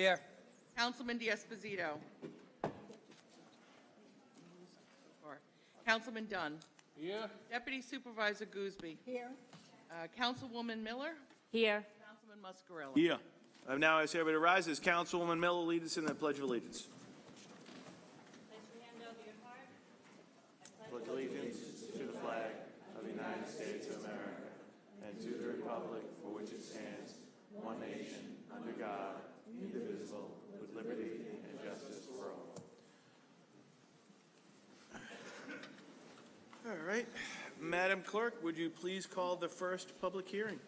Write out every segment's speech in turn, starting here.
Here. Councilman D'Esposito. Councilman Dunn. Here. Deputy Supervisor Gooseby. Here. Councilwoman Miller. Here. Councilman Muscarella. Yeah. I've now asked everybody to rise as Councilwoman Miller leads us in the Pledge of Allegiance. Place your hand over your heart. Pledge allegiance to the flag of the United States of America and to the republic for which it stands, one nation, under God, indivisible, with liberty and justice for all. All right. Madam Clerk, would you please call the first public hearing?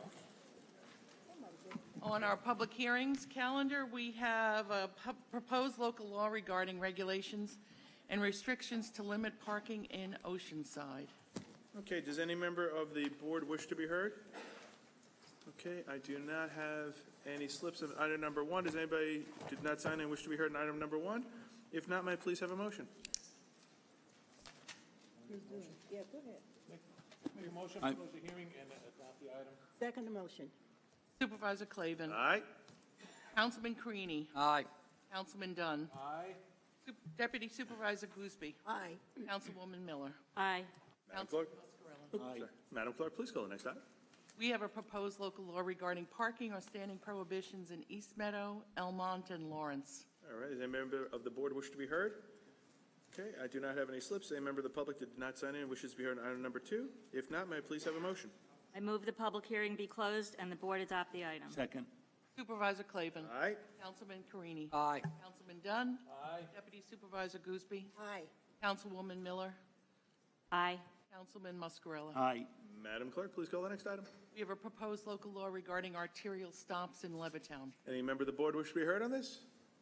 On our public hearings calendar, we have a proposed local law regarding regulations and restrictions to limit parking in Oceanside. Okay, does any member of the board wish to be heard? Okay, I do not have any slips of item number one. Does anybody did not sign and wish to be heard on item number one? If not, may I please have a motion? Yeah, go ahead. Make a motion to close the hearing and adopt the item. Second motion. Supervisor Clavin. Aye. Councilman Carini. Aye. Councilman Dunn. Aye. Deputy Supervisor Gooseby. Aye. Councilwoman Miller. Aye. Madam Clerk? Muscarella. Sorry. Madam Clerk, please call the next item. We have a proposed local law regarding parking or standing prohibitions in East Meadow, Elmont, and Lawrence. All right, does any member of the board wish to be heard? Okay, I do not have any slips. Any member of the public that did not sign in and wishes to be heard on item number two? If not, may I please have a motion? I move the public hearing be closed and the board adopt the item. Second. Supervisor Clavin. Aye. Councilman Carini. Aye. Councilman Dunn. Aye. Deputy Supervisor Gooseby. Aye. Councilwoman Miller. Aye. Councilman Muscarella. Aye. Madam Clerk, please call the next item. We have a proposed local law regarding arterial stops in Levittown. Any member of the board wish to be heard on this?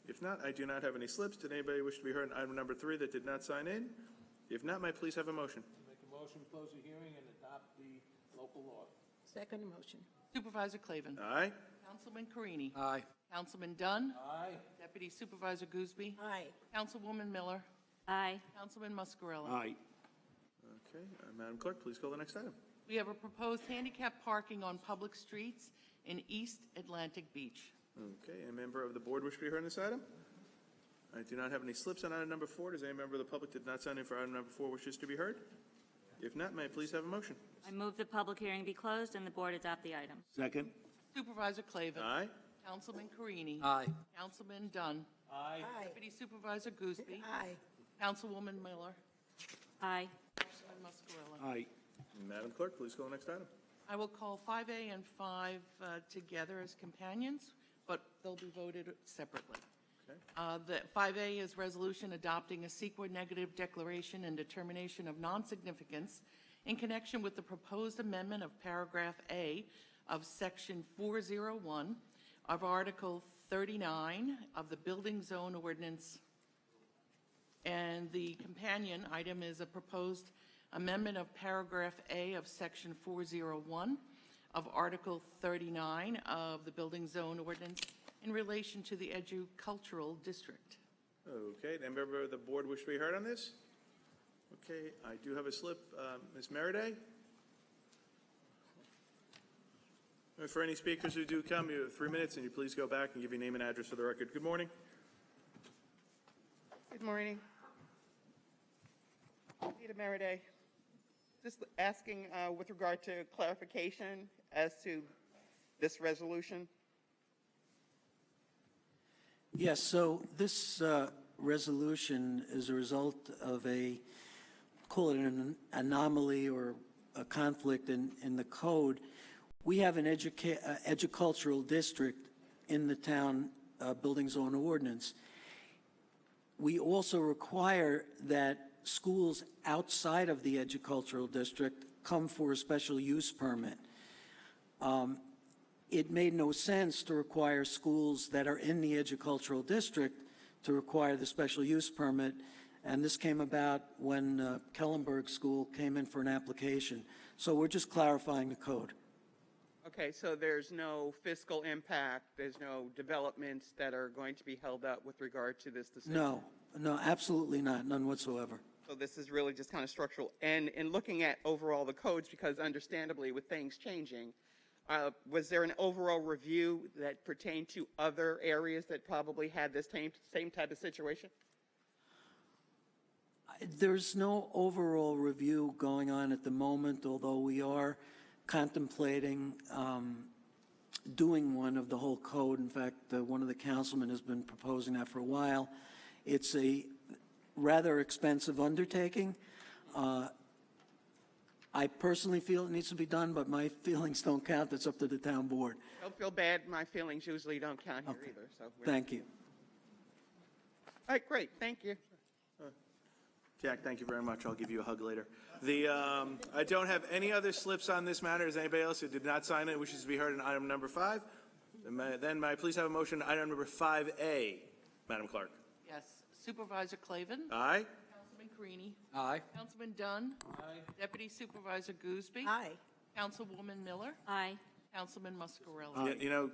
If not, I do not have any slips. Did anybody wish to be heard on item number three that did not sign in? If not, may I please have a motion? Make a motion to close the hearing and adopt the local law. Second motion. Supervisor Clavin. Aye. Councilman Carini. Aye. Councilman Dunn. Aye. Deputy Supervisor Gooseby. Aye. Councilwoman Miller. Aye. Councilman Muscarella. Aye. Okay, Madam Clerk, please call the next item. We have a proposed handicap parking on public streets in East Atlantic Beach. Okay, a member of the board wish to be heard on this item? I do not have any slips on item number four. Does any member of the public that did not sign in for item number four wishes to be heard? If not, may I please have a motion? I move the public hearing be closed and the board adopt the item. Second. Supervisor Clavin. Aye. Councilman Carini. Aye. Councilman Dunn. Aye. Aye. Deputy Supervisor Gooseby. Aye. Councilwoman Miller. Aye. Councilman Muscarella. Aye. Madam Clerk, please call the next item. I will call 5A and 5 together as companions, but they'll be voted separately. Okay. The 5A is resolution adopting a CEQA negative declaration and determination of non-significance in connection with the proposed amendment of paragraph A of section 401 of Article 39 of the Building Zone Ordinance. And the companion item is a proposed amendment of paragraph A of section 401 of Article 39 of the Building Zone Ordinance in relation to the Educultural District. Okay, any member of the board wish to be heard on this? Okay, I do have a slip. Ms. Meriday? For any speakers who do come, you have 3 minutes, and you please go back and give your name and address for the record. Good morning. Good morning. Rita Meriday. Just asking with regard to clarification as to this resolution. Yes, so this resolution is a result of call it an anomaly or a conflict in the code. We have an educultural district in the town building zone ordinance. We also require that schools outside of the educultural district come for a special use permit. It made no sense to require schools that are in the educultural district to require the special use permit, and this came about when Kellenberg School came in for an application. So we're just clarifying the code. Okay, so there's no fiscal impact, there's no developments that are going to be held up with regard to this decision? No, absolutely not, none whatsoever. So this is really just kind of structural. And in looking at overall the codes, because understandably with things changing, Was there an overall review that pertained to other areas that probably had this same type of situation? There's no overall review going on at the moment, although we are contemplating doing one of the whole code. In fact, one of the councilmen has been proposing that for a while. It's a rather expensive undertaking. I personally feel it needs to be done, but my feelings don't count. It's up to the town board. Don't feel bad. My feelings usually don't count here Okay. either. So Thank you. All right, great. Thank you. Jack, thank you very much. I'll give you a hug later. I don't have any other slips on this matter. Is anybody else who did not sign it wishes to be heard on item number 5? Then may I please have a motion on item number 5A, Madam Clerk? Yes. Supervisor Clavin? Aye? Councilman Carini? Aye. Councilman Dunn? Aye. Deputy Supervisor Gooseby? Aye. Councilwoman Miller? Aye. Councilman Muscarella? You know,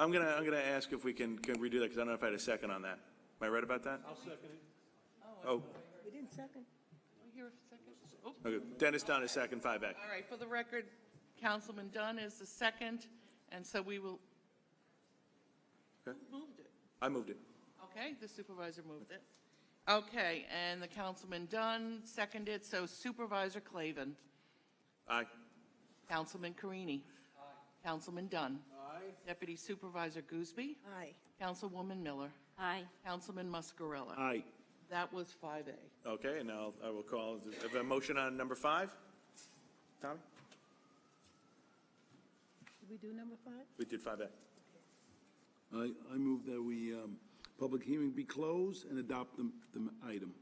I'm gonna ask if we can redo that, because I don't know if I had a second on that. Am I right about that? I'll second it. Oh, We didn't second. We hear a second? Oh. okay. Dennis Dunn is second, 5A. All right, for the record, Councilman Dunn is the second, and so we will, Okay. who moved it? I moved it. Okay, the supervisor moved it. Okay, and the Councilman Dunn seconded, so Supervisor Clavin. Aye. Councilman Carini. Councilman Dunn. Aye. Deputy Supervisor Gooseby. Aye. Councilwoman Miller. Aye. Councilman Muscarella. Aye. That was 5A. Okay, and now I will call, have a motion on number 5? Tommy? Did we do number 5? We did 5A. I move that we, public hearing be closed and adopt the item.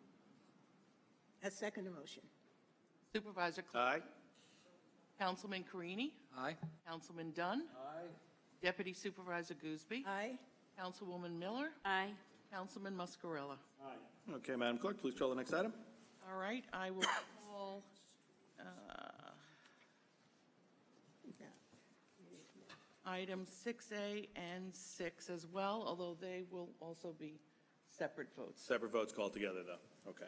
I second the motion. Supervisor Clavin. Aye? Councilman Carini. Aye. Councilman Dunn. Aye. Deputy Supervisor Gooseby. Aye. Councilwoman Miller. Aye. Councilman Muscarella. Okay, Madam Clerk, please call the next item. All right, I will call, item 6A and 6 as well, although they will also be separate votes. Separate votes called together, though. Okay.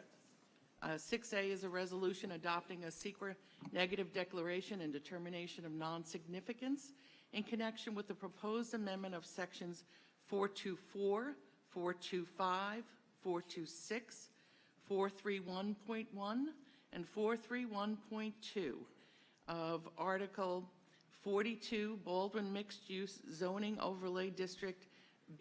6A is a resolution adopting a secret negative declaration and determination of non-significance in connection with the proposed amendment of sections 424, 425, 426, 431.1, and 431.2 of Article 42 Baldwin Mixed Use Zoning Overlay District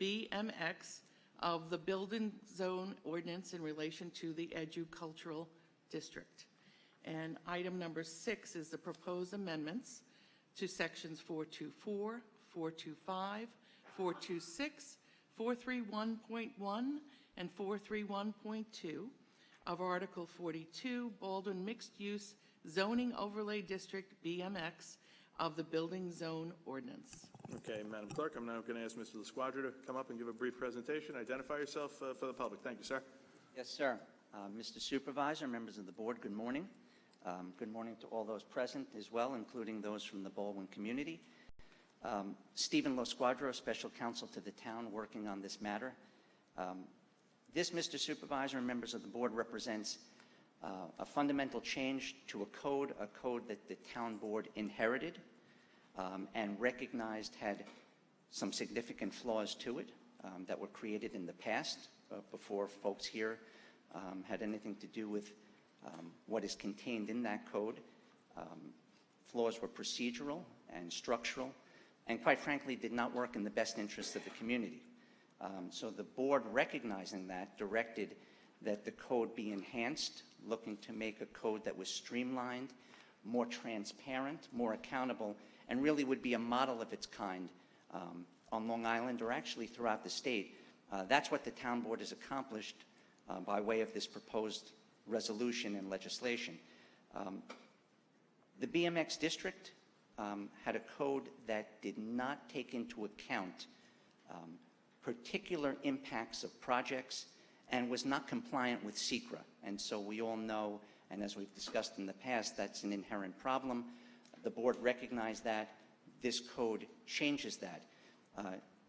BMX of the Building Zone Ordinance in relation to the Educultural District. And item number 6 is the proposed amendments to sections 424, 425, 426, 431.1, and 431.2 of Article 42 Baldwin Mixed Use Zoning Overlay District BMX of the Building Zone Ordinance. Okay, Madam Clerk, I'm now going to ask Mr. LaSquadra to come up and give a brief presentation. Identify yourself for the public. Thank you, sir. Yes, sir. Mr. Supervisor, members of the board, good morning. Good morning to all those present as well, including those from the Baldwin community. Stephen LaSquadra, Special Counsel to the town, working on this matter. This, Mr. Supervisor and members of the board, represents a fundamental change to a code that the town board inherited and recognized had some significant flaws to it that were created in the past before folks here had anything to do with what is contained in that code. Flaws were procedural and structural, and quite frankly did not work in the best interest of the community. So the board, recognizing that, directed that the code be enhanced, looking to make a code that was streamlined, more transparent, more accountable, and really would be a model of its kind on Long Island or actually throughout the state. That's what the town board has accomplished by way of this proposed resolution and legislation. The BMX district had a code that did not take into account particular impacts of projects and was not compliant with SECRA. And so we all know, and as we've discussed in the past, that's an inherent problem. The board recognized that. This code changes that.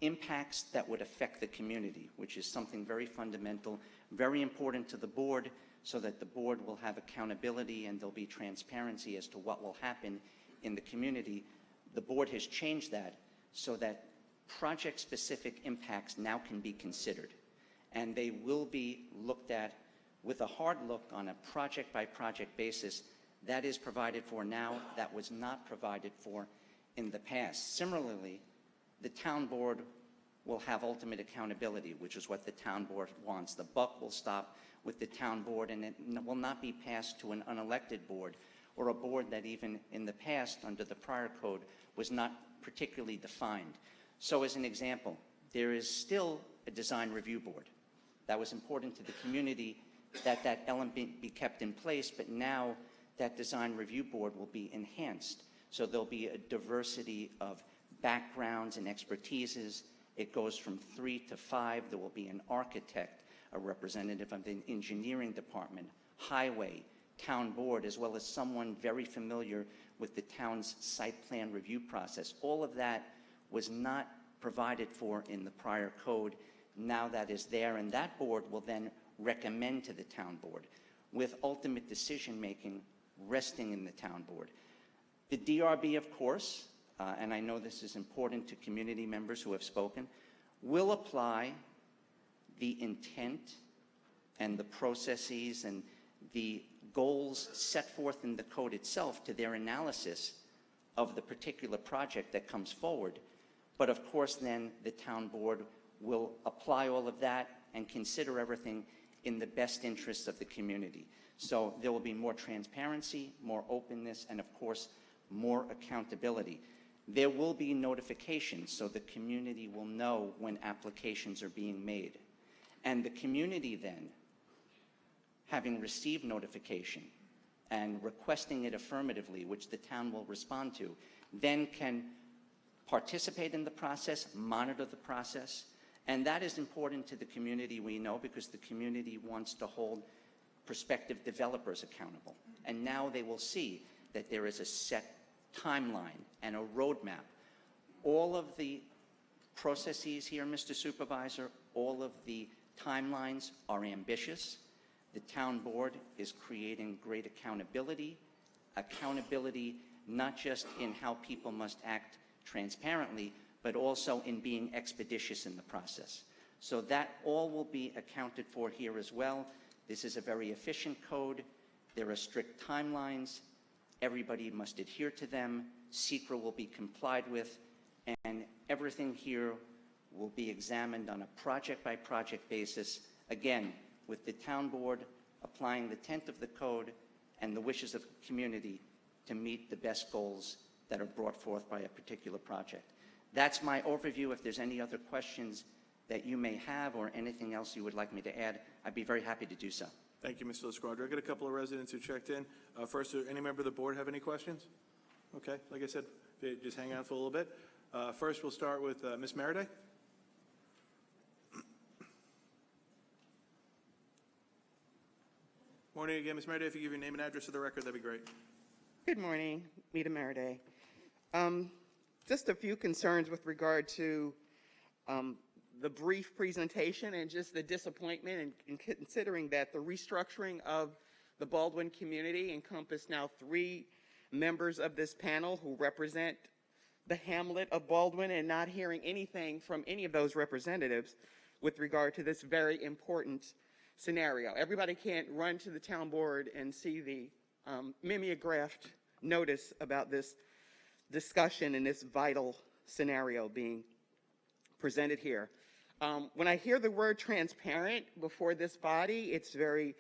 Impacts that would affect the community, which is something very fundamental, very important to the board, so that the board will have accountability and there'll be transparency as to what will happen in the community. The board has changed that so that project-specific impacts now can be considered, and they will be looked at with a hard look on a project-by-project basis. That is provided for now. That was not provided for in the past. Similarly, the town board will have ultimate accountability, which is what the town board wants. The buck will stop with the town board, and it will not be passed to an unelected board or a board that even in the past, under the prior code, was not particularly defined. So as an example, there is still a design review board. That was important to the community that that element be kept in place, but now that design review board will be enhanced. So there'll be a diversity of backgrounds and expertises. It goes from 3 to 5. There will be an architect, a representative of the engineering department, highway, town board, as well as someone very familiar with the town's site plan review process. All of that was not provided for in the prior code. Now that is there, and that board will then recommend to the town board, with ultimate decision-making resting in the town board. The DRB, of course, and I know this is important to community members who have spoken, will apply the intent and the processes and the goals set forth in the code itself to their analysis of the particular project that comes forward. But of course, then the town board will apply all of that and consider everything in the best interests of the community. So there will be more transparency, more openness, and of course, more accountability. There will be notifications, so the community will know when applications are being made. And the community then, having received notification and requesting it affirmatively, which the town will respond to, then can participate in the process, monitor the process. And that is important to the community, we know, because the community wants to hold prospective developers accountable. And now they will see that there is a set timeline and a roadmap. All of the processes here, Mr. Supervisor, all of the timelines are ambitious. The town board is creating great accountability not just in how people must act transparently, but also in being expeditious in the process. So that all will be accounted for here as well. This is a very efficient code. There are strict timelines. Everybody must adhere to them. SECRA will be complied with, and everything here will be examined on a project-by-project basis, again, with the town board applying the intent of the code and the wishes of the community to meet the best goals that are brought forth by a particular project. That's my overview. If there's any other questions that you may have or anything else you would like me to add, I'd be very happy to do so. Thank you, Mr. LaSquadra. I got a couple of residents who checked in. First, do any member of the board have any questions? Okay, like I said, just hang on for a little bit. First, we'll start with Ms. Meriday. Morning again, Ms. Meriday. If you give your name and address to the record, that'd be great. Good morning, Mita Meriday. Just a few concerns with regard to the brief presentation and just the disappointment in considering that the restructuring of the Baldwin community encompassed now 3 members of this panel who represent the hamlet of Baldwin, and not hearing anything from any of those representatives with regard to this very important scenario. Everybody can't run to the town board and see the mimeographed notice about this discussion and this vital scenario being presented here. When I hear the word transparent before this body, it's very,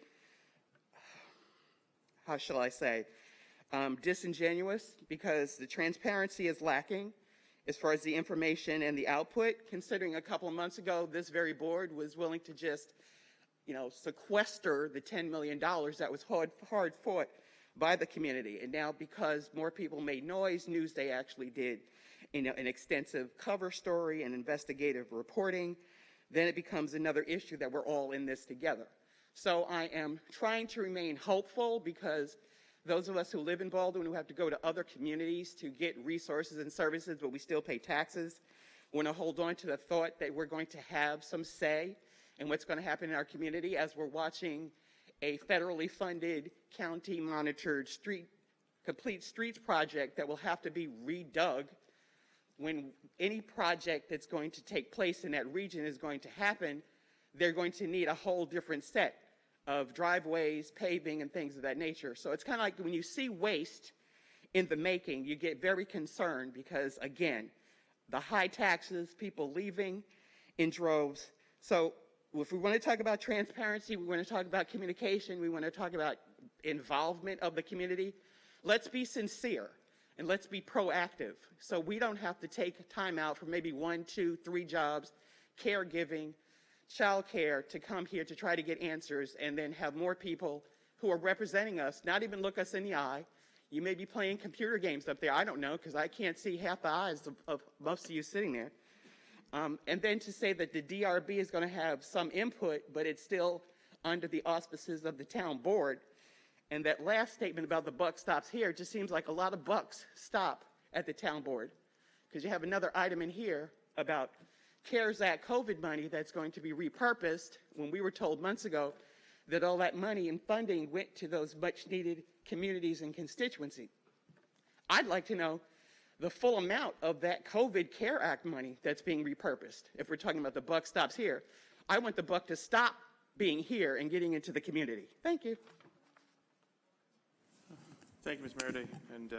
how shall I say, disingenuous, because the transparency is lacking as far as the information and the output, considering a couple of months ago, this very board was willing to just, sequester the $10 million that was hard fought by the community. And now, because more people made noise, Newsday actually did an extensive cover story and investigative reporting. Then it becomes another issue that we're all in this together. So I am trying to remain hopeful, because those of us who live in Baldwin, who have to go to other communities to get resources and services, but we still pay taxes, want to hold on to the thought that we're going to have some say in what's going to happen in our community as we're watching a federally funded, county-monitored complete streets project that will have to be redug when any project that's going to take place in that region is going to happen, they're going to need a whole different set of driveways, paving, and things of that nature. So it's kind of like when you see waste in the making, you get very concerned because, again, the high taxes, people leaving in droves. So if we want to talk about transparency, we want to talk about communication, we want to talk about involvement of the community, let's be sincere and let's be proactive. So we don't have to take time out for maybe 1, 2, 3 jobs, caregiving, childcare to come here to try to get answers and then have more people who are representing us not even look us in the eye. You may be playing computer games up there. I don't know, because I can't see half the eyes of most of you sitting there. And then to say that the DRB is going to have some input, but it's still under the auspices of the town board. And that last statement about the buck stops here just seems like a lot of bucks stop at the town board, because you have another item in here about CARES Act COVID money that's going to be repurposed when we were told months ago that all that money and funding went to those much needed communities and constituency. I'd like to know the full amount of that COVID CARE Act money that's being repurposed. If we're talking about the buck stops here, I want the buck to stop being here and getting into the community. Thank you. Thank you, Ms. Meriday, and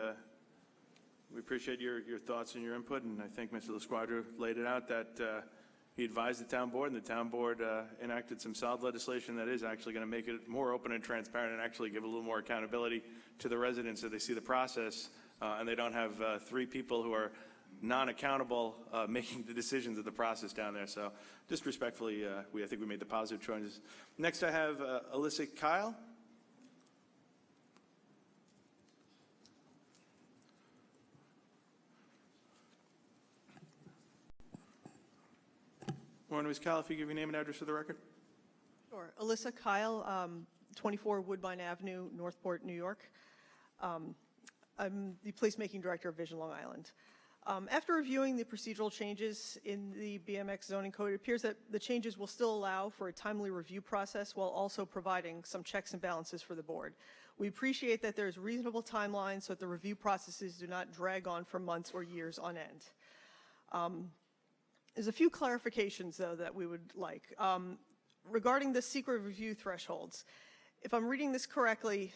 we appreciate your thoughts and your input, and I think Mr. LaSquadra laid it out that he advised the town board, and the town board enacted some solid legislation that is actually going to make it more open and transparent and actually give a little more accountability to the residents so they see the process and they don't have 3 people who are non-accountable making the decisions of the process down there. So just respectfully, I think we made the positive choices. Next I have Alyssa Kyle. Morning, Ms. Kyle, if you give your name and address for the record. Sure. Alyssa Kyle, 24 Woodbine Avenue, Northport, New York. I'm the placemaking director of Vision Long Island. After reviewing the procedural changes in the BMX zoning code, it appears that the changes will still allow for a timely review process while also providing some checks and balances for the board. We appreciate that there's reasonable timelines so that the review processes do not drag on for months or years on end. There's a few clarifications, though, that we would like. Regarding the secret review thresholds, if I'm reading this correctly,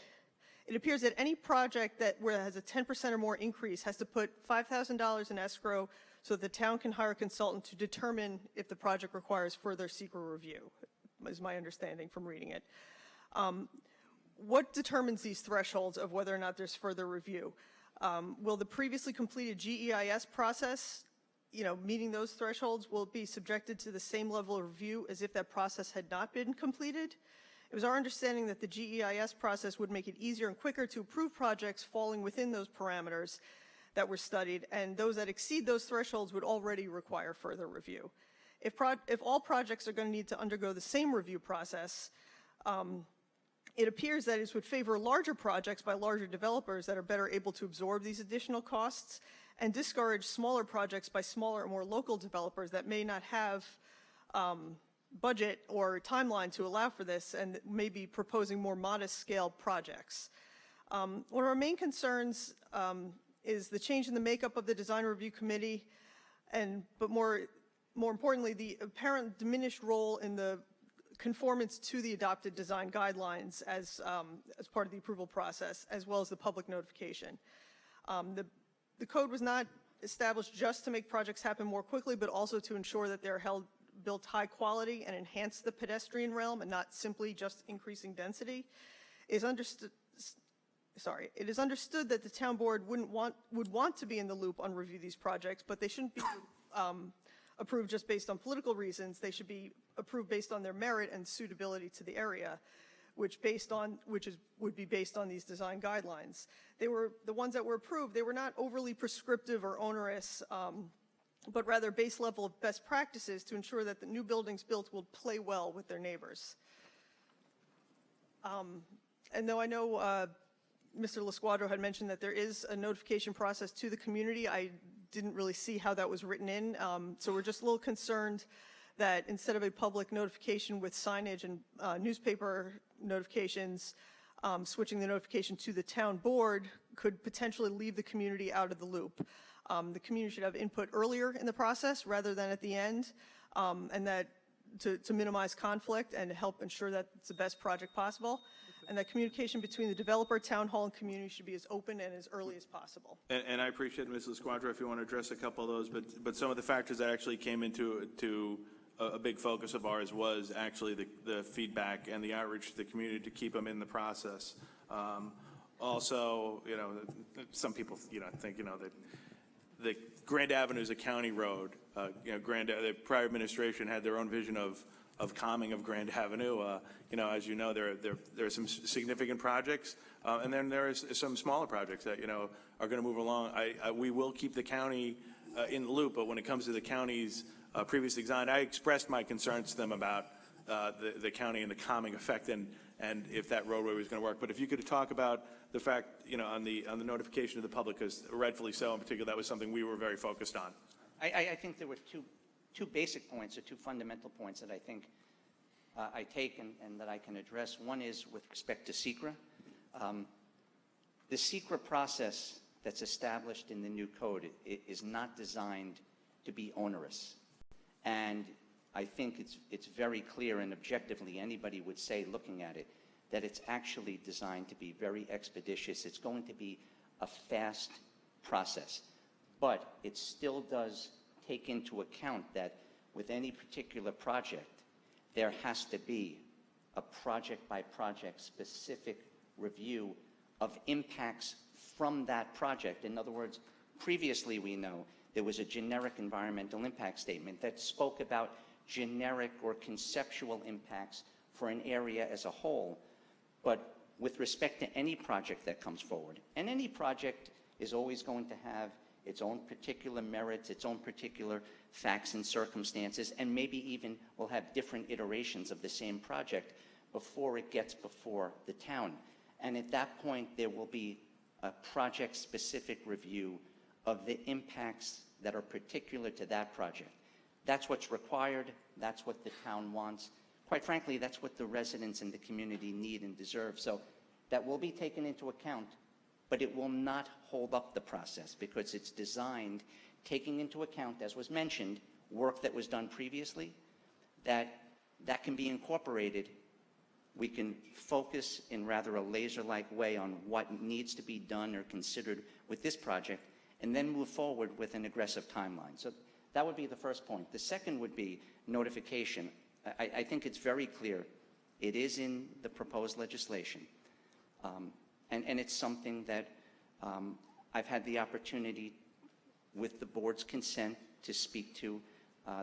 it appears that any project where it has a 10% or more increase has to put $5,000 in escrow so that the town can hire a consultant to determine if the project requires further secret review, is my understanding from reading it. What determines these thresholds of whether or not there's further review? Will the previously completed GEIS process, meeting those thresholds, will it be subjected to the same level of review as if that process had not been completed? It was our understanding that the GEIS process would make it easier and quicker to approve projects falling within those parameters that were studied, and those that exceed those thresholds would already require further review. If all projects are going to need to undergo the same review process, it appears that it would favor larger projects by larger developers that are better able to absorb these additional costs, and discourage smaller projects by smaller and more local developers that may not have budget or timeline to allow for this and may be proposing more modest scale projects. One of our main concerns is the change in the makeup of the design review committee, but more importantly, the apparent diminished role in the conformance to the adopted design guidelines as part of the approval process, as well as the public notification. The code was not established just to make projects happen more quickly, but also to ensure that they're built high quality and enhance the pedestrian realm and not simply just increasing density. It is understood that the town board would want to be in the loop on review these projects, but they shouldn't be approved just based on political reasons. They should be approved based on their merit and suitability to the area, which would be based on these design guidelines. They were the ones that were approved. They were not overly prescriptive or onerous, but rather base level of best practices to ensure that the new buildings built will play well with their neighbors. And though I know Mr. LaSquadra had mentioned that there is a notification process to the community, I didn't really see how that was written in. So we're just a little concerned that instead of a public notification with signage and newspaper notifications, switching the notification to the town board could potentially leave the community out of the loop. The community should have input earlier in the process rather than at the end, and that to minimize conflict and help ensure that it's the best project possible. And that communication between the developer, town hall, and community should be as open and as early as possible. And I appreciate, Ms. LaSquadra, if you want to address a couple of those, but some of the factors that actually came into a big focus of ours was actually the feedback and the outreach to the community to keep them in the process. Also, some people, think, that the Grand Avenue is a county road. The prior administration had their own vision of calming of Grand Avenue. As you know, there are some significant projects, and then there is some smaller projects that, are going to move along. We will keep the county in the loop, but when it comes to the county's previous design, I expressed my concerns to them about the county and the calming effect and if that roadway was going to work. But if you could talk about the fact, on the notification of the public, because rightfully so in particular, that was something we were very focused on. I think there were two basic points or two fundamental points that I think I take and that I can address. One is with respect to SECRA. The SECRA process that's established in the new code is not designed to be onerous. And I think it's very clear, and objectively anybody would say looking at it, that it's actually designed to be very expeditious. It's going to be a fast process. But it still does take into account that with any particular project, there has to be a project-by-project specific review of impacts from that project. In other words, previously we know there was a generic environmental impact statement that spoke about generic or conceptual impacts for an area as a whole. But with respect to any project that comes forward, and any project is always going to have its own particular merits, its own particular facts and circumstances, and maybe even will have different iterations of the same project before it gets before the town. And at that point, there will be a project-specific review of the impacts that are particular to that project. That's what's required. That's what the town wants. Quite frankly, that's what the residents and the community need and deserve. So that will be taken into account, but it will not hold up the process because it's designed taking into account, as was mentioned, work that was done previously, that can be incorporated. We can focus in rather a laser-like way on what needs to be done or considered with this project, and then move forward with an aggressive timeline. So that would be the first point. The second would be notification. I think it's very clear. It is in the proposed legislation. And it's something that I've had the opportunity, with the board's consent, to speak to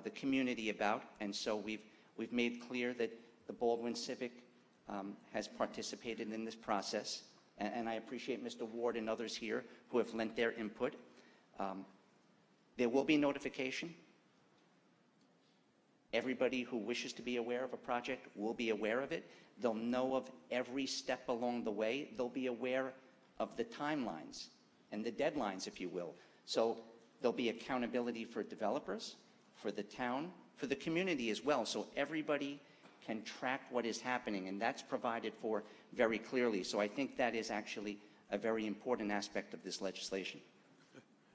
the community about. And so we've made clear that the Baldwin Civic has participated in this process. And I appreciate Mr. Ward and others here who have lent their input. There will be notification. Everybody who wishes to be aware of a project will be aware of it. They'll know of every step along the way. They'll be aware of the timelines and the deadlines, if you will. So there'll be accountability for developers, for the town, for the community as well. So everybody can track what is happening, and that's provided for very clearly. So I think that is actually a very important aspect of this legislation.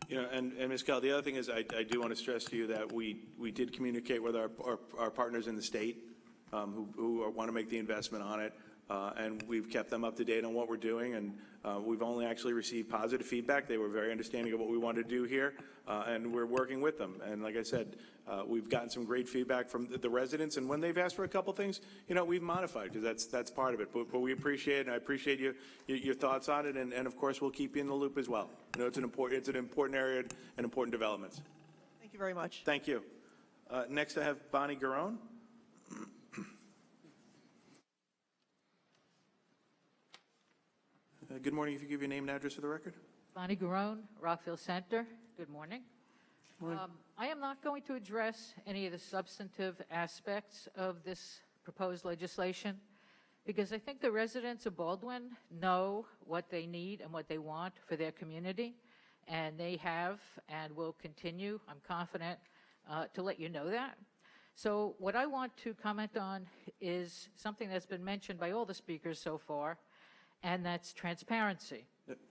And Ms. Kell, the other thing is I do want to stress to you that we did communicate with our partners in the state who want to make the investment on it, and we've kept them up to date on what we're doing, and we've only actually received positive feedback. They were very understanding of what we wanted to do here, and we're working with them. And like I said, we've gotten some great feedback from the residents, and when they've asked for a couple things, we've modified, because that's part of it. But we appreciate it, and I appreciate your thoughts on it, and of course we'll keep you in the loop as well. It's an important area and important developments. Thank you very much. Thank you. Next I have Bonnie Garone. Good morning. If you give your name and address for the record. Bonnie Garone, Rockville Center. Good morning. I am not going to address any of the substantive aspects of this proposed legislation because I think the residents of Baldwin know what they need and what they want for their community, and they have and will continue, I'm confident, to let you know that. So what I want to comment on is something that's been mentioned by all the speakers so far, and that's transparency.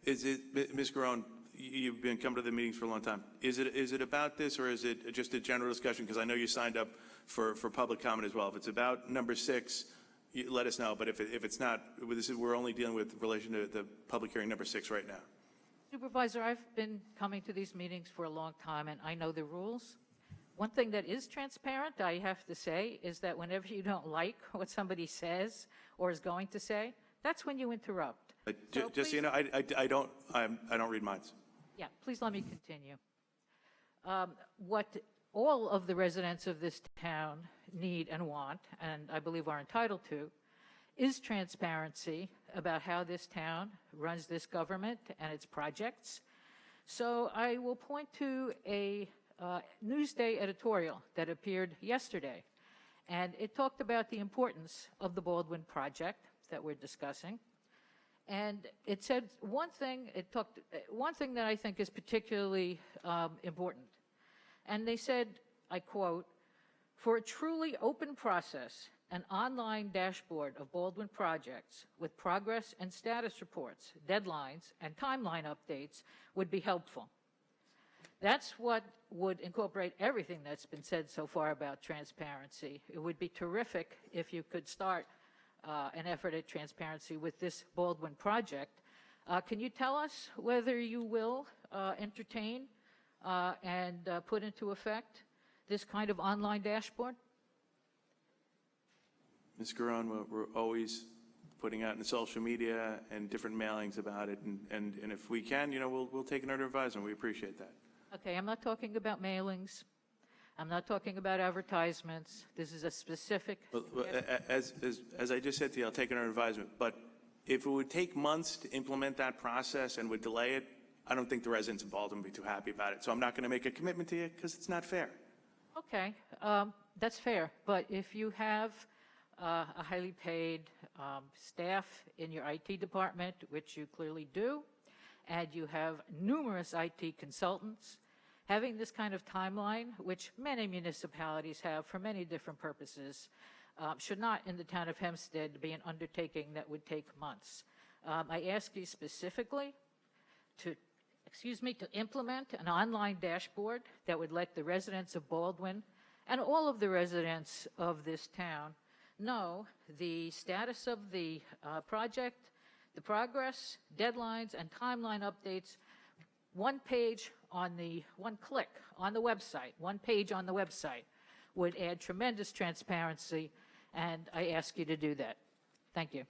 Ms. Garone, you've been coming to the meetings for a long time. Is it about this, or is it just a general discussion? Because I know you signed up for public comment as well. If it's about number 6, let us know. But if it's not, we're only dealing with relation to the public hearing number 6 right now. Supervisor, I've been coming to these meetings for a long time, and I know the rules. One thing that is transparent, I have to say, is that whenever you don't like what somebody says or is going to say, that's when you interrupt. So Just so you know, I don't read minds. Yeah, please let me continue. What all of the residents of this town need and want, and I believe are entitled to, is transparency about how this town runs this government and its projects. So I will point to a Newsday editorial that appeared yesterday, and it talked about the importance of the Baldwin project that we're discussing. And it said one thing that I think is particularly important. And they said, I quote, "For a truly open process, an online dashboard of Baldwin projects with progress and status reports, deadlines, and timeline updates would be helpful." That's what would incorporate everything that's been said so far about transparency. It would be terrific if you could start an effort at transparency with this Baldwin project. Can you tell us whether you will entertain and put into effect this kind of online dashboard? Ms. Garon, we're always putting out in social media and different mailings about it, and if we can, we'll take it under advisement. We appreciate that. Okay, I'm not talking about mailings. I'm not talking about advertisements. This is a specific. As I just said to you, I'll take it under advisement. But if it would take months to implement that process and would delay it, I don't think the residents of Baldwin would be too happy about it. So I'm not going to make a commitment to you because it's not fair. Okay, that's fair. But if you have a highly paid staff in your IT department, which you clearly do, and you have numerous IT consultants, having this kind of timeline, which many municipalities have for many different purposes, should not in the town of Hempstead be an undertaking that would take months. I ask you specifically to implement an online dashboard that would let the residents of Baldwin and all of the residents of this town know the status of the project, the progress, deadlines, and timeline updates. One click on the website, one page on the website would add tremendous transparency, and I ask you to do that. Thank you.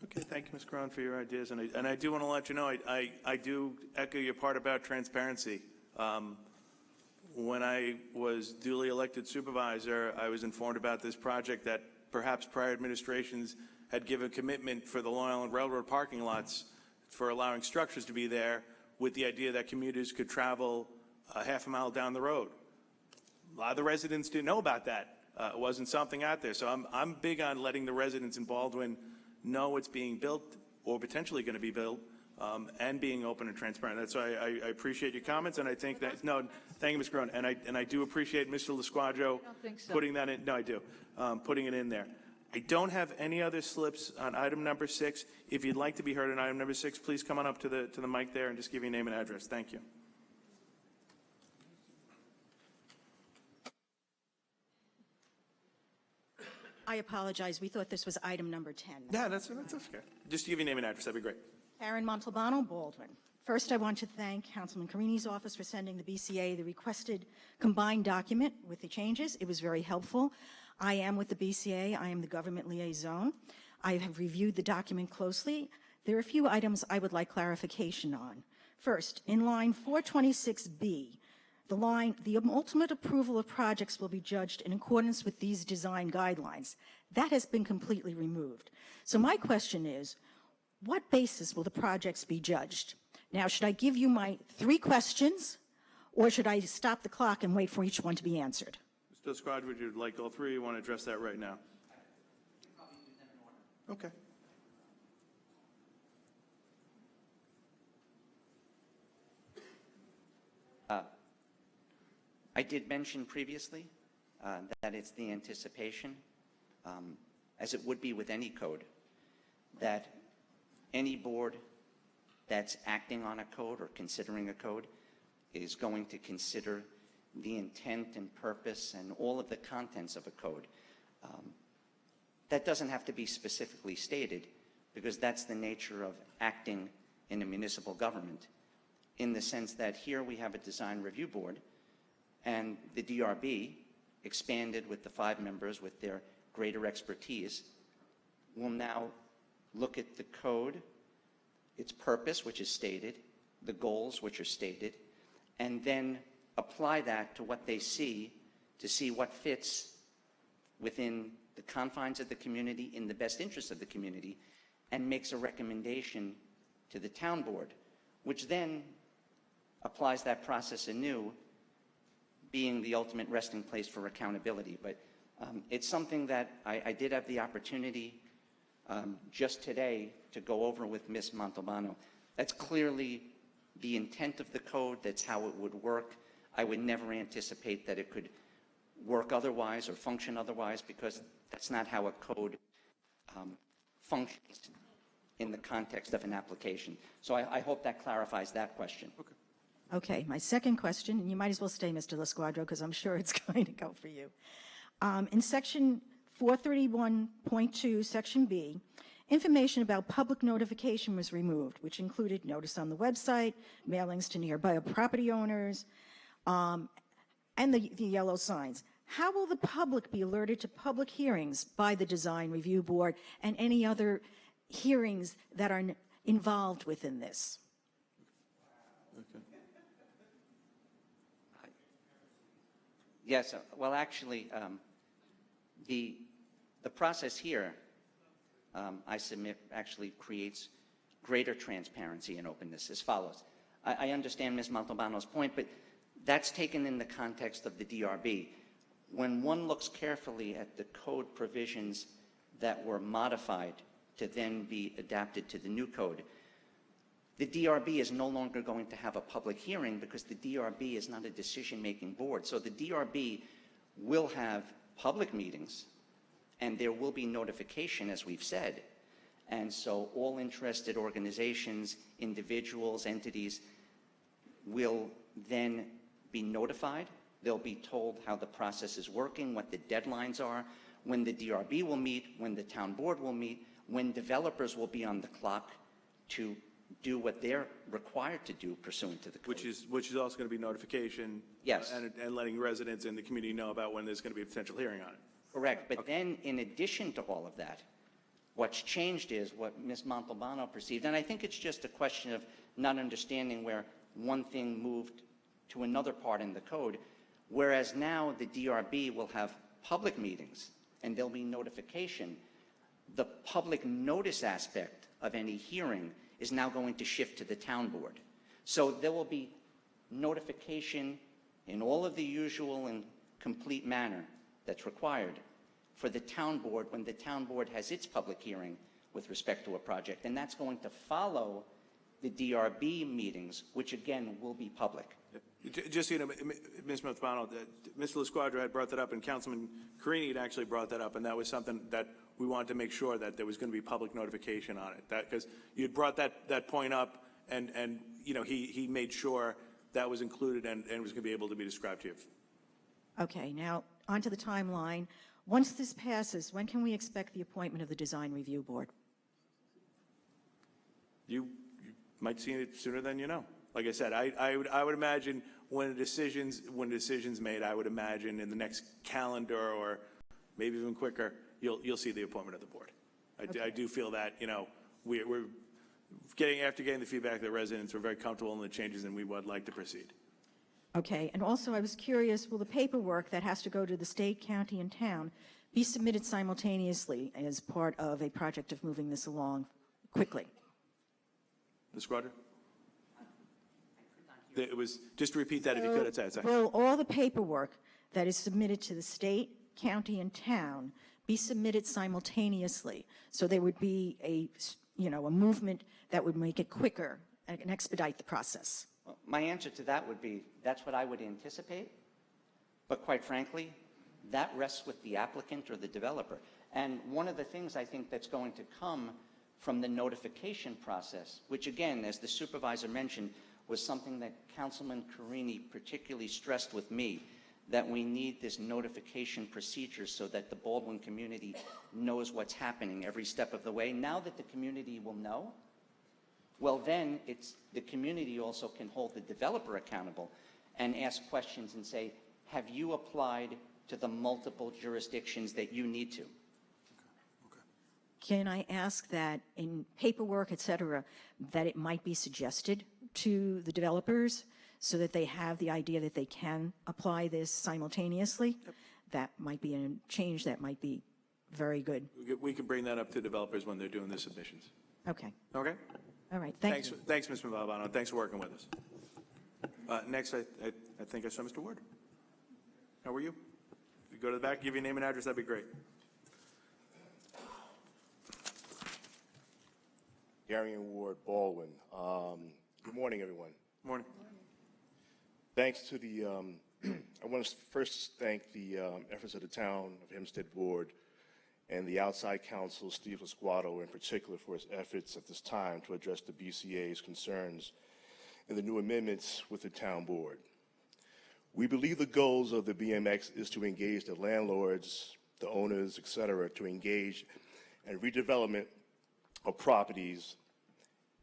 Okay, thank you, Ms. Cron, for your ideas. And I do want to let you know, I do echo your part about transparency. When I was duly elected supervisor, I was informed about this project that perhaps prior administrations had given commitment for the Long Island Railroad parking lots for allowing structures to be there with the idea that commuters could travel a half a mile down the road. A lot of the residents didn't know about that. It wasn't something out there. So I'm big on letting the residents in Baldwin know what's being built or potentially going to be built, and being open and transparent. That's why I appreciate your comments, and I think that, no, thank you, Ms. Crone, and I do appreciate Mr. LaSquadro putting that in, no, I do, putting it in there. I don't have any other slips on item number 6. If you'd like to be heard on item number 6, please come on up to the mic there and just give your name and address. Thank you. I apologize. We thought this was item number 10. Yeah, that's okay. Just give your name and address. That'd be great. Karen Montalbano, Baldwin. First, I want to thank Councilman Carini's office for sending the BCA the requested combined document with the changes. It was very helpful. I am with the BCA. I am the government liaison. I have reviewed the document closely. There are a few items I would like clarification on. First, in line 426B, the line, "The ultimate approval of projects will be judged in accordance with these design guidelines." That has been completely removed. So my question is, what basis will the projects be judged? Now, should I give you my 3 questions, or should I stop the clock and wait for each one to be answered? Mr. Squad, would you like all 3? You want to address that right now? Okay. I did mention previously that it's the anticipation, as it would be with any code, that any board that's acting on a code or considering a code is going to consider the intent and purpose and all of the contents of a code. That doesn't have to be specifically stated because that's the nature of acting in a municipal government, in the sense that here we have a design review board and the DRB, expanded with the 5 members with their greater expertise, will now look at the code, its purpose, which is stated, the goals, which are stated, and then apply that to what they see to see what fits within the confines of the community in the best interest of the community, and makes a recommendation to the town board, which then applies that process anew, being the ultimate resting place for accountability. But it's something that I did have the opportunity just today to go over with Ms. Montalbano. That's clearly the intent of the code. That's how it would work. I would never anticipate that it could work otherwise or function otherwise, because that's not how a code functions in the context of an application. So I hope that clarifies that question. Okay. Okay, my second question, and you might as well stay, Mr. LaSquadro, because I'm sure it's going to go for you. In section 431.2, section B, information about public notification was removed, which included notice on the website, mailings to nearby property owners, and the yellow signs. How will the public be alerted to public hearings by the Design Review Board and any other hearings that are involved within this? Okay. Yes, well, actually, the process here, I submit, actually creates greater transparency and openness as follows. I understand Ms. Montalbano's point, but that's taken in the context of the DRB. When one looks carefully at the code provisions that were modified to then be adapted to the new code, the DRB is no longer going to have a public hearing because the DRB is not a decision-making board. So the DRB will have public meetings, and there will be notification, as we've said. And so all interested organizations, individuals, entities will then be notified. They'll be told how the process is working, what the deadlines are, when the DRB will meet, when the town board will meet, when developers will be on the clock to do what they're required to do pursuant to the code. Which is also going to be notification. Yes. And letting residents and the community know about when there's going to be a potential hearing on it. Correct. But then, in addition to all of that, what's changed is what Ms. Montalbano perceived, and I think it's just a question of not understanding where one thing moved to another part in the code, whereas now the DRB will have public meetings and there'll be notification. The public notice aspect of any hearing is now going to shift to the town board. So there will be notification in all of the usual and complete manner that's required for the town board when the town board has its public hearing with respect to a project. And that's going to follow the DRB meetings, which again will be public. Just so you know, Ms. Montalbano, Mr. LaSquadra had brought that up, and Councilman Carini had actually brought that up, and that was something that we wanted to make sure that there was going to be public notification on it. Because you had brought that point up, and you know, he made sure that was included and was going to be able to be described to you. Okay, now on to the timeline. Once this passes, when can we expect the appointment of the Design Review Board? You might see it sooner than you know. Like I said, I would imagine when decisions made, I would imagine in the next calendar or maybe even quicker, you'll see the appointment of the board. I do feel that, you know, we're getting the feedback of the residents, we're very comfortable in the changes, and we would like to proceed. Okay, and also I was curious, will the paperwork that has to go to the state, county, and town be submitted simultaneously as part of a project of moving this along quickly? The squadron? It was, just to repeat that if you could. It's Will all the paperwork that is submitted to the state, county, and town be submitted simultaneously? So there would be a movement that would make it quicker and expedite the process. Well, my answer to that would be, that's what I would anticipate. But quite frankly, that rests with the applicant or the developer. And one of the things I think that's going to come from the notification process, which again, as the supervisor mentioned, was something that Councilman Carini particularly stressed with me, that we need this notification procedure so that the Baldwin community knows what's happening every step of the way. Now that the community will know, well then the community also can hold the developer accountable and ask questions and say, have you applied to the multiple jurisdictions that you need to? Can I ask that in paperwork, et cetera, that it might be suggested to the developers so that they have the idea that they can apply this simultaneously? Yep. That might be a change that might be very good. We can bring that up to developers when they're doing the submissions. Okay. Okay? All right. Thanks. Thanks, Ms. Valvano. Thanks for working with us. Next, I think I saw Mr. Ward. How are you? If you go to the back, give your name and address, that'd be great. Darian Ward, Baldwin. Good morning, everyone. Morning. Thanks to the, I want to first thank the efforts of the Town of Hempstead Board and the outside counsel, Steve Lasquato, in particular, for his efforts at this time to address the BCA's concerns in the new amendments with the Town Board. We believe the goals of the BMX is to engage the landlords, the owners, et cetera, to engage in redevelopment of properties,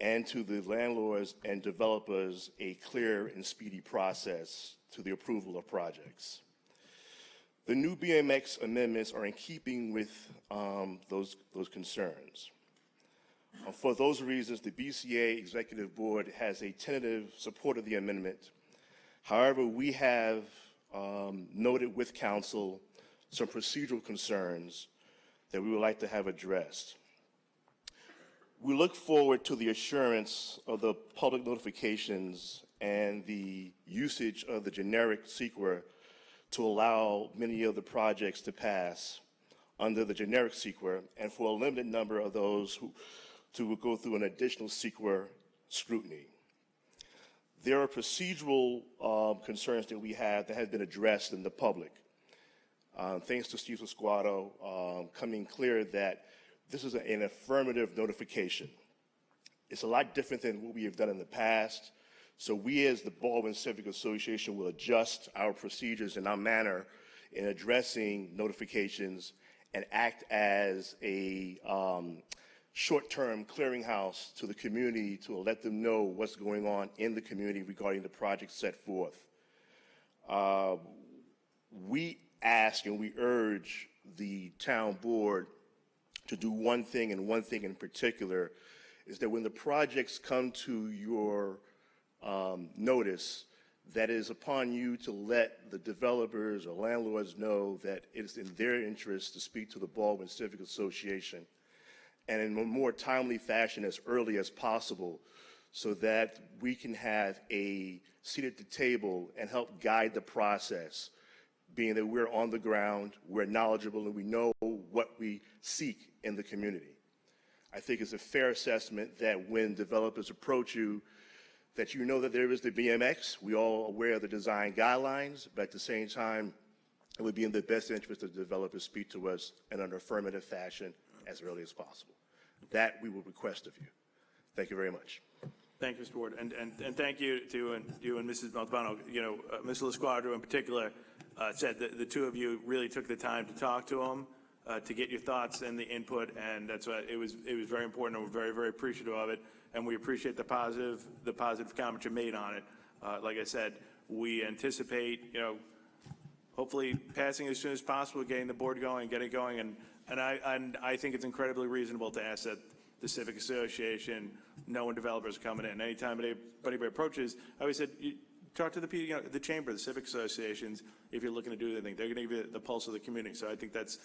and to the landlords and developers a clear and speedy process to the approval of projects. The new BMX amendments are in keeping with those concerns. For those reasons, the BCA Executive Board has a tentative support of the amendment. However, we have noted with Council some procedural concerns that we would like to have addressed. We look forward to the assurance of the public notifications and the usage of the generic CEQA to allow many of the projects to pass under the generic CEQA, and for a limited number of those to go through an additional CEQA scrutiny. There are procedural concerns that we have that have been addressed in the public. Thanks to Steve Lasquato, coming clear that this is an affirmative notification. It's a lot different than what we have done in the past. So we as the Baldwin Civic Association will adjust our procedures and our manner in addressing notifications and act as a short-term clearinghouse to the community to let them know what's going on in the community regarding the projects set forth. We ask and we urge the town board to do one thing, and one thing in particular is that when the projects come to your notice, that is upon you to let the developers or landlords know that it's in their interest to speak to the Baldwin Civic Association, and in a more timely fashion as early as possible, so that we can have a seat at the table and help guide the process, being that we're on the ground, we're knowledgeable, and we know what we seek in the community. I think it's a fair assessment that when developers approach you, that you know that there is the BMX. We're all aware of the design guidelines, but at the same time, it would be in the best interest of the developers speak to us in an affirmative fashion as early as possible. That we will request of you. Thank you very much. Thank you, Mr. Ward, and thank you to you and Mrs. Montalbano. You know, Mr. Lasquadro in particular said that the two of you really took the time to talk to him, to get your thoughts and the input, and that's why it was very important, and we're very, very appreciative of it, and we appreciate the positive comments you made on it. Like I said, we anticipate, you know, hopefully passing as soon as possible, getting the board going, getting going, and I think it's incredibly reasonable to ask that the Civic Association know when developers are coming in. Anytime anybody approaches, I always said, talk to the people, you know, the chamber, the civic associations. If you're looking to do anything, they're going to give you the pulse of the community. So I think that's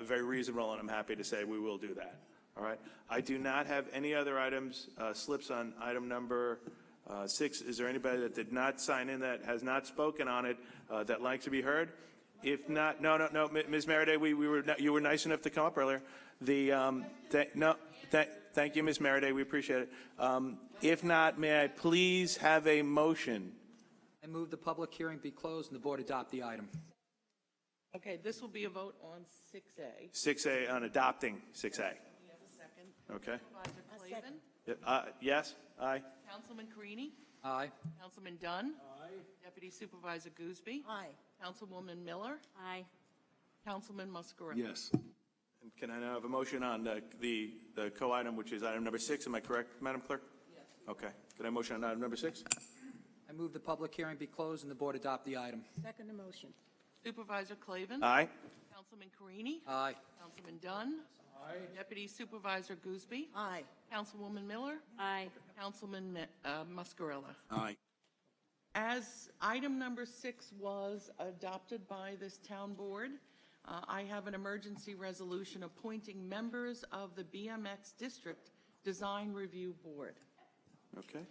very reasonable, and I'm happy to say we will do that. All right. I do not have any other items, slips on item number 6. Is there anybody that did not sign in that has not spoken on it that likes to be heard? If not, no, Ms. Meriday, you were nice enough to come up earlier. Thank you, Ms. Meriday. We appreciate it. If not, may I please have a motion? I move the public hearing be closed and the board adopt the item. Okay, this will be a vote on 6A. 6A on adopting 6A. We have a second. Okay. Supervisor Clavin. Yes? Aye. Councilman Carini. Aye. Councilman Dunn. Deputy Supervisor Gooseby. Aye. Councilwoman Miller. Aye. Councilman Muscarella. Yes. And can I now have a motion on the co-item, which is item number 6? Am I correct, Madam Clerk? Yes. Okay. Can I motion on item number 6? I move the public hearing be closed and the board adopt the item. Second motion. Supervisor Clavin. Aye. Councilman Carini. Aye. Councilman Dunn. Deputy Supervisor Gooseby. Aye. Councilwoman Miller. Aye. Councilman Muscarella. Aye. As item number 6 was adopted by this town board, I have an emergency resolution appointing members of the BMX District Design Review Board. Okay.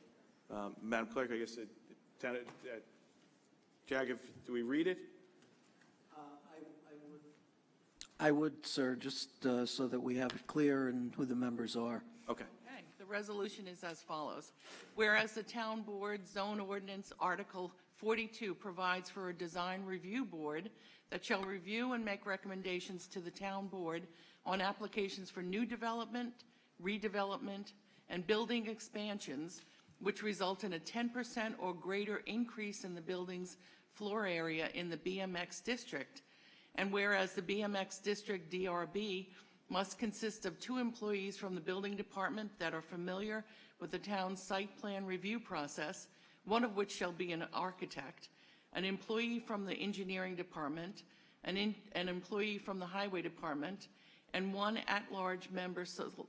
Madam Clerk, I guess, Jag, do we read it? I would, sir, just so that we have it clear and who the members are. Okay. Okay, the resolution is as follows. Whereas the Town Board Zone Ordinance Article 42 provides for a design review board that shall review and make recommendations to the Town Board on applications for new development, redevelopment, and building expansions which result in a 10% or greater increase in the building's floor area in the BMX district. And whereas the BMX District DRB must consist of 2 employees from the building department that are familiar with the town's site plan review process, one of which shall be an architect, an employee from the engineering department, an employee from the highway department, and 1 at-large member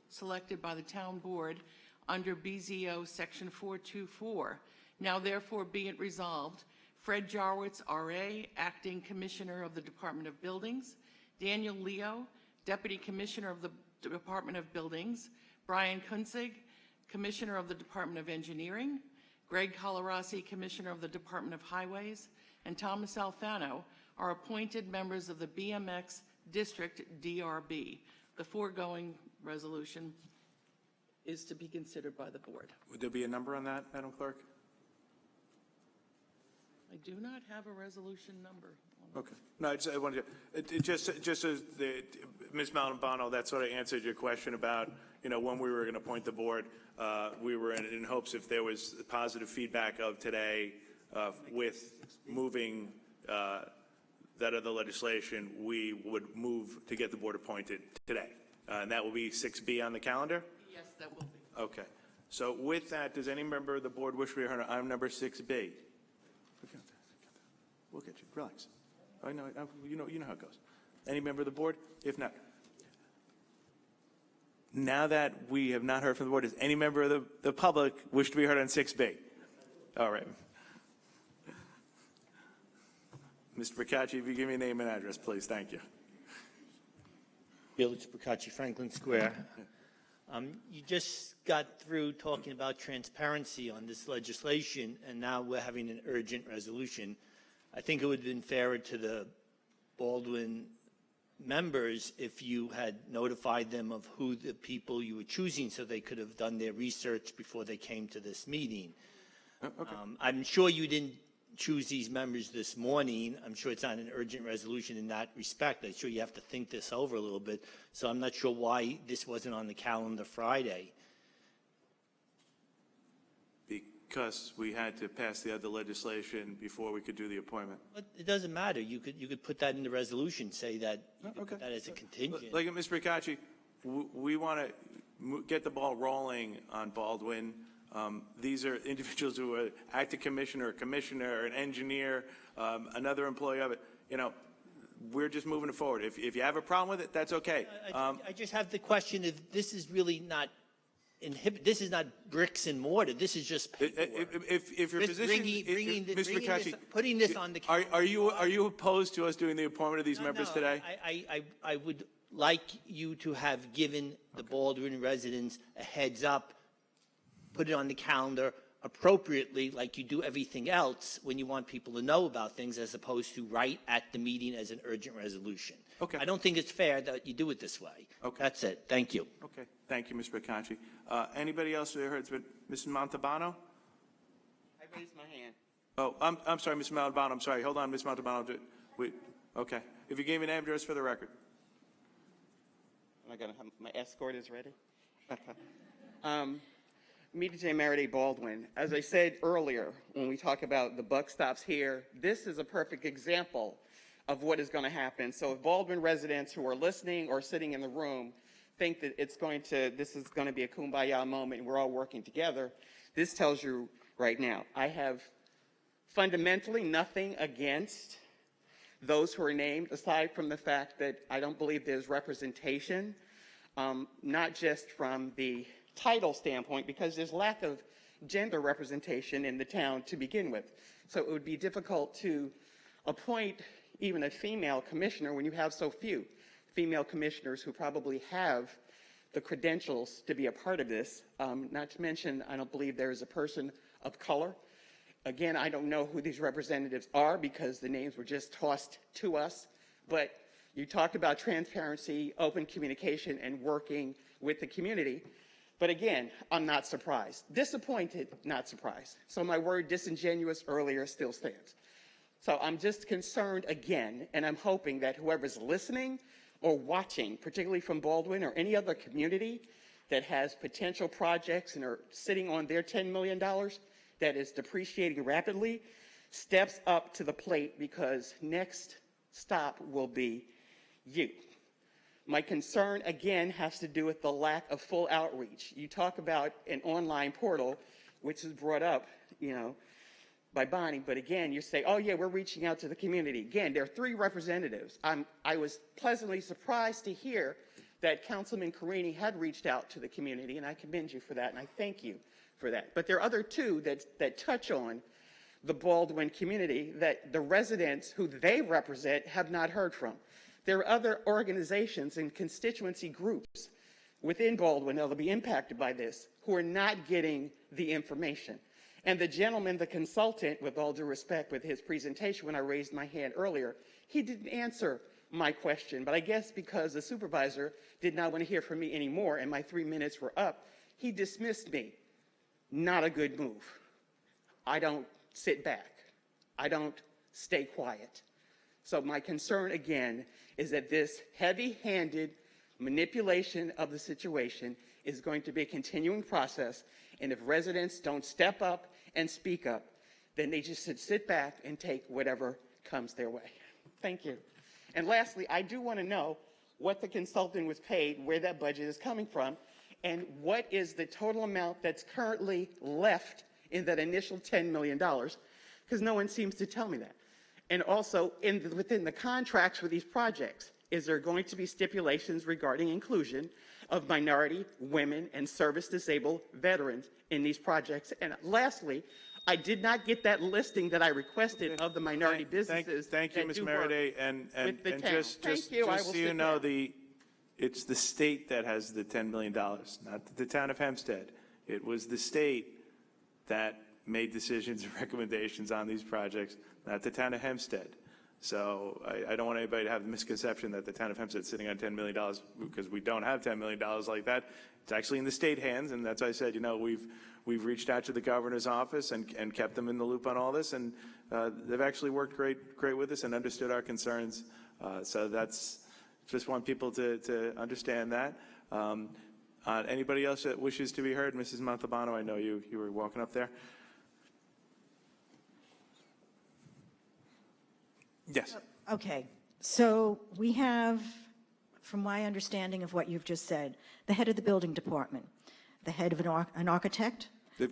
selected by the town board under BZO Section 424. Now therefore be it resolved, Fred Jarwitz, R.A., Acting Commissioner of the Department of Buildings, Daniel Leo, Deputy Commissioner of the Department of Buildings, Brian Kunzig, Commissioner of the Department of Engineering, Greg Colarossi, Commissioner of the Department of Highways, and Thomas Alfano are appointed members of the BMX District DRB. The foregoing resolution is to be considered by the board. Would there be a number on that, Madam Clerk? I do not have a resolution number. Okay. No, I wanted to, just as Ms. Malambano, that sort of answered your question about, when we were going to appoint the board. We were in hopes if there was positive feedback of today with moving that other legislation, we would move to get the board appointed today. And that will be 6B on the calendar? Yes, that will be. Okay. So with that, does any member of the board wish to be heard on item number 6B? We'll get you. Relax. I know. You know how it goes. Any member of the board? If not, now that we have not heard from the board, does any member of the public wish to be heard on 6B? All right. Mr. Procacci, if you give me a name and address, please. Thank you. Village Procacci, Franklin Square. You just got through talking about transparency on this legislation, and now we're having an urgent resolution. I think it would have been fairer to the Baldwin members if you had notified them of who the people you were choosing so they could have done their research before they came to this meeting. Okay. I'm sure you didn't choose these members this morning. I'm sure it's not an urgent resolution in that respect. I'm sure you have to think this over a little bit. So I'm not sure why this wasn't on the calendar Friday. Because we had to pass the other legislation before we could do the appointment. But it doesn't matter. You could put that in the resolution, say that you could put that as a contingent. Like Ms. Procacci, we want to get the ball rolling on Baldwin. These are individuals who are acting commissioner, an engineer, another employee of it. We're just moving it forward. If you have a problem with it, that's okay. I just have the question: if this is really not this is not bricks and mortar. This is just paperwork. If your position, putting this on the calendar. Are you opposed to us doing the appointment of these members today? I would like you to have given the Baldwin residents a heads up, put it on the calendar appropriately, like you do everything else when you want people to know about things, as opposed to right at the meeting as an urgent resolution. Okay. I don't think it's fair that you do it this way. Okay. That's it. Thank you. Okay. Thank you, Ms. Procacci. Anybody else who heard? Mrs. Montalbano? I raised my hand. Oh, I'm sorry, Ms. Montalbano. I'm sorry. Hold on, Ms. Montalbano. Okay. If you gave me an address for the record. Am I gonna have, my escort is ready? Meet J. Merriday Baldwin. As I said earlier, when we talk about the buck stops here, this is a perfect example of what is going to happen. So if Baldwin residents who are listening or sitting in the room think that this is going to be a kumbaya moment and we're all working together, this tells you right now. I have fundamentally nothing against those who are named, aside from the fact that I don't believe there's representation, not just from the title standpoint, because there's lack of gender representation in the town to begin with. So it would be difficult to appoint even a female commissioner when you have so few female commissioners who probably have the credentials to be a part of this. Not to mention, I don't believe there is a person of color. Again, I don't know who these representatives are because the names were just tossed to us, but you talked about transparency, open communication, and working with the community. But again, I'm not surprised. Disappointed, not surprised. So my word disingenuous earlier still stands. So I'm just concerned again, and I'm hoping that whoever's listening or watching, particularly from Baldwin or any other community that has potential projects and are sitting on their $10 million that is depreciating rapidly, steps up to the plate, because next stop will be you. My concern, again, has to do with the lack of full outreach. You talk about an online portal, which is brought up, by Bonnie, but again, you say, oh yeah, we're reaching out to the community. Again, there are 3 representatives. I was pleasantly surprised to hear that Councilman Carini had reached out to the community, and I commend you for that, and I thank you for that. But there are other 2 that touch on the Baldwin community that the residents who they represent have not heard from. There are other organizations and constituency groups within Baldwin that will be impacted by this who are not getting the information. And the gentleman, the consultant, with all due respect with his presentation when I raised my hand earlier, he didn't answer my question. But I guess because the supervisor did not want to hear from me anymore and my 3 minutes were up, he dismissed me. Not a good move. I don't sit back. I don't stay quiet. So my concern, again, is that this heavy-handed manipulation of the situation is going to be a continuing process, and if residents don't step up and speak up, then they just sit back and take whatever comes their way. Thank you. And lastly, I do want to know what the consultant was paid, where that budget is coming from, and what is the total amount that's currently left in that initial $10 million, because no one seems to tell me that. And also, within the contracts for these projects, is there going to be stipulations regarding inclusion of minority, women, and service-disabled veterans in these projects? And lastly, I did not get that listing that I requested of the minority businesses. Thank you, Ms. Merriday. And just so you know, it's the state that has the $10 million, not the town of Hempstead. It was the state that made decisions and recommendations on these projects, not the town of Hempstead. So I don't want anybody to have the misconception that the town of Hempstead is sitting on $10 million, because we don't have $10 million like that. It's actually in the state hands, and that's why I said, we've reached out to the governor's office and kept them in the loop on all this, and they've actually worked great with us and understood our concerns. So that's just want people to understand that. Anybody else that wishes to be heard? Mrs. Montalbano, I know you were walking up there. Yes. Okay, so we have, from my understanding of what you've just said, the head of the building department, the head of an architect. The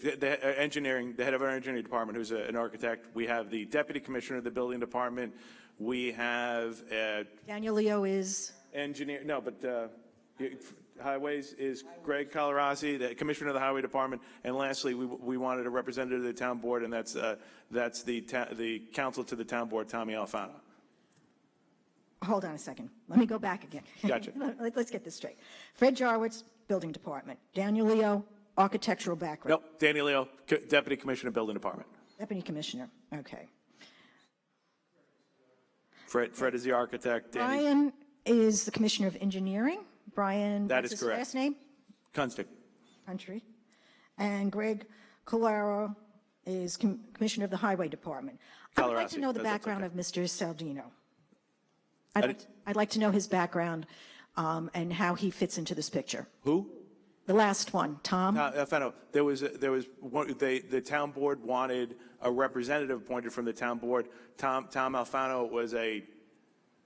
head of our engineering department, who's an architect. We have the deputy commissioner of the building department. We have Daniel Leo is engineer. No, but highways is Greg Colorazzi, the commissioner of the highway department. And lastly, we wanted a representative of the town board, and that's the counsel to the town board, Tommy Alfano. Hold on a second. Let me go back again. Gotcha. Let's get this straight. Fred Jarwitz, building department. Daniel Leo, architectural background. Nope. Daniel Leo, deputy commissioner of building department. Deputy commissioner. Okay. Fred is the architect. Brian is the commissioner of engineering. Brian, that what's is his correct. last name? Kunstick. Country. And Greg Colaro is commissioner of the highway department. I would like to know the background of Mr. Saldino. I'd like to know his background and how he fits into this picture. Who? The last one, Tom? Alfano, there was one, the town board wanted a representative appointed from the town board. Tom Alfano was a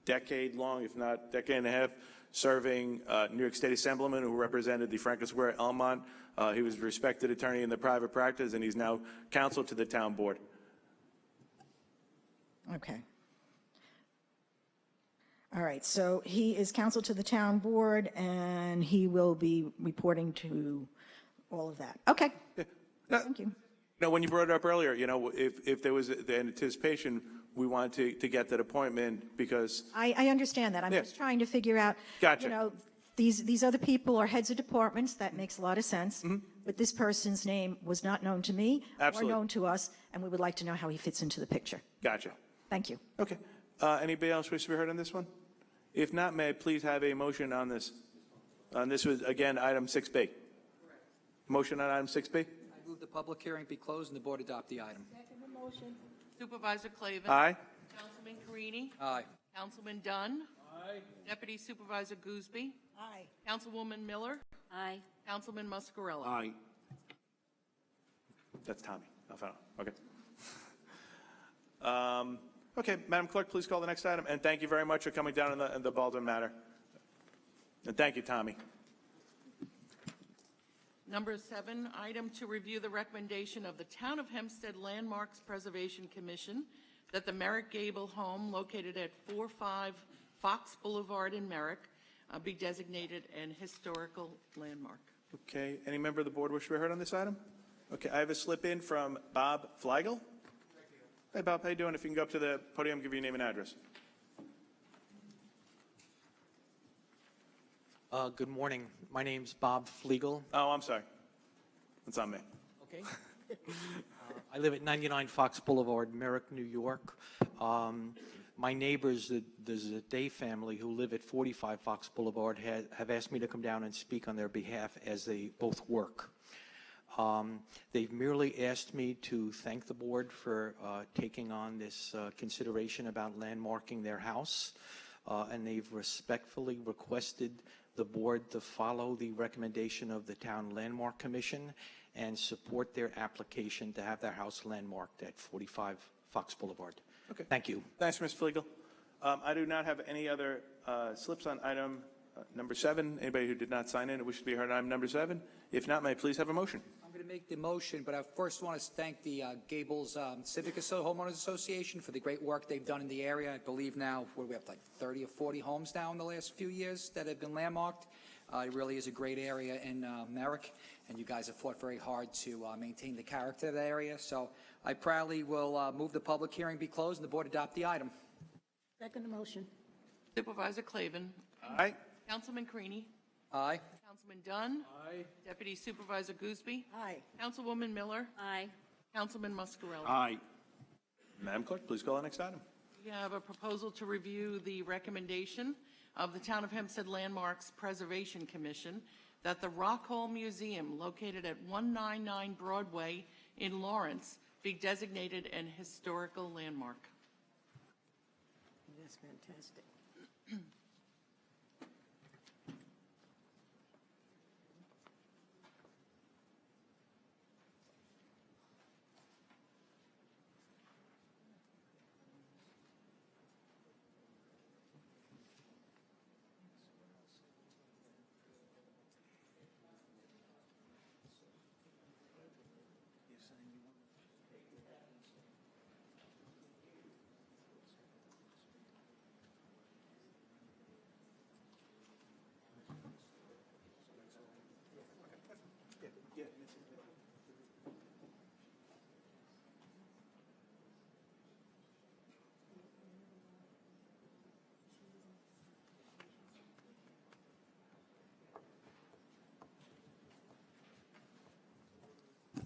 decade-long, if not decade and a half, serving New York State Assemblyman who represented the Franklin Square Elmont. He was a respected attorney in the private practice, and he's now counsel to the town board. Okay. All right, so he is counsel to the town board, and he will be reporting to all of that. Okay. Thank you. No, when you brought it up earlier, you know, if there was the anticipation, we wanted to get that appointment because. I understand that. I'm just trying to figure out. Gotcha. You know, these other people are heads of departments. That makes a lot of sense. But this person's name was not known to me or known to us, and we would like to know how he fits into the picture. Gotcha. Thank you. Okay. Anybody else wish to be heard on this one? If not, may I please have a motion on this? This was, again, item 6B. Motion on item 6B? I move the public hearing be closed and the board adopt the item. Second the motion. Supervisor Clavin. Aye. Councilman Carini. Aye. Councilman Dunn. Aye. Deputy Supervisor Gooseby. Aye. Councilwoman Miller. Aye. Councilman Muscarella. Aye. That's Tommy Alfano. Okay. Okay, Madam Clerk, please call the next item. And thank you very much for coming down in the Baldwin matter. And thank you, Tommy. Number 7, item to review the recommendation of the Town of Hempstead Landmarks Preservation Commission that the Merrick Gable home located at 45 Fox Boulevard in Merrick be designated an historical landmark. Okay, any member of the board wish to be heard on this item? Okay, I have a slip in from Bob Flagel. Hey, Bob, how you doing? If you can go up to the podium, give your name and address. Good morning. My name's Bob Flegel. Oh, I'm sorry. That's on me. Okay. I live at 99 Fox Boulevard, Merrick, New York. My neighbors, there's a Day family who live at 45 Fox Boulevard, have asked me to come down and speak on their behalf as they both work. They've merely asked me to thank the board for taking on this consideration about landmarking their house, and they've respectfully requested the board to follow the recommendation of the Town Landmark Commission and support their application to have their house landmarked at 45 Fox Boulevard. Okay. Thank you. Thanks, Mr. Flegel. I do not have any other slips on item number 7. Anybody who did not sign in and wish to be heard on item number 7? If not, may I please have a motion? I'm going to make the motion, but I first want to thank the Gables Homeowners Association for the great work they've done in the area. I believe now we have like 30 or 40 homes now in the last few years that have been landmarked. It really is a great area in Merrick, and you guys have fought very hard to maintain the character of the area. So I proudly will move the public hearing be closed and the board adopt the item. Second the motion. Supervisor Clavin. Aye. Councilman Carini. Aye. Councilman Dunn. Aye. Deputy Supervisor Gooseby. Aye. Councilwoman Miller. Aye. Councilman Muscarella. Aye. Madam Clerk, please call the next item. We have a proposal to review the recommendation of the Town of Hempstead Landmarks Preservation Commission that the Rock Hall Museum, located at 199 Broadway in Lawrence, be designated an historical landmark. That's fantastic.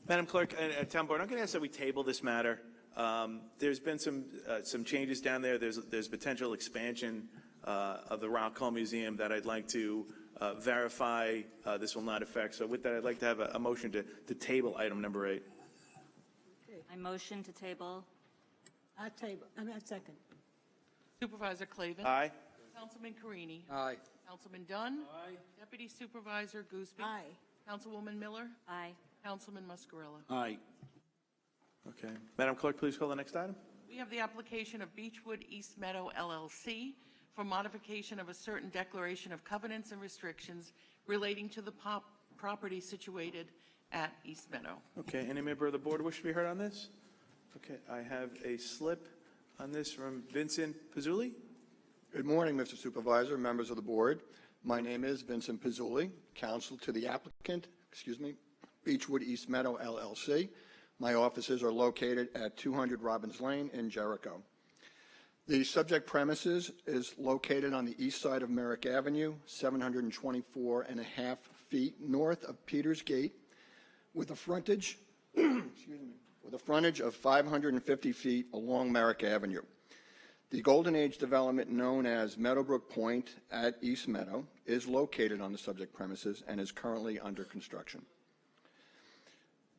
Madam Clerk, Town Board, I'm going to ask that we table this matter. There's been some changes down there. There's potential expansion of the Rock Hall Museum that I'd like to verify this will not affect. So with that, I'd like to have a motion to table item number 8. I motion to table. I second. Supervisor Clavin. Aye. Councilman Carini. Aye. Councilman Dunn. Aye. Deputy Supervisor Gooseby. Aye. Councilwoman Miller? Aye. Councilman Muscarella? Aye. Okay. Madam Clerk, please call the next item. We have the application of Beechwood East Meadow LLC for modification of a certain declaration of covenants and restrictions relating to the property situated at East Meadow. Okay. Any member of the board wish to be heard on this? Okay. I have a slip on this from Vincent Pizzulli. Good morning, Mr. Supervisor, members of the board. My name is Vincent Pizzulli, counsel to the applicant, Beechwood East Meadow LLC. My offices are located at 200 Robbins Lane in Jericho. The subject premises is located on the east side of Merrick Avenue, 724.5 feet north of Peters Gate, with a frontage, with a frontage of 550 feet along Merrick Avenue. The Golden Age development known as Meadowbrook Point at East Meadow is located on the subject premises and is currently under construction.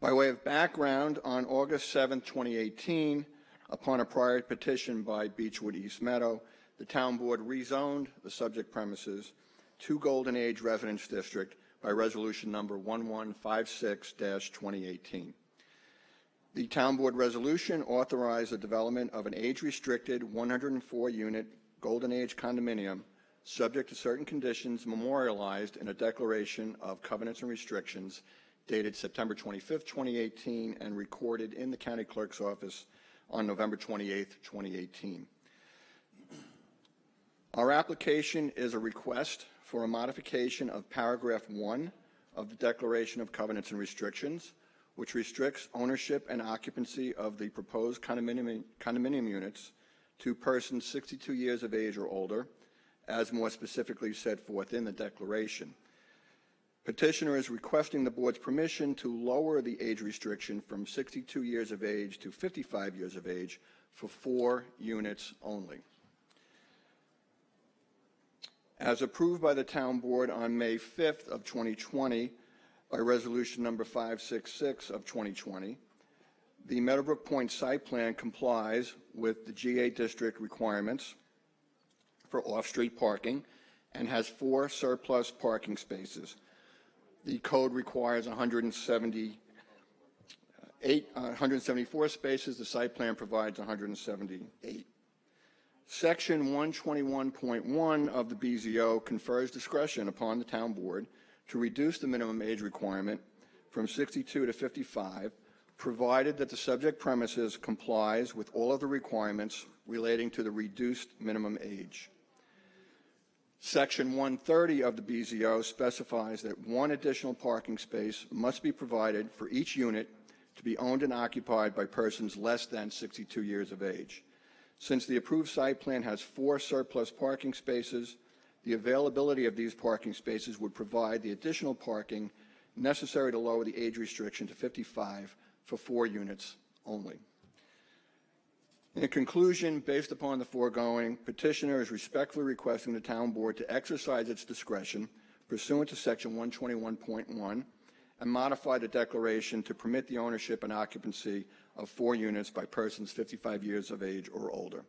By way of background, on August 7, 2018, upon a prior petition by Beechwood East Meadow, the Town Board rezoned the subject premises to Golden Age Residence District by resolution number 1156-2018. The Town Board resolution authorized the development of an age-restricted 104-unit Golden Age condominium subject to certain conditions memorialized in a declaration of covenants and restrictions dated September 25, 2018, and recorded in the County Clerk's office on November 28, 2018. Our application is a request for a modification of paragraph 1 of the Declaration of Covenants and Restrictions, which restricts ownership and occupancy of the proposed condominium units to persons 62 years of age or older, as more specifically set forth in the declaration. Petitioner is requesting the board's permission to lower the age restriction from 62 years of age to 55 years of age for 4 units only. As approved by the Town Board on May 5th of 2020, by resolution number 566 of 2020, the Meadowbrook Point site plan complies with the GA district requirements for off-street parking and has 4 surplus parking spaces. The code requires 174 spaces. The site plan provides 178. Section 121.1 of the BZO confers discretion upon the Town Board to reduce the minimum age requirement from 62 to 55, provided that the subject premises complies with all of the requirements relating to the reduced minimum age. Section 130 of the BZO specifies that 1 additional parking space must be provided for each unit to be owned and occupied by persons less than 62 years of age. Since the approved site plan has 4 surplus parking spaces, the availability of these parking spaces would provide the additional parking necessary to lower the age restriction to 55 for 4 units only. In conclusion, based upon the foregoing, petitioner is respectfully requesting the Town Board to exercise its discretion pursuant to Section 121.1 and modify the declaration to permit the ownership and occupancy of 4 units by persons 55 years of age or older.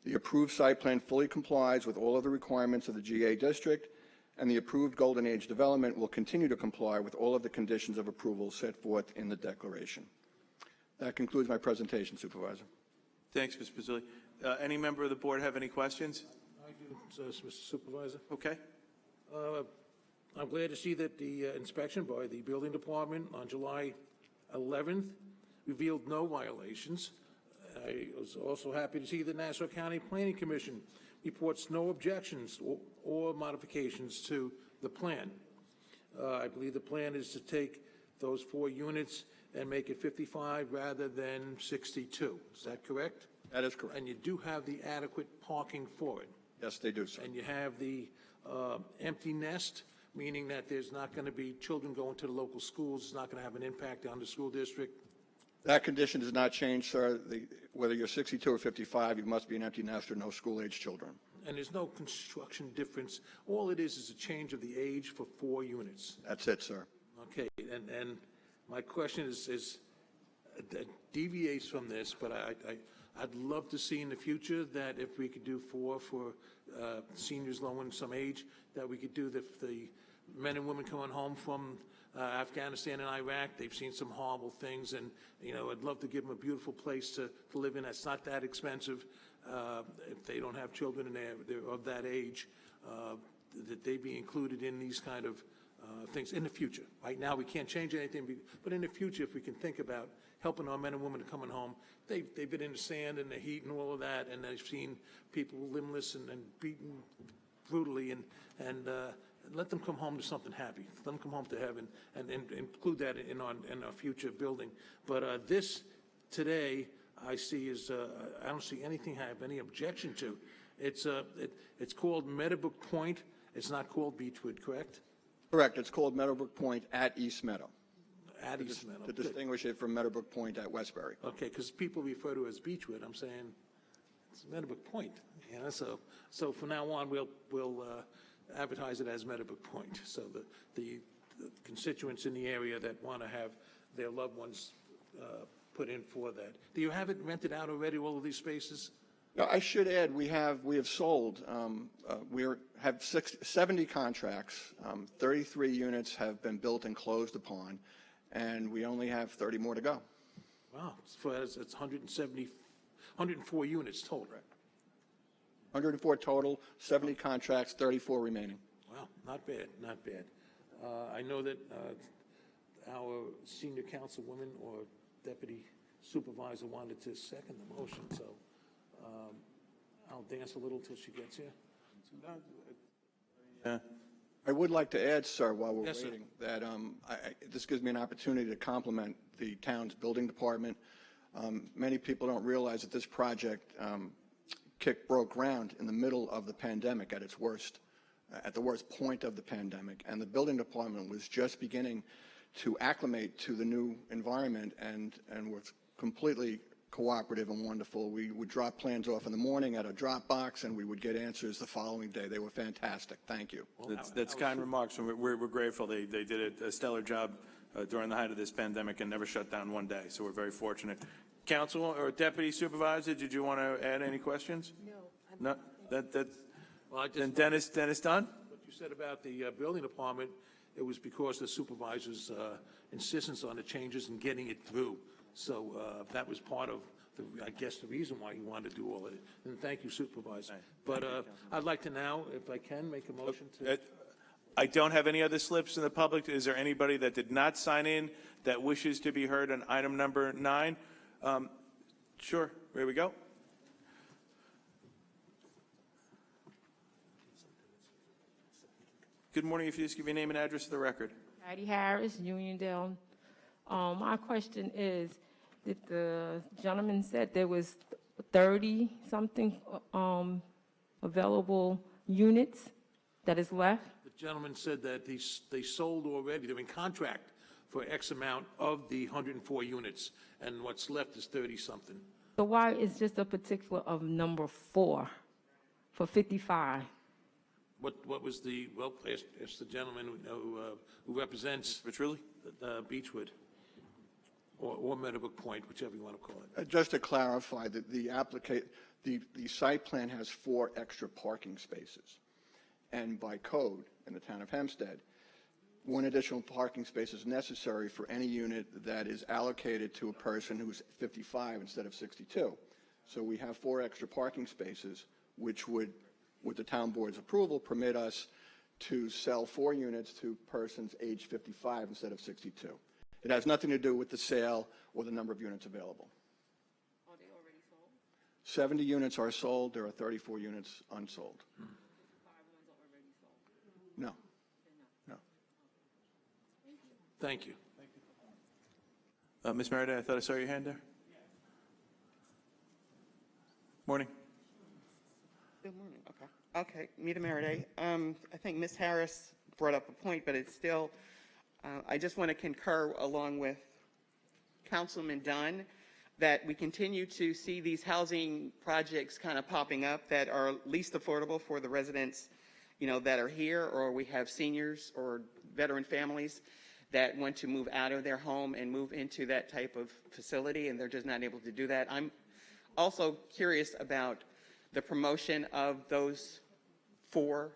The approved site plan fully complies with all of the requirements of the GA district, and the approved Golden Age development will continue to comply with all of the conditions of approval set forth in the declaration. That concludes my presentation, Supervisor. Thanks, Mr. Pizzulli. Any member of the board have any questions? I do, Mr. Supervisor. Okay. I'm glad to see that the inspection by the building department on July 11th revealed no violations. I was also happy to see the Nassau County Planning Commission reports no objections or modifications to the plan. I believe the plan is to take those 4 units and make it 55 rather than 62. Is that correct? That is correct. And you do have the adequate parking for it? Yes, they do, sir. And you have the empty nest, meaning that there's not going to be children going to the local schools. It's not going to have an impact on the school district? That condition does not change, sir. Whether you're 62 or 55, you must be an empty nester, no school-age children. And there's no construction difference. All it is a change of the age for 4 units. That's it, sir. Okay, and my question is deviates from this, but I'd love to see in the future that if we could do 4 for seniors low in some age, that we could do the men and women coming home from Afghanistan and Iraq. They've seen some horrible things, and I'd love to give them a beautiful place to live in. That's not that expensive if they don't have children and they're of that age. That they be included in these kind of things in the future. Right now, we can't change anything, but in the future, if we can think about helping our men and women coming home, they've been in the sand and the heat and all of that, and they've seen people limbless and beaten brutally, and let them come home to something happy. Let them come home to heaven, and include that in our future building. But this today, I see is I don't see anything I have any objection to. It's called Meadowbrook Point. It's not called Beechwood, correct? Correct. It's called Meadowbrook Point at East Meadow. At East Meadow. To distinguish it from Meadowbrook Point at Westbury. Okay, because people refer to it as Beechwood. I'm saying it's Meadowbrook Point. So from now on, we'll advertise it as Meadowbrook Point. So the constituents in the area that want to have their loved ones put in for that. Do you have it rented out already, all of these spaces? No, I should add, we have sold, we have 70 contracts, 33 units have been built and closed upon, and we only have 30 more to go. Wow, it's 104 units total. Right. 104 total, 70 contracts, 34 remaining. Wow, not bad, not bad. I know that our senior councilwoman or deputy supervisor wanted to second the motion, so I'll dance a little till she gets here. I would like to add, sir, while we're Yes, waiting, that this gives me an opportunity to compliment the town's building department. Many people don't realize that this project broke ground in the middle of the pandemic at its worst, at the worst point of the pandemic, and the building department was just beginning to acclimate to the new environment and was completely cooperative and wonderful. We would drop plans off in the morning at a Dropbox, and we would get answers the following day. They were fantastic. Thank you. That's kind remarks. We're grateful. They did a stellar job during the height of this pandemic and never shut down one day. So we're very fortunate. Council or Deputy Supervisor, did you want to add any questions? No. Then Dennis done? What you said about the building department, it was because the supervisor's insistence on the changes and getting it through. So that was part of, I guess, the reason why he wanted to do all of it. And thank you, Supervisor. But I'd like to now, if I can, make a motion to... I don't have any other slips in the public. Is there anybody that did not sign in that wishes to be heard on item number 9? Sure. Here we go. Good morning. If you just give your name and address to the record. Patty Harris, Uniondale. My question is, did the gentleman said there was 30-something available units that is left? The gentleman said that they sold already. They're in contract for X amount of the 104 units, and what's left is 30-something. So why is just a particular of number 4 for 55? What was the, well, ask the gentleman who represents Beechwood or Meadowbrook Point, whichever you want to call it. Just to clarify, that the site plan has 4 extra parking spaces. And by code in the town of Hempstead, 1 additional parking space is necessary for any unit that is allocated to a person who's 55 instead of 62. So we have 4 extra parking spaces, which would, with the town board's approval, permit us to sell 4 units to persons age 55 instead of 62. It has nothing to do with the sale or the number of units available. Are they already sold? 70 units are sold. There are 34 units unsold. 5 ones are already sold? No. No. Thank you. Ms. Merida, I thought I saw your hand there. Morning. Good morning. Okay. Mita Meriday. I think Ms. Harris brought up a point, but it's still, I just want to concur along with Councilman Dunn that we continue to see these housing projects kind of popping up that are least affordable for the residents, that are here, or we have seniors or veteran families that want to move out of their home and move into that type of facility, and they're just not able to do that. I'm also curious about the promotion of those 4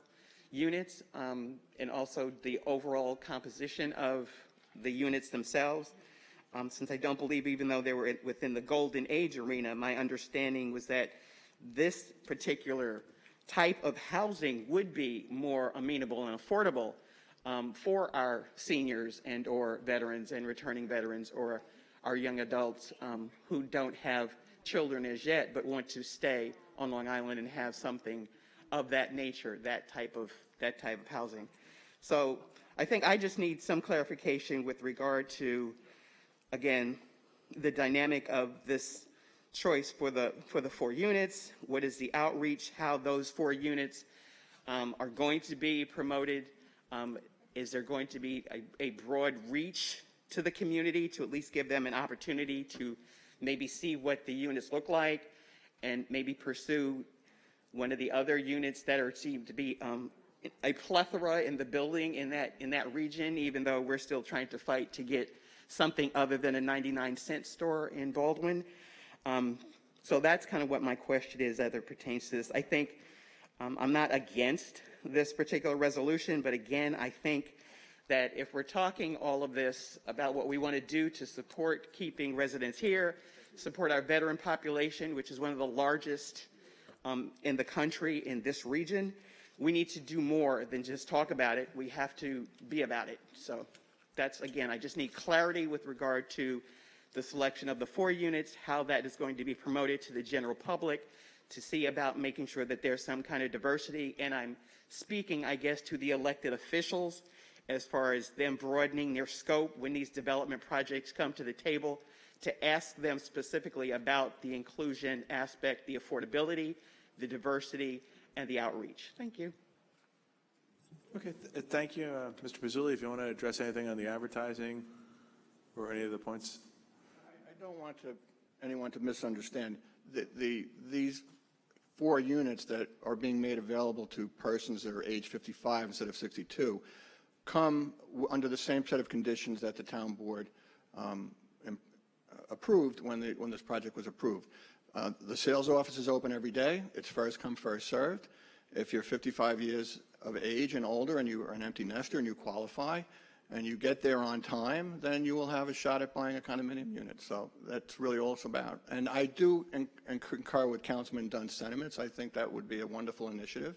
units, and also the overall composition of the units themselves. Since I don't believe, even though they were within the Golden Age arena, my understanding was that this particular type of housing would be more amenable and affordable for our seniors and or veterans and returning veterans, or our young adults who don't have children as yet but want to stay on Long Island and have something of that nature, that type of housing. So I think I just need some clarification with regard to, again, the dynamic of this choice for the 4 units. What is the outreach? How those 4 units are going to be promoted? Is there going to be a broad reach to the community to at least give them an opportunity to maybe see what the units look like and maybe pursue one of the other units that are seem to be a plethora in the building in that region, even though we're still trying to fight to get something other than a 99-cent store in Baldwin. So that's kind of what my question is as it pertains to this. I think I'm not against this particular resolution, but again, I think that if we're talking all of this about what we want to do to support keeping residents here, support our veteran population, which is one of the largest in the country in this region, we need to do more than just talk about it. We have to be about it. So that's, again, I just need clarity with regard to the selection of the 4 units, how that is going to be promoted to the general public, to see about making sure that there's some kind of diversity. And I'm speaking, I guess, to the elected officials as far as them broadening their scope when these development projects come to the table, to ask them specifically about the inclusion aspect, the affordability, the diversity, and the outreach. Thank you. Okay, thank you, Mr. Pizzulli. If you want to address anything on the advertising or any of the points. I don't want anyone to misunderstand. These 4 units that are being made available to persons that are age 55 instead of 62 come under the same set of conditions that the town board approved when this project was approved. The sales office is open every day. It's first come, first served. If you're 55 years of age and older and you are an empty nester and you qualify and you get there on time, then you will have a shot at buying a condominium unit. So that's really all it's about. And I do and concur with Councilman Dunn's sentiments. I think that would be a wonderful initiative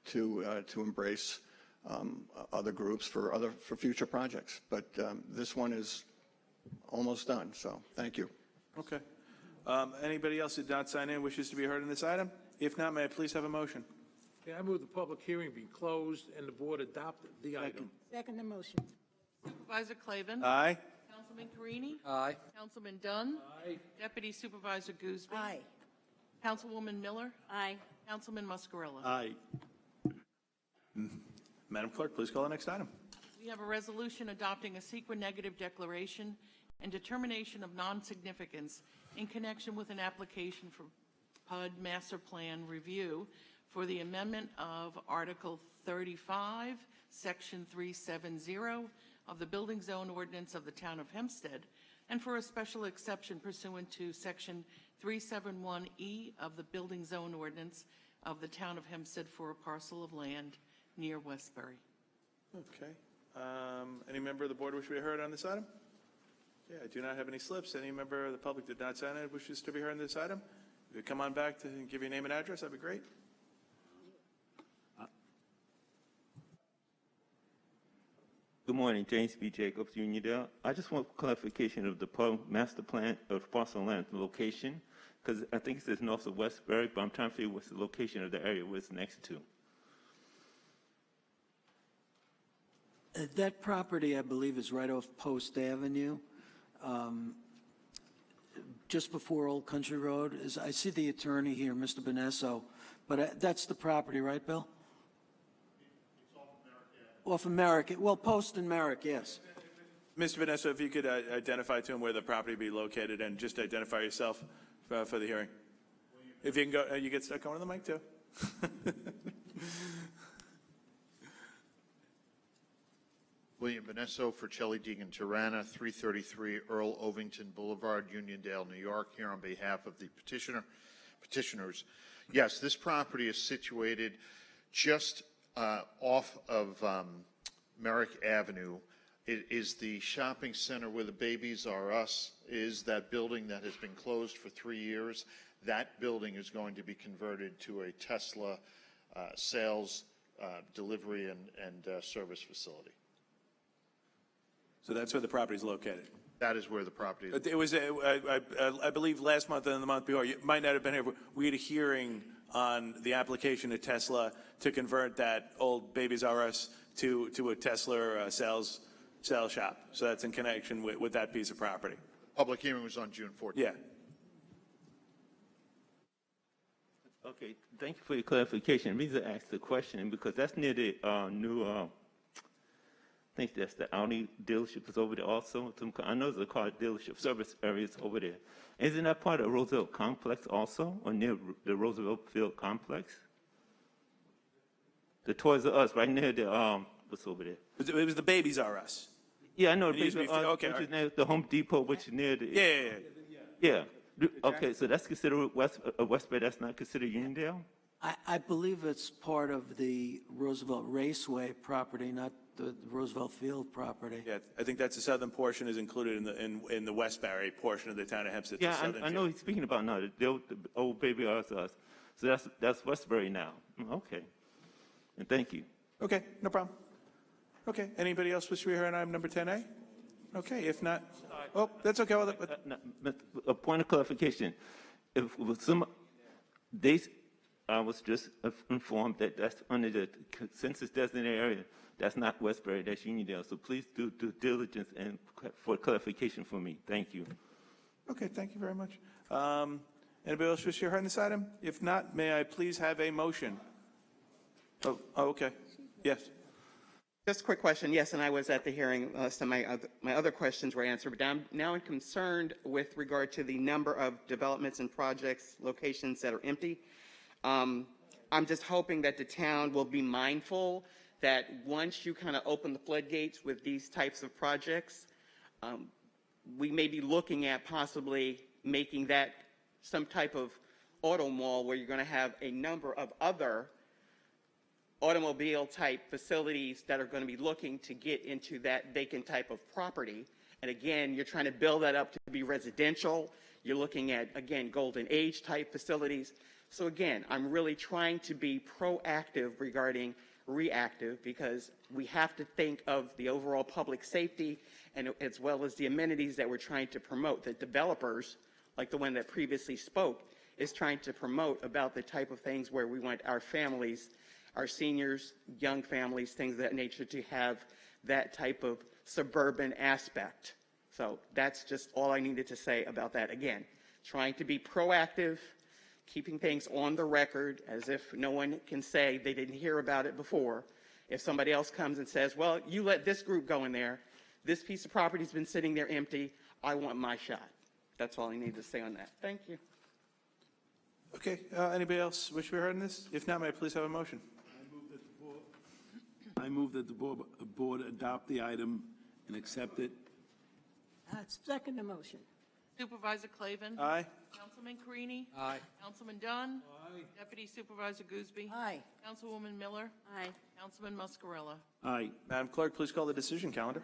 to embrace other groups for future projects. But this one is almost done. So thank you. Okay. Anybody else who did not sign in wishes to be heard on this item? If not, may I please have a motion? Yeah, I move the public hearing be closed and the board adopt the item. Second the motion. Supervisor Clavin. Aye. Councilman Carini. Aye. Councilman Dunn. Aye. Deputy Supervisor Gooseby. Aye. Councilwoman Miller. Aye. Councilman Muscarella. Aye. Madam Clerk, please call the next item. We have a resolution adopting a CEQA negative declaration and determination of non-significance in connection with an application for PUD Master Plan Review for the amendment of Article 35, Section 370 of the Building Zone Ordinance of the Town of Hempstead, and for a special exception pursuant to Section 371E of the Building Zone Ordinance of the Town of Hempstead for a parcel of land near Westbury. Okay. Any member of the board wish to be heard on this item? Yeah, I do not have any slips. Any member of the public did not sign in wishes to be heard on this item? If you come on back to give your name and address, that'd be great. Good morning, James B. Jacobs, Uniondale. I just want clarification of the master plan of parcel land location, because I think it says north of Westbury, but I'm trying to figure what's the location of the area where it's next to. That property, I believe, is right off Post Avenue, just before Old Country Road. I see the attorney here, Mr. Benesso, but that's the property, right, Bill? It's off of Merrick. Well, Post and Merrick, yes. Mr. Vanessa, if you could identify to him where the property be located and just identify yourself for the hearing. If you can go, you get stuck going to the mic too. William Benesso for Chelly Deegan Tirana, 333 Earl Ovington Boulevard, Uniondale, New York, here on behalf of the petitioners. Yes, this property is situated just off of Merrick Avenue. It is the shopping center where the Babies R Us is, that building that has been closed for 3 years. That building is going to be converted to a Tesla sales, delivery, and service facility. So that's where the property is located. That is where the property is. It was, I believe, last month and the month before. You might not have been here. But we had a hearing on the application to Tesla to convert that old Babies R Us to a Tesla sales shop. So that's in connection with that piece of property. Public hearing was on June 14th. Yeah. Okay, thank you for your clarification. The reason I asked the question because that's near the new, I think that's the Audi dealership is over there also. I know there's a car dealership service areas over there. Isn't that part of Roosevelt Complex also, or near the Roosevelt Field Complex? The Toys R Us, right near the, what's over there? It was the Babies R Us. Yeah, I know. It used to be- okay, which all is near the Home Depot, which is near the. Yeah. Okay, so that's considered West Bay. That's not considered Uniondale. I believe it's part of the Roosevelt Raceway property, not the Roosevelt Field property. Yeah, I think that's the southern portion is included in the Westbury portion of the town of Hempstead. Yeah, I know he's speaking about now the old Baby R Us. So that's Westbury now. Okay, and thank you. Okay, no problem. Okay, anybody else wish to be heard on item number 10A? Okay, if not, oh, that's okay. Well, A point of clarification. If with I was just informed that that's under the census designated area. That's not Westbury, that's Uniondale. So please do due diligence and for clarification for me. Thank you. okay, thank you very much. Anybody else wish to be heard on this item? If not, may I please have a motion? Oh, okay. Yes. Just a quick question. Yes, and I was at the hearing. Some of my other questions were answered, but now I'm concerned with regard to the number of developments and projects, locations that are empty. I'm just hoping that the town will be mindful that once you kind of open the floodgates with these types of projects, we may be looking at possibly making that some type of auto mall where you're going to have a number of other automobile type facilities that are going to be looking to get into that vacant type of property. And again, you're trying to build that up to be residential. You're looking at, again, golden age type facilities. So again, I'm really trying to be proactive regarding reactive because we have to think of the overall public safety and as well as the amenities that we're trying to promote. The developers, like the one that previously spoke, is trying to promote about the type of things where we want our families, our seniors, young families, things of that nature to have that type of suburban aspect. So that's just all I needed to say about that. Again, trying to be proactive, keeping things on the record as if no one can say they didn't hear about it before. If somebody else comes and says, well, you let this group go in there, this piece of property's been sitting there empty, I want my shot. That's all I need to say on that. Thank you. Okay, anybody else wish to be heard on this? If not, may I please have a motion? I move that the board adopt the item and accept it. I second the motion. Supervisor Clavin. Aye. Councilman Carini. Aye. Councilman Dunn. Aye. Deputy Supervisor Gooseby. Aye. Councilwoman Miller. Aye. Councilman Muscarella. Aye. Madam Clerk, please call the decision calendar.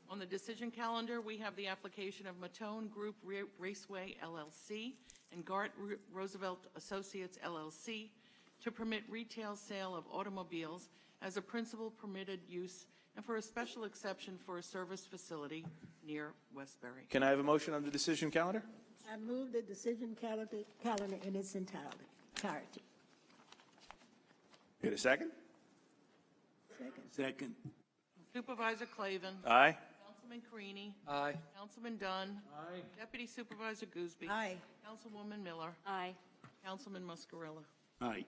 On the decision calendar, we have the application of Matone Group Raceway LLC and Gart Roosevelt Associates LLC to permit retail sale of automobiles as a principal permitted use and for a special exception for a service facility near Westbury. Can I have a motion on the decision calendar? I move the decision calendar in its entirety. Get a second? Second. Second. Supervisor Clavin. Aye. Councilman Carini. Aye. Councilman Dunn. Aye. Deputy Supervisor Gooseby. Aye. Councilwoman Miller. Aye. Councilman Muscarella. Aye.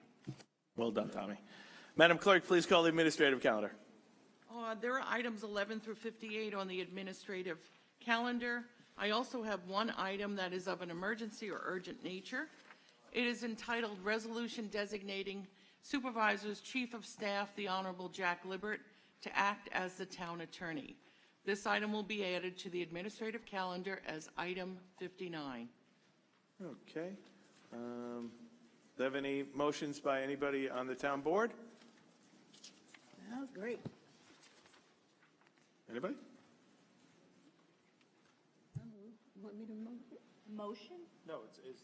Well done, Tommy. Madam Clerk, please call the administrative calendar. There are items 11 through 58 on the administrative calendar. I also have one item that is of an emergency or urgent nature. It is entitled Resolution Designating Supervisor's Chief of Staff, the Honorable Jack Libbert, to act as the town attorney. This item will be added to the administrative calendar as item 59. Okay. Do you have any motions by anybody on the town board? Oh, great. Anybody? Want me to motion? No, it's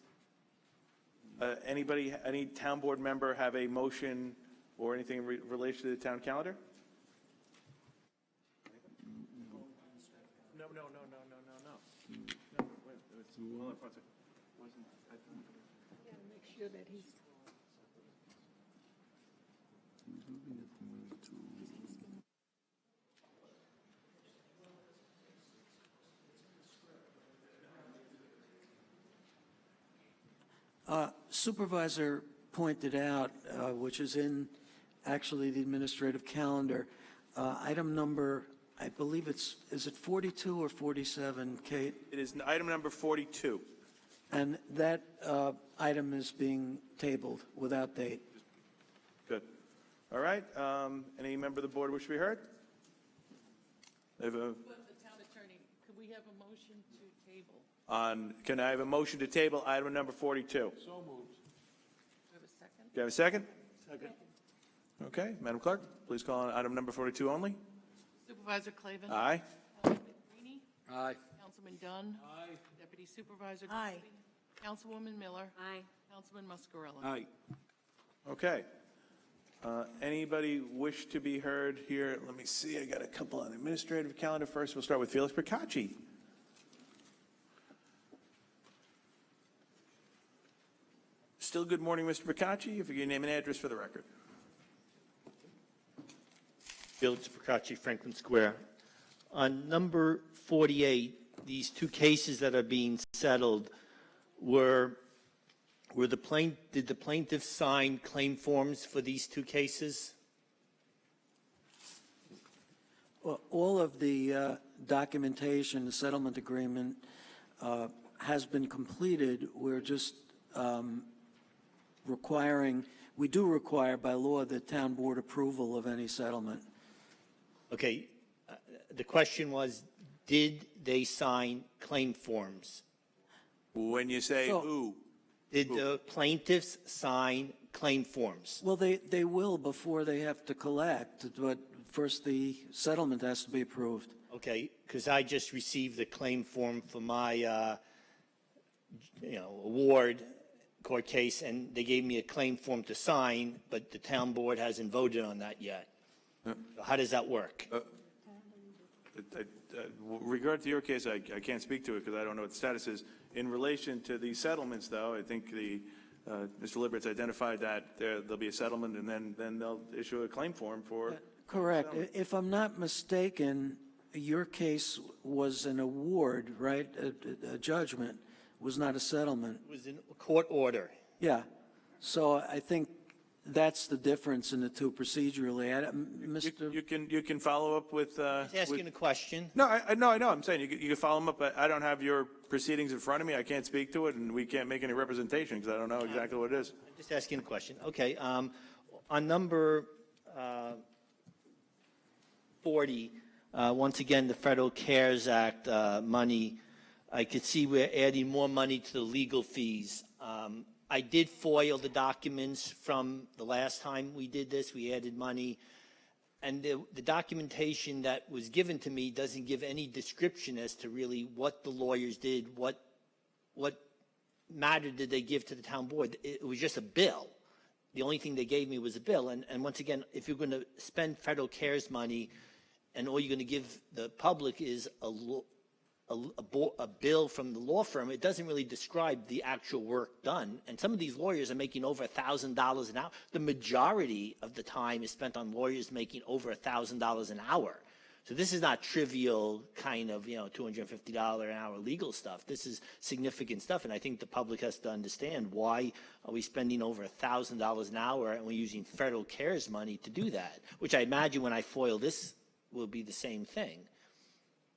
anybody, any town board member have a motion or anything in relation to the town calendar? No. No, wait, hold on for a second. Make sure that he's. Supervisor pointed out, which is in actually the administrative calendar, item number, I believe is it 42 or 47, Kate? It is item number 42. And that item is being tabled without date. Good. All right. Any member of the board wish to be heard? But the town attorney, could we have a motion to table? Can I have a motion to table item number 42? So moved. Do I have a second? Do you have a second? Second. Okay. Madam Clerk, please call on item number 42 only. Supervisor Clavin? Aye. Councilman Greenie? Aye. Councilman Dunn? Aye. Deputy Supervisor Aye. Gordon? Councilwoman Miller? Aye. Councilman Muscarella? Aye. Okay. Anybody wish to be heard here? Let me see. I got a couple on the administrative calendar. First, we'll start with Felix Procacci. Still good morning, Mr. Procacci. If you can name and address for the record. Felix Procacci, Franklin Square. On number 48, these two cases that are being settled did the plaintiff sign claim forms for these two cases? Well, all of the documentation, the settlement agreement has been completed. We're just we do require by law the town board approval of any settlement. Okay, the question was, did they sign claim forms? When you say who? Did the plaintiffs sign claim forms? Well, they will before they have to collect, but first the settlement has to be approved. Okay, because I just received the claim form for my, award court case, and they gave me a claim form to sign, but the town board hasn't voted on that yet. So how does that work? Regard to your case, I can't speak to it because I don't know what the status is. In relation to the settlements, though, I think Mr. Libert's identified that there'll be a settlement, and then they'll issue a claim form for. Correct. If I'm not mistaken, your case was an award, right? A judgment was not a settlement. It was in a court order. Yeah. So I think that's the difference in the two procedurally. You can follow up with. Asking a question. No, I know. I'm saying you can follow them up, but I don't have your proceedings in front of me. I can't speak to it, and we can't make any representation because I don't know exactly what it is. I'm just asking a question. Okay. On number 40, once again, the Federal CARES Act money, I could see we're adding more money to the legal fees. I did foil the documents from the last time we did this. We added money. And the documentation that was given to me doesn't give any description as to really what the lawyers did, what matter did they give to the town board. It was just a bill. The only thing they gave me was a bill. And once again, if you're going to spend federal CARES money and all you're going to give the public is a bill from the law firm, it doesn't really describe the actual work done. And some of these lawyers are making over $1,000 an hour. The majority of the time is spent on lawyers making over $1,000 an hour. So this is not trivial kind of, $250 an hour legal stuff. This is significant stuff. And I think the public has to understand, why are we spending over $1,000 an hour and we're using federal CARES money to do that? Which I imagine when I foil this will be the same thing.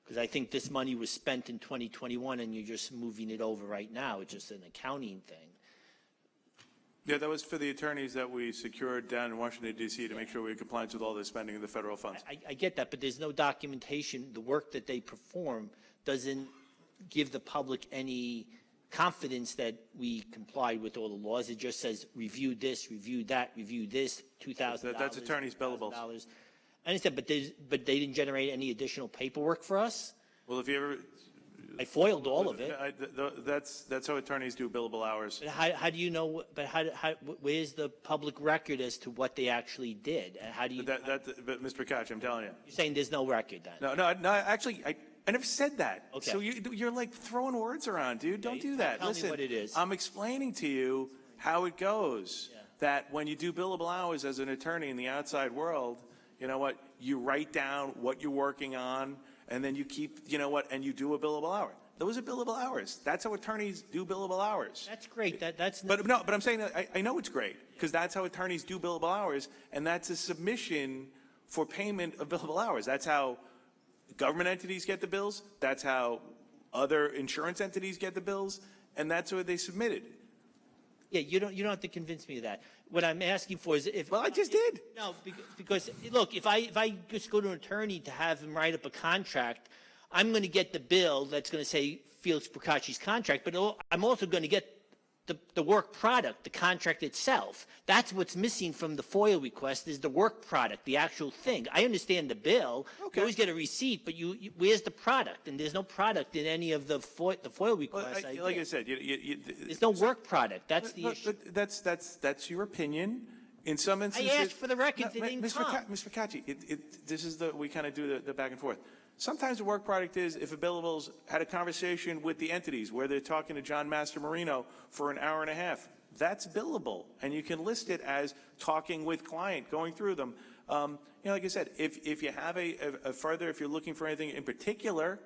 Because I think this money was spent in 2021 and you're just moving it over right now. It's just an accounting thing. Yeah, that was for the attorneys that we secured down in Washington, D.C. to make sure we had compliance with all the spending of the federal funds. I get that, but there's no documentation. The work that they perform doesn't give the public any confidence that we complied with all the laws. It just says, review this, review that, review this, $2,000. That's attorneys' billables. I understand, but they didn't generate any additional paperwork for us? Well, if you ever, I foiled all of it. that's how attorneys do billable hours. But how do you know, but where's the public record as to what they actually did? And how do you? But Mr. Koch, I'm telling you. You're saying there's no record then? No, actually, I never said that. Okay. So you're like throwing words around, dude. Don't do that. Tell Listen, me what it is. I'm explaining to you how it goes. That when you do billable hours as an attorney in the outside world, you know what? You write down what you're working on, and then you keep, you know what? And you do a billable hour. Those are billable hours. That's how attorneys do billable hours. That's great. That's. But I'm saying that I know it's great because that's how attorneys do billable hours, and that's a submission for payment of billable hours. That's how government entities get the bills. That's how other insurance entities get the bills, and that's what they submitted. Yeah, you don't have to convince me of that. What I'm asking for is if. Well, I just did. No, because look, if I just go to an attorney to have him write up a contract, I'm going to get the bill that's going to say Felix Procacci's contract, but I'm also going to get the work product, the contract itself. That's what's missing from the FOIL request is the work product, the actual thing. I understand the bill. Okay. You always get a receipt, but where's the product? And there's no product in any of the FOIL requests. Well, like I said, there's no work product. That's the issue. That's your opinion. In some instances, I asked for the records. They didn't come. Mr. Procacci, this is we kind of do the back and forth. Sometimes the work product is if a billables had a conversation with the entities where they're talking to John Master Marino for an hour and a half. That's billable, and you can list it as talking with client, going through them. Like I said, if you have if you're looking for anything in particular,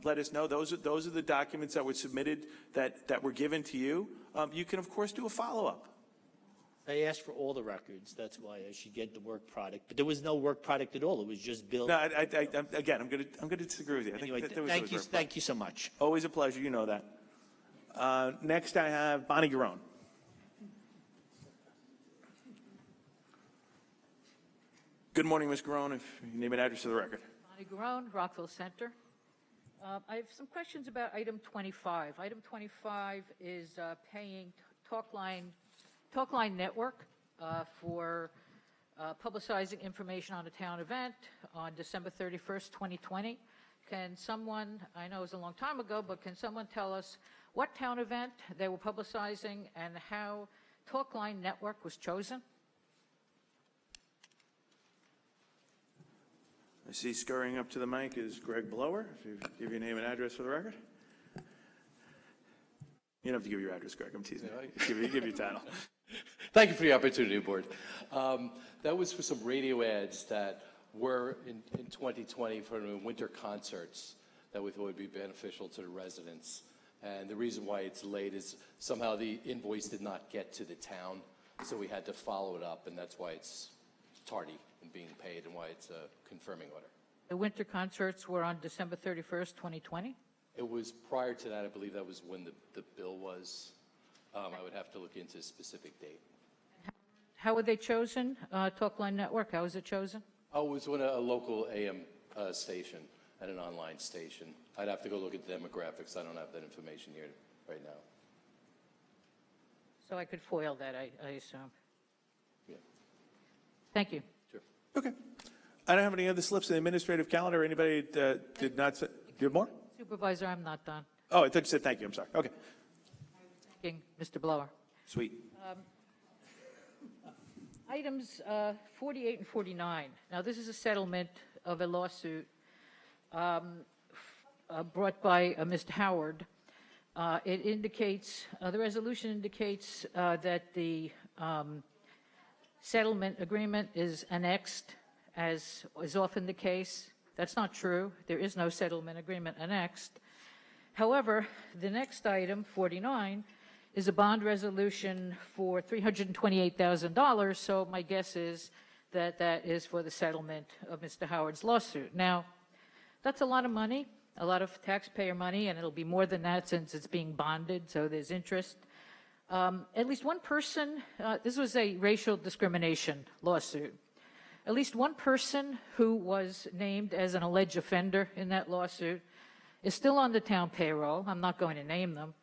let us know. Those are the documents that were submitted that were given to you. You can of course do a follow-up. I asked for all the records. That's why I should get the work product. But there was no work product at all. It was just billed. No, again, I'm going to disagree with you. Anyway, thank you so much. Always a pleasure. You know that. Next, I have Bonnie Garone. Good morning, Ms. Garone. If you name and address for the record. Bonnie Garone, Rockville Center. I have some questions about item 25. Item 25 is paying Talkline Network for publicizing information on a town event on December 31st, 2020. Can someone, I know it was a long time ago, but can someone tell us what town event they were publicizing and how Talkline Network was chosen? I see scurrying up to the mic is Greg Blower. If you give your name and address for the record. You don't have to give your address, Greg. I'm teasing you. Give your title. Thank you for the opportunity, Board. That was for some radio ads that were in 2020 for the winter concerts that we thought would be beneficial to the residents. And the reason why it's late is somehow the invoice did not get to the town, so we had to follow it up, and that's why it's tardy in being paid and why it's a confirming order. The winter concerts were on December 31st, 2020? It was prior to that. I believe that was when the bill was. I would have to look into a specific date. How were they chosen? Talkline Network, how was it chosen? Oh, it was on a local AM station and an online station. I'd have to go look at the demographics. I don't have that information here right now. So I could foil that, I assume. Yeah. Thank you. Sure. Okay. I don't have any other slips in the administrative calendar. Anybody did not say? Do you have more? Supervisor, I'm not done. Oh, I thought you said thank you. I'm sorry. Okay. Thanking Mr. Blower. Sweet. Items 48 and 49. Now, this is a settlement of a lawsuit brought by Mr. Howard. It indicates, the resolution indicates that the settlement agreement is annexed, as is often the case. That's not true. There is no settlement agreement annexed. However, the next item, 49, is a bond resolution for $328,000, so my guess is that that is for the settlement of Mr. Howard's lawsuit. Now, that's a lot of money, a lot of taxpayer money, and it'll be more than that since it's being bonded, so there's interest. At least one person, this was a racial discrimination lawsuit. At least one person who was named as an alleged offender in that lawsuit is still on the town payroll. I'm not going to name them.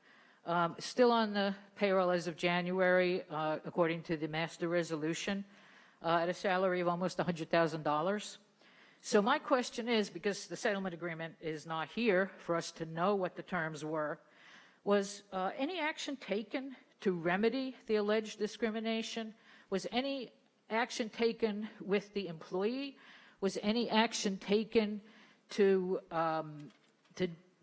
Still on the payroll as of January, according to the master resolution. at a salary of almost $100,000. So my question is, because the settlement agreement is not here for us to know what the terms were, was any action taken to remedy the alleged discrimination? Was any action taken with the employee? Was any action taken to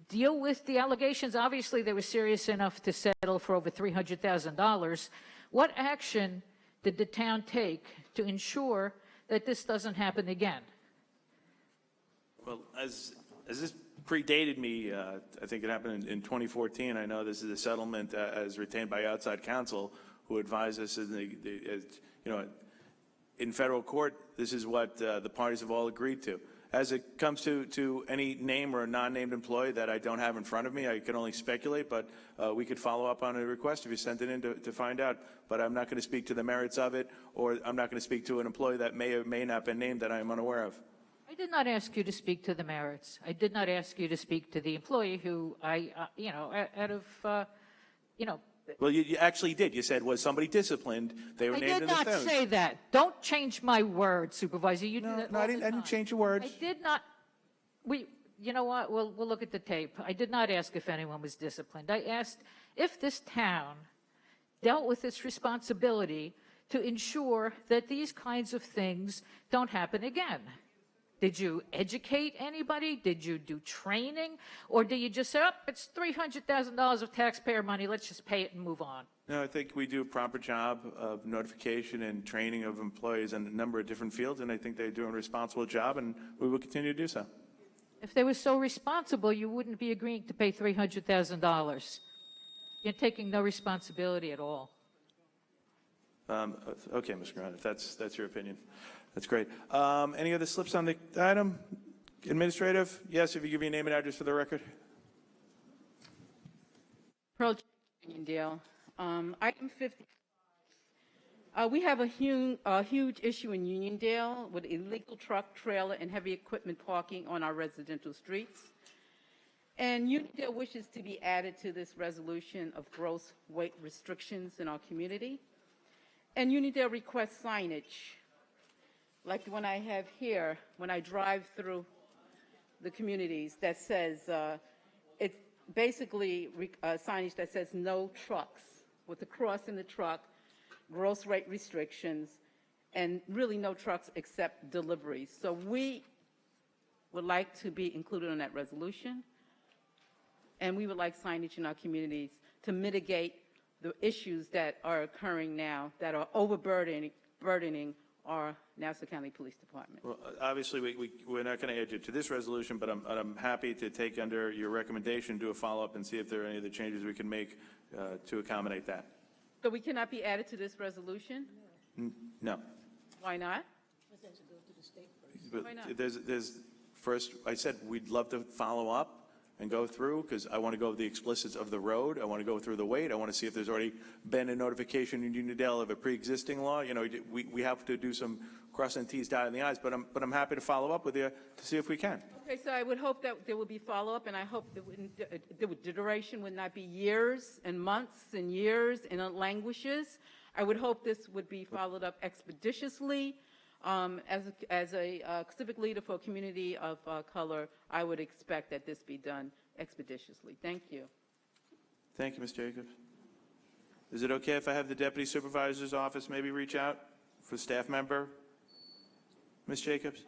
deal with the allegations? Obviously, they were serious enough to settle for over $300,000. What action did the town take to ensure that this doesn't happen again? Well, as this predated me, I think it happened in 2014. I know this is a settlement as retained by outside counsel who advised us in federal court, this is what the parties have all agreed to. As it comes to any name or non-named employee that I don't have in front of me, I can only speculate, but we could follow up on a request if you sent it in to find out. But I'm not going to speak to the merits of it, or I'm not going to speak to an employee that may or may not have been named that I am unaware of. I did not ask you to speak to the merits. I did not ask you to speak to the employee who Well, you actually did. You said, was somebody disciplined? They were I named did in the not statute. say that. Don't change my words, Supervisor. You do that No, all I the didn't time. change your words. I did not. You know what? We'll look at the tape. I did not ask if anyone was disciplined. I asked if this town dealt with its responsibility to ensure that these kinds of things don't happen again. Did you educate anybody? Did you do training? Or did you just say, oh, it's $300,000 of taxpayer money, let's just pay it and move on? No, I think we do a proper job of notification and training of employees in a number of different fields, and I think they do a responsible job, and we will continue to do so. If they were so responsible, you wouldn't be agreeing to pay $300,000. You're taking no responsibility at all. Okay, Mr. Grant, if that's your opinion. That's great. Any other slips on the item? Administrative? Yes, if you give me a name and address for the record. Pearl Uniondale. Item 50. We have a huge issue in Uniondale with illegal truck, trailer, and heavy equipment parking on our residential streets. And Uniondale wishes to be added to this resolution of gross weight restrictions in our community. And Uniondale requests signage, like the one I have here, when I drive through the communities, that says, it's basically signage that says no trucks, with the cross in the truck, gross weight restrictions, and really no trucks except deliveries. So we would like to be included on that resolution, and we would like signage in our communities to mitigate the issues that are occurring now that are overburdening our Nassau County Police Department. Well, obviously, we're not going to add you to this resolution, but I'm happy to take under your recommendation, do a follow-up, and see if there are any other changes we can make to accommodate that. So we cannot be added to this resolution? No. Why not? But Why not? there's first, I said we'd love to follow up and go through, because I want to go over the explicits of the road. I want to go through the weight. I want to see if there's already been a notification in Uniondale of a pre-existing law. You know, we have to do some crossing T's, dotting the I's, but I'm happy to follow up with you to see if we can. Okay, so I would hope that there will be follow-up, and I hope that the duration would not be years and months and years and languishes. I would hope this would be followed up expeditiously. As a civic leader for a community of color, I would expect that this be done expeditiously. Thank you. Thank you, Ms. Jacobs. Is it okay if I have the Deputy Supervisor's Office maybe reach out for staff member? Ms. Jacobs?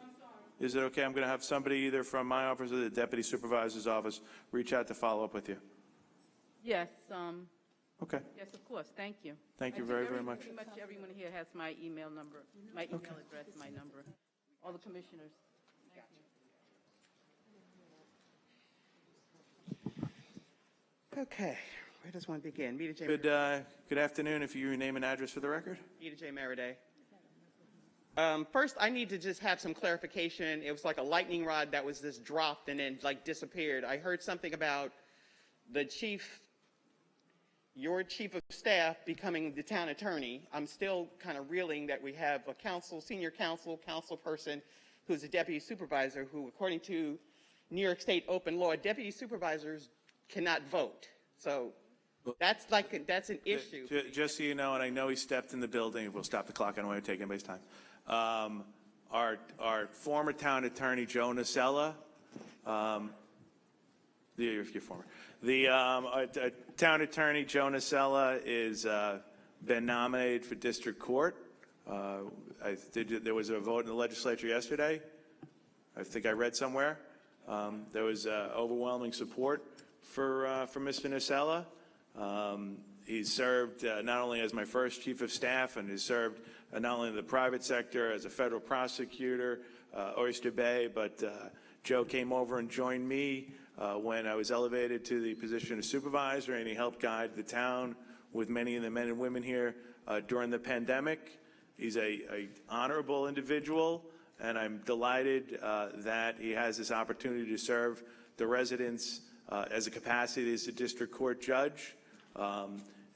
Is it okay? I'm going to have somebody either from my office or the Deputy Supervisor's Office reach out to follow up with you. Yes. Okay. Yes, of course. Thank you. Thank you very, very much. Pretty much everyone here has my email number, my email address, my number. All the commissioners. Okay, where does one begin? Rita J. Good afternoon. If you name and address for the record. Rita J. Meriday. First, I need to just have some clarification. It was like a lightning rod that was just dropped and then like disappeared. I heard something about the chief, your chief of staff becoming the town attorney. I'm still kind of reeling that we have a senior counsel person who's a deputy supervisor who, according to New York State open law, deputy supervisors cannot vote. So that's an issue. Just so you know, and I know he stepped in the building. We'll stop the clock. I don't want to take anybody's time. Our former town attorney, Joe Nacella, the town attorney, Joe Nacella, is been nominated for district court. There was a vote in the legislature yesterday. I think I read somewhere. There was overwhelming support for Mr. Nacella. He's served not only as my first chief of staff, and has served not only in the private sector as a federal prosecutor, Oyster Bay, but Joe came over and joined me when I was elevated to the position of supervisor, and he helped guide the town with many of the men and women here during the pandemic. He's a honorable individual, and I'm delighted that he has this opportunity to serve the residents as a capacity as a district court judge.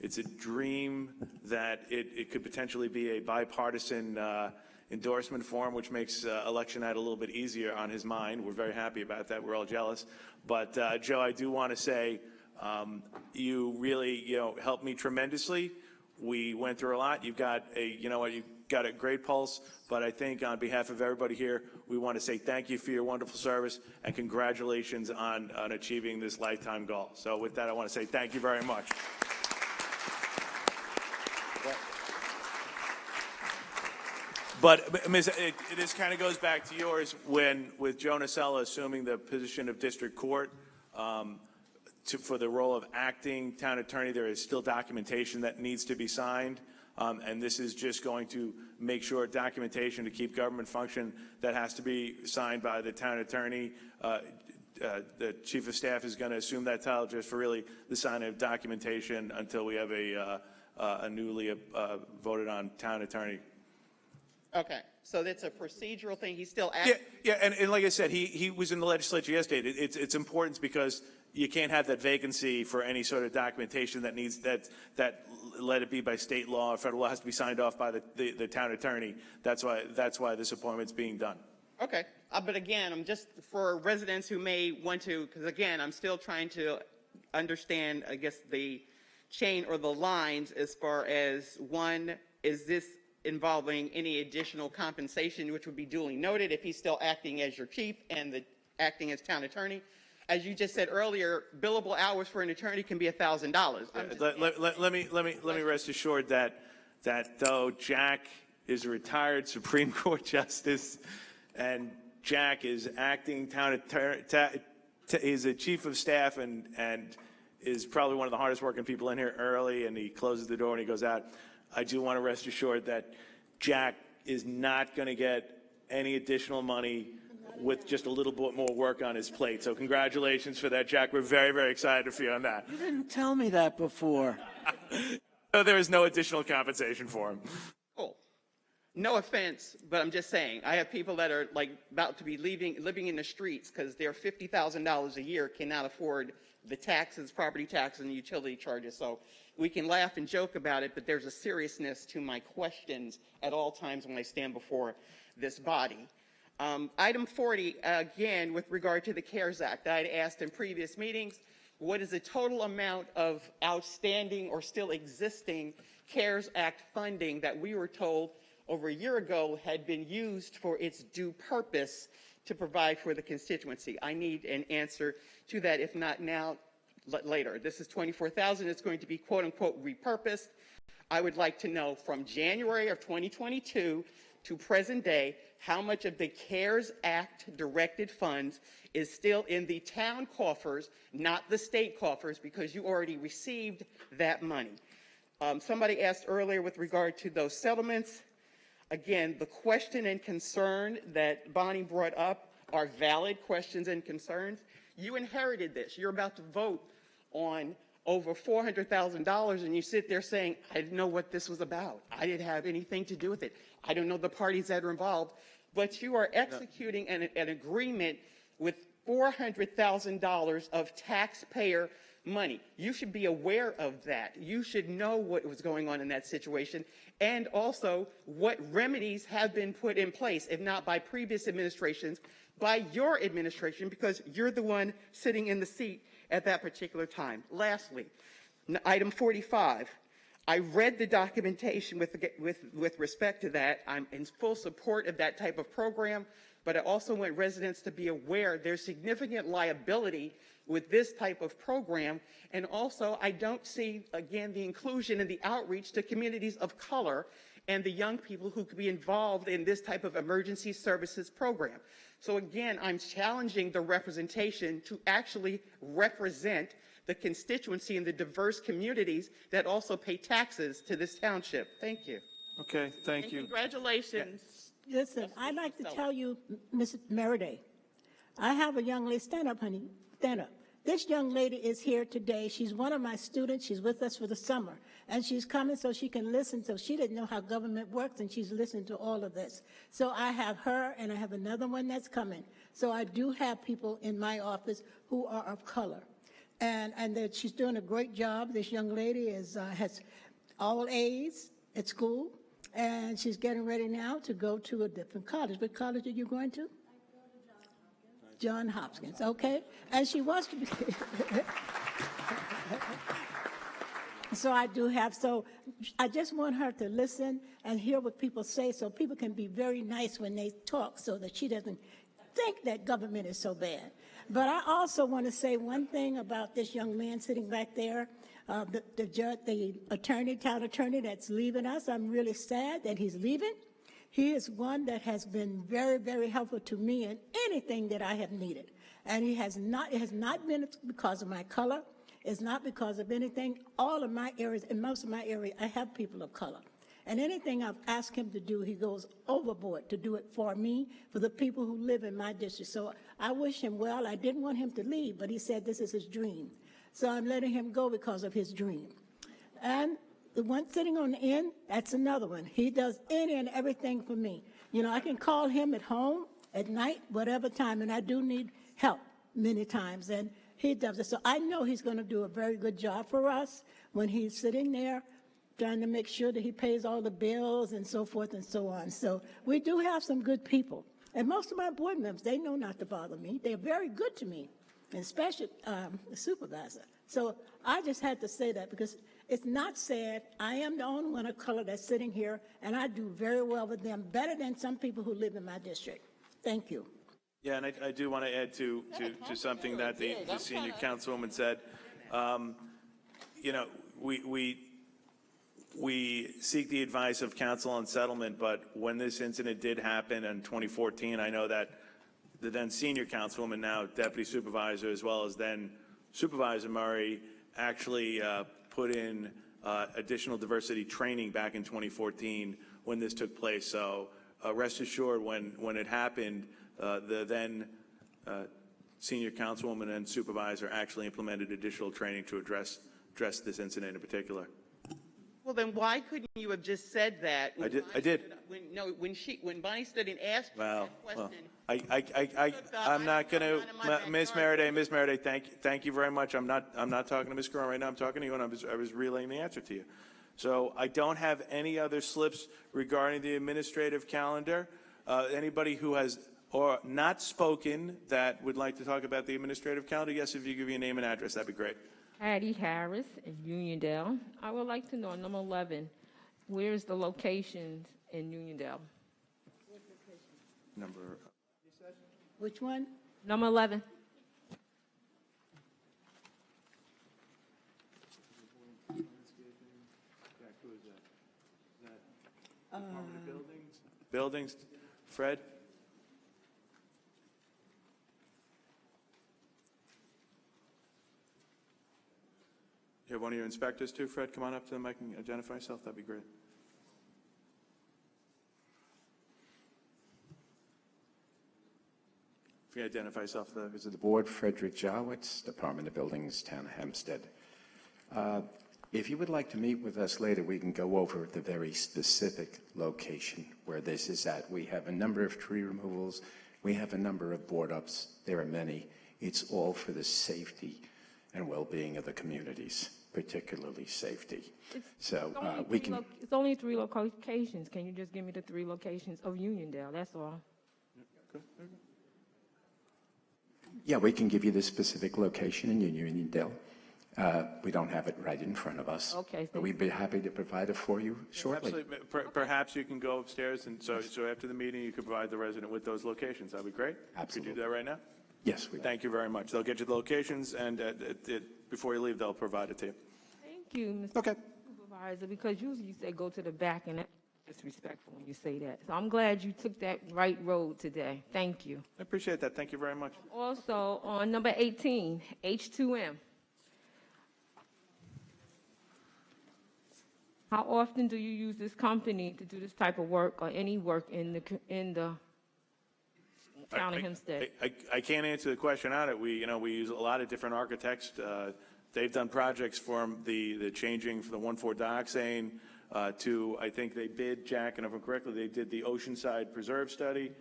It's a dream that it could potentially be a bipartisan endorsement for him, which makes election night a little bit easier on his mind. We're very happy about that. We're all jealous. But Joe, I do want to say you really helped me tremendously. We went through a lot. You've got you've got a great pulse. But I think on behalf of everybody here, we want to say thank you for your wonderful service and congratulations on achieving this lifetime goal. So with that, I want to say thank you very much. But Ms., this kind of goes back to yours with Joe Nacella assuming the position of district court for the role of acting town attorney. There is still documentation that needs to be signed, and this is just going to make sure documentation to keep government function that has to be signed by the town attorney. The chief of staff is going to assume that title just for really the signing of documentation until we have a newly voted on town attorney. Okay, so that's a procedural thing. He's still acting. Yeah, and like I said, he was in the legislature yesterday. It's important because you can't have that vacancy for any sort of documentation that needs that let it be by state law or federal law. It has to be signed off by the town attorney. That's why this appointment's being done. Okay, but again, I'm just for residents who may want to, because again, I'm still trying to understand, I guess, the chain or the lines as far as one, is this involving any additional compensation, which would be duly noted if he's still acting as your chief and acting as town attorney. As you just said earlier, billable hours for an attorney can be $1,000. Let me rest assured that though Jack is a retired Supreme Court justice, and Jack is acting town attorney, is a chief of staff, and is probably one of the hardest working people in here early, and he closes the door and he goes out. I do want to rest assured that Jack is not going to get any additional money with just a little bit more work on his plate. So congratulations for that, Jack. We're very, very excited for you on that. You didn't tell me that before. So there is no additional compensation for him. Cool. No offense, but I'm just saying, I have people that are like about to be living in the streets because their $50,000 a year cannot afford the taxes, property taxes, and utility charges. So we can laugh and joke about it, but there's a seriousness to my questions at all times when I stand before this body. Item 40, again, with regard to the CARES Act, I had asked in previous meetings, what is the total amount of outstanding or still existing CARES Act funding that we were told over a year ago had been used for its due purpose to provide for the constituency? I need an answer to that, if not now, later. This is $24,000. It's going to be quote-unquote repurposed. I would like to know from January of 2022 to present day how much of the CARES Act directed funds is still in the town coffers, not the state coffers, because you already received that money. Somebody asked earlier with regard to those settlements. Again, the question and concern that Bonnie brought up are valid questions and concerns. You inherited this. You're about to vote on over $400,000, and you sit there saying, I didn't know what this was about. I didn't have anything to do with it. I don't know the parties that are involved. But you are executing an agreement with $400,000 of taxpayer money. You should be aware of that. You should know what was going on in that situation, and also what remedies have been put in place, if not by previous administrations, by your administration, because you're the one sitting in the seat at that particular time. Lastly, item 45, I read the documentation with respect to that. I'm in full support of that type of program, but I also want residents to be aware there's significant liability with this type of program. And also, I don't see, again, the inclusion and the outreach to communities of color and the young people who could be involved in this type of emergency services program. So again, I'm challenging the representation to actually represent the constituency and the diverse communities that also pay taxes to this township. Thank you. Okay, thank you. Congratulations. Listen, I'd like to tell you, Ms. Meriday, I have a young lady, stand up, honey, stand up. This young lady is here today. She's one of my students. She's with us for the summer. And she's coming so she can listen. So she didn't know how government works, and she's listening to all of this. So I have her, and I have another one that's coming. So I do have people in my office who are of color. And that she's doing a great job. This young lady has all A's at school, and she's getting ready now to go to a different college. What college are you going to? John Hopkins, okay? And she wants to be. So I just want her to listen and hear what people say so people can be very nice when they talk so that she doesn't think that government is so bad. But I also want to say one thing about this young man sitting back there, the judge, the attorney, town attorney that's leaving us. I'm really sad that he's leaving. He is one that has been very, very helpful to me in anything that I have needed. And it has not been because of my color. It's not because of anything. All of my areas, in most of my area, I have people of color. And anything I've asked him to do, he goes overboard to do it for me, for the people who live in my district. So I wish him well. I didn't want him to leave, but he said this is his dream. So I'm letting him go because of his dream. And the one sitting on the end, that's another one. He does any and everything for me. You know, I can call him at home, at night, whatever time, and I do need help many times, and he does it. So I know he's going to do a very good job for us when he's sitting there trying to make sure that he pays all the bills and so forth and so on. So we do have some good people. And most of my board members, they know not to bother me. They're very good to me, and especially the supervisor. So I just had to say that because it's not sad. I am the only one of color that's sitting here, and I do very well with them, better than some people who live in my district. Thank you. Yeah, and I do want to add to something that the senior councilwoman said. You know, we seek the advice of counsel on settlement, but when this incident did happen in 2014, I know that the then senior councilwoman, now deputy supervisor, as well as then Supervisor Murray, actually put in additional diversity training back in 2014 when this took place. So rest assured, when it happened, the then senior councilwoman and supervisor actually implemented additional training to address this incident in particular. Well, then why couldn't you have just said that? I did. When Bonnie stood and asked you that question. I'm not going to, Ms. Meriday, thank you very much. I'm not talking to Ms. Curran right now. I'm talking to you, and I was relaying the answer to you. So I don't have any other slips regarding the administrative calendar. Anybody who has or not spoken that would like to talk about the administrative calendar, yes, if you give your name and address, that'd be great. Hattie Harris in Uniondale. I would like to know, number 11, where's the locations in Uniondale? Number. Which one? Number 11. Buildings. Fred? You have one of your inspectors too, Fred? Come on up to the mic and identify yourself. That'd be great. If you identify yourself, Members of the board, Frederick Jowitz, Department of Buildings, Town of Hempstead. If you would like to meet with us later, we can go over the very specific location where this is at. We have a number of tree removals. We have a number of board ups. There are many. It's all for the safety and well-being of the communities, particularly safety. It's only 3 locations. Can you just give me the 3 locations of Uniondale? That's all. Yeah, we can give you the specific location in Uniondale. We don't have it right in front of us. Okay. But we'd be happy to provide it for you shortly. Absolutely. Perhaps you can go upstairs, and so after the meeting, you could provide the resident with those locations. That'd be great. Absolutely. Could you do that right now? Yes, we will. Thank you very much. They'll get you the locations, and before you leave, they'll provide it to you. Thank you, Mr. Supervisor, because usually you say go to the back, and that's disrespectful when you say that. So I'm glad you took that right road today. Thank you. I appreciate that. Thank you very much. Also, on number 18, H2M. How often do you use this company to do this type of work or any work in the town of Hempstead? I can't answer the question on it. We use a lot of different architects. They've done projects from the changing from the 1,4-dioxane to, I think they bid, Jack, and if I'm correctly, they did the Oceanside Preserve study.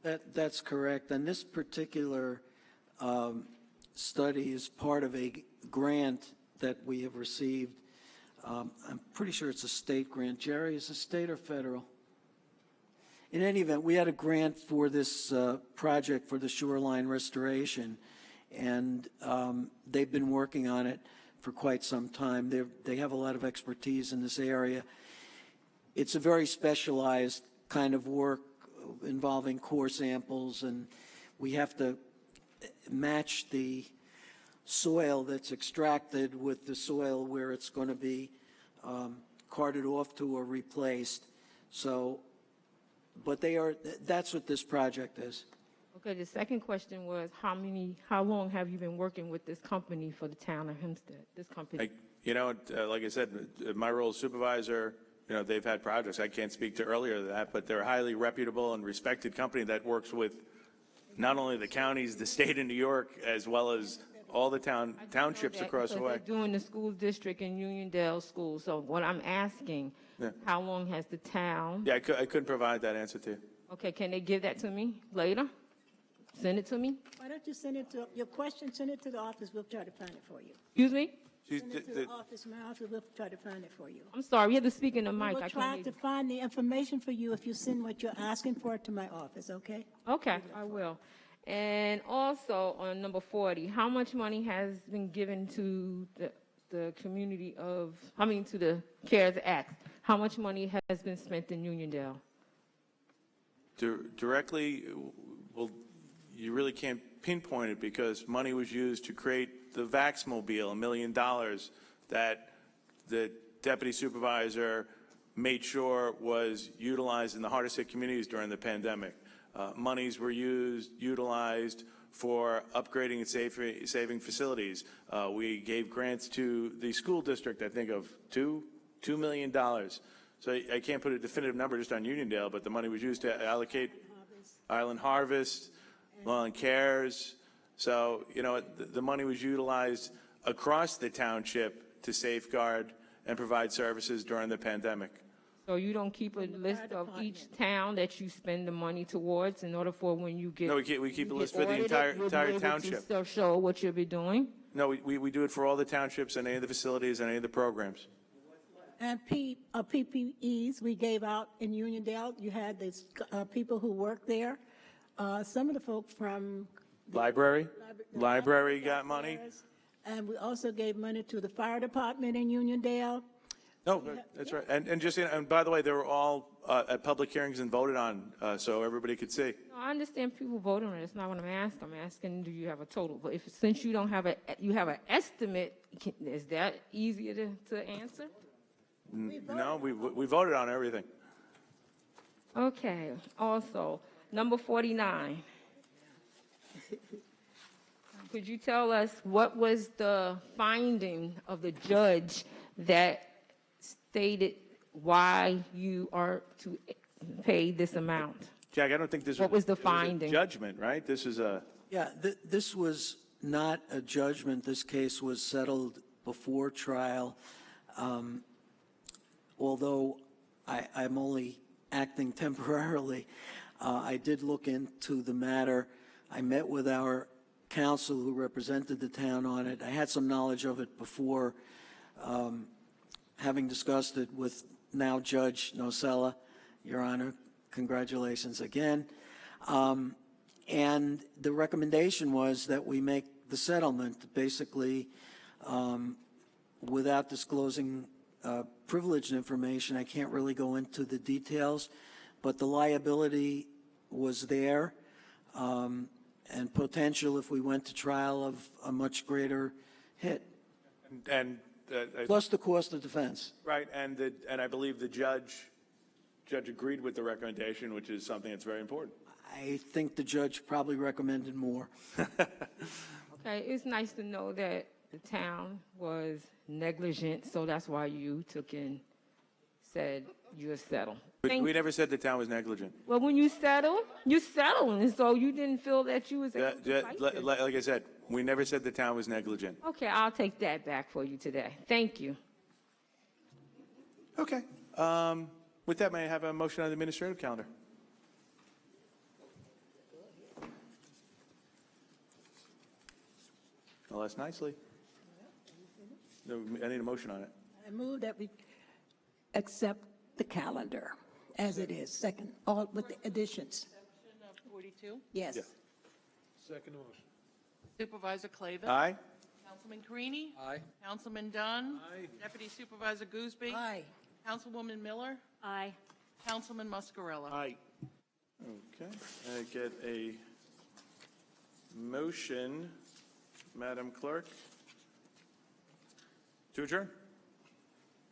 That's correct. And this particular study is part of a grant that we have received. I'm pretty sure it's a state grant. Jerry, is it state or federal? In any event, we had a grant for this project for the shoreline restoration, and they've been working on it for quite some time. They have a lot of expertise in this area. It's a very specialized kind of work involving core samples, and we have to match the soil that's extracted with the soil where it's going to be carted off to or replaced. So, but that's what this project is. Okay, the second question was how long have you been working with this company for the town of Hempstead, this company? Like I said, my role as supervisor, they've had projects. I can't speak to earlier than that, but they're a highly reputable and respected company that works with not only the counties, the state of New York, as well as all the townships across the way. They're doing the school district in Uniondale School. So what I'm asking, how long has the town? Yeah, I couldn't provide that answer to you. Okay, can they give that to me later? Send it to me? Why don't you send it to your question? Send it to the office. We'll try to find it for you. Excuse me? Send it to the office. My office. We'll try to find it for you. I'm sorry. You have to speak in the mic. We'll try to find the information for you if you send what you're asking for to my office. Okay? Okay, I will. And also on number 40, how much money has been given to the community to the CARES Act? How much money has been spent in Uniondale? Directly, well, you really can't pinpoint it because money was used to create the Vaxmobile, $1 million that the deputy supervisor made sure was utilized in the hardest hit communities during the pandemic. Monies were utilized for upgrading and saving facilities. We gave grants to the school district, I think of $2 million. So I can't put a definitive number just on Uniondale, but the money was used to allocate Island Harvest, Island Cares. So, the money was utilized across the township to safeguard and provide services during the pandemic. So you don't keep a list of each town that you spend the money towards in order for when you get... No, we keep a list for the entire township. To show what you'll be doing? No, we do it for all the townships and any of the facilities and any of the programs. And PPEs we gave out in Uniondale. You had these people who worked there. Some of the folks from... Library got money. And we also gave money to the fire department in Uniondale. No, that's right. And by the way, they were all at public hearings and voted on, so everybody could see. No, I understand people voting on it. That's not what I'm asking. I'm asking, do you have a total? But since you don't have you have an estimate, is that easier to answer? No, we voted on everything. Okay. Also, number 49. Could you tell us what was the finding of the judge that stated why you are to pay this amount? Jack, I don't think this was the finding? A judgment, right? This is a... Yeah, this was not a judgment. This case was settled before trial. Although I'm only acting temporarily, I did look into the matter. I met with our counsel who represented the town on it. I had some knowledge of it before, having discussed it with now Judge Nocella. Your Honor, congratulations again. And the recommendation was that we make the settlement. Basically, Without disclosing privileged information, I can't really go into the details, but the liability was there, and potential if we went to trial of a much greater hit. And Plus the cost of defense. right, and I believe the judge agreed with the recommendation, which is something that's very important. I think the judge probably recommended more. Okay, it's nice to know that the town was negligent, so that's why you took in, said you'll settle. But we never said the town was negligent. Well, when you settled, and so you didn't feel that you was able to fight this. Like I said, we never said the town was negligent. Okay, I'll take that back for you today. Thank you. Okay. With that, may I have a motion on the administrative calendar? Well, that's nicely. No, I need a motion on it. I move that we accept the calendar as it is, second, all with the additions. Section of 42. Yes. Yeah. Second motion. Supervisor Clavin. Aye. Councilman Carini. Aye. Councilman Dunn. Aye. Deputy Supervisor Gooseby. Aye. Councilwoman Miller. Aye. Councilman Muscarella. Aye. Okay. I get a motion, Madam Clerk, to adjourn.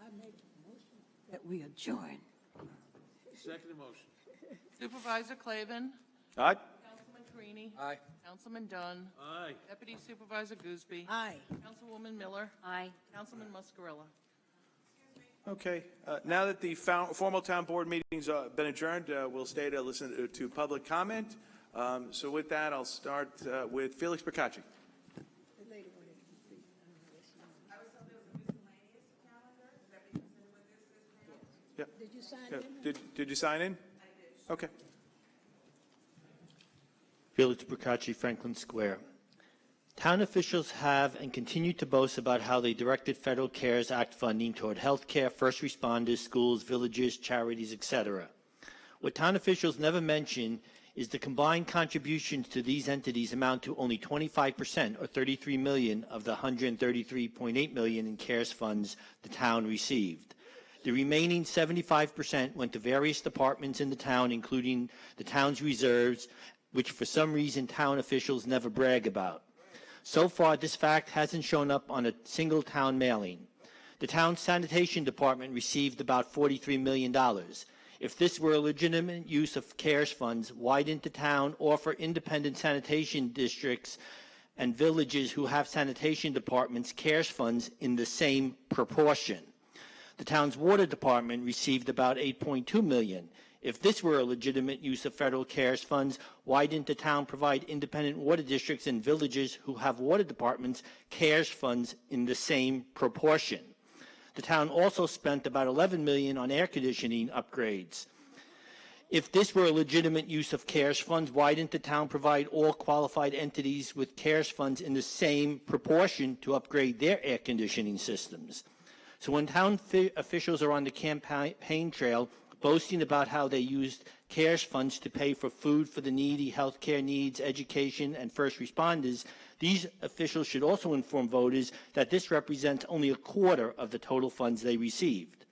I make a motion that we adjourn. Second motion. Supervisor Clavin. Aye. Councilman Carini. Aye. Councilman Dunn. Aye. Deputy Supervisor Gooseby. Aye. Councilwoman Miller. Aye. Councilman Muscarella. Okay. Now that the formal town board meeting's been adjourned, we'll stay to listen to public comment. So with that, I'll start with Felix Procacci. Yeah. Did you sign Yeah. in? Did you sign in? I did. Okay. Felix Procacci, Franklin Square. Town officials have and continue to boast about how they directed Federal CARES Act funding toward health care, first responders, schools, villages, charities, etc. What town officials never mention is the combined contributions to these entities amount to only 25% or $33 million of the $133.8 million in CARES funds the town received. The remaining 75% went to various departments in the town, including the town's reserves, which for some reason town officials never brag about. So far, this fact hasn't shown up on a single town mailing. The town's sanitation department received about $43 million. If this were a legitimate use of CARES funds, why didn't the town offer independent sanitation districts and villages who have sanitation departments CARES funds in the same proportion? The town's water department received about $8.2 million. If this were a legitimate use of federal CARES funds, why didn't the town provide independent water districts and villages who have water departments CARES funds in the same proportion? The town also spent about $11 million on air conditioning upgrades. If this were a legitimate use of CARES funds, why didn't the town provide all qualified entities with CARES funds in the same proportion to upgrade their air conditioning systems? So when town officials are on the campaign trail boasting about how they used CARES funds to pay for food for the needy, health care needs, education, and first responders, these officials should also inform voters that this represents only a quarter of the total funds they received.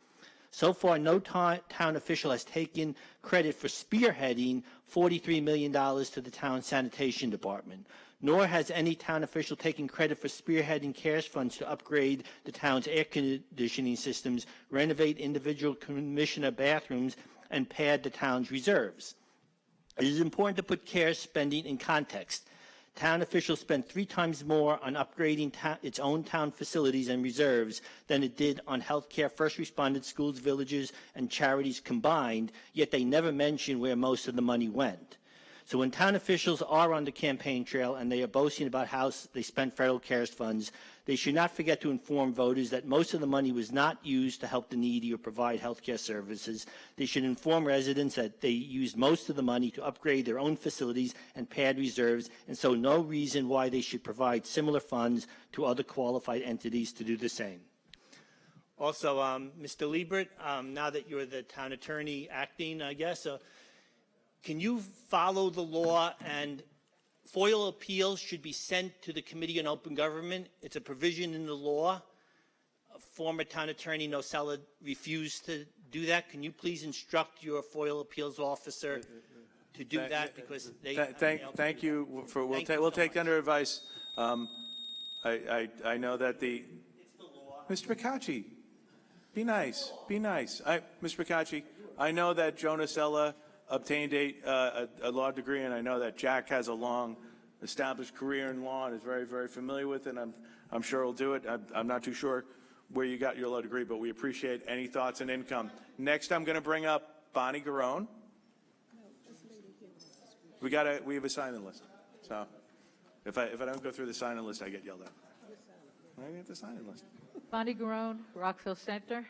So far, no town official has taken credit for spearheading $43 million to the town sanitation department, nor has any town official taken credit for spearheading CARES funds to upgrade the town's air conditioning systems, renovate individual commissioner bathrooms, and pad the town's reserves. It is important to put CARES spending in context. Town officials spent 3 times more on upgrading its own town facilities and reserves than it did on health care, first responders, schools, villages, and charities combined, yet they never mention where most of the money went. So when town officials are on the campaign trail and they are boasting about how they spent federal CARES funds, they should not forget to inform voters that most of the money was not used to help the needy or provide health care services. They should inform residents that they used most of the money to upgrade their own facilities and pad reserves, and so no reason why they should provide similar funds to other qualified entities to do the same. Also, Mr. Liebert, now that you're the town attorney acting, I guess, can you follow the law and FOIL appeals should be sent to the Committee on Open Government. It's a provision in the law. Former Town Attorney Nocella refused to do that. Can you please instruct your FOIL appeals officer to do that, because they Thank you for, we'll take under advice. I know that Mr. McCacci, be nice, be nice. Mr. McCacci, I know that Joe Nocella obtained a law degree, and I know that Jack has a long established career in law and is very, very familiar with it, and I'm sure he'll do it. I'm not too sure where you got your law degree, but we appreciate any thoughts and income. Next, I'm going to bring up Bonnie Garone. We have a sign-in list. So if I don't go through the sign-in list, I get yelled at. I get the sign-in list. Bonnie Garone, Rockville Center.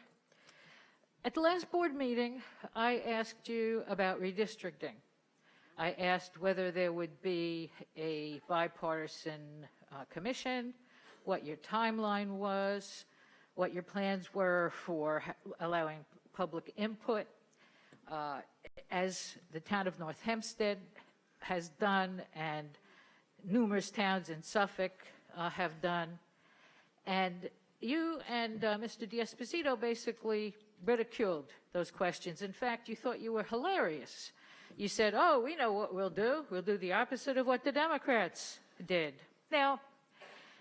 At the last board meeting, I asked you about redistricting. I asked whether there would be a bipartisan commission, what your timeline was, what your plans were for allowing public input. As the town of North Hempstead has done, and numerous towns in Suffolk have done. And you and Mr. D'Esposito basically ridiculed those questions. In fact, you thought you were hilarious. You said, oh, we know what we'll do. We'll do the opposite of what the Democrats did. Now,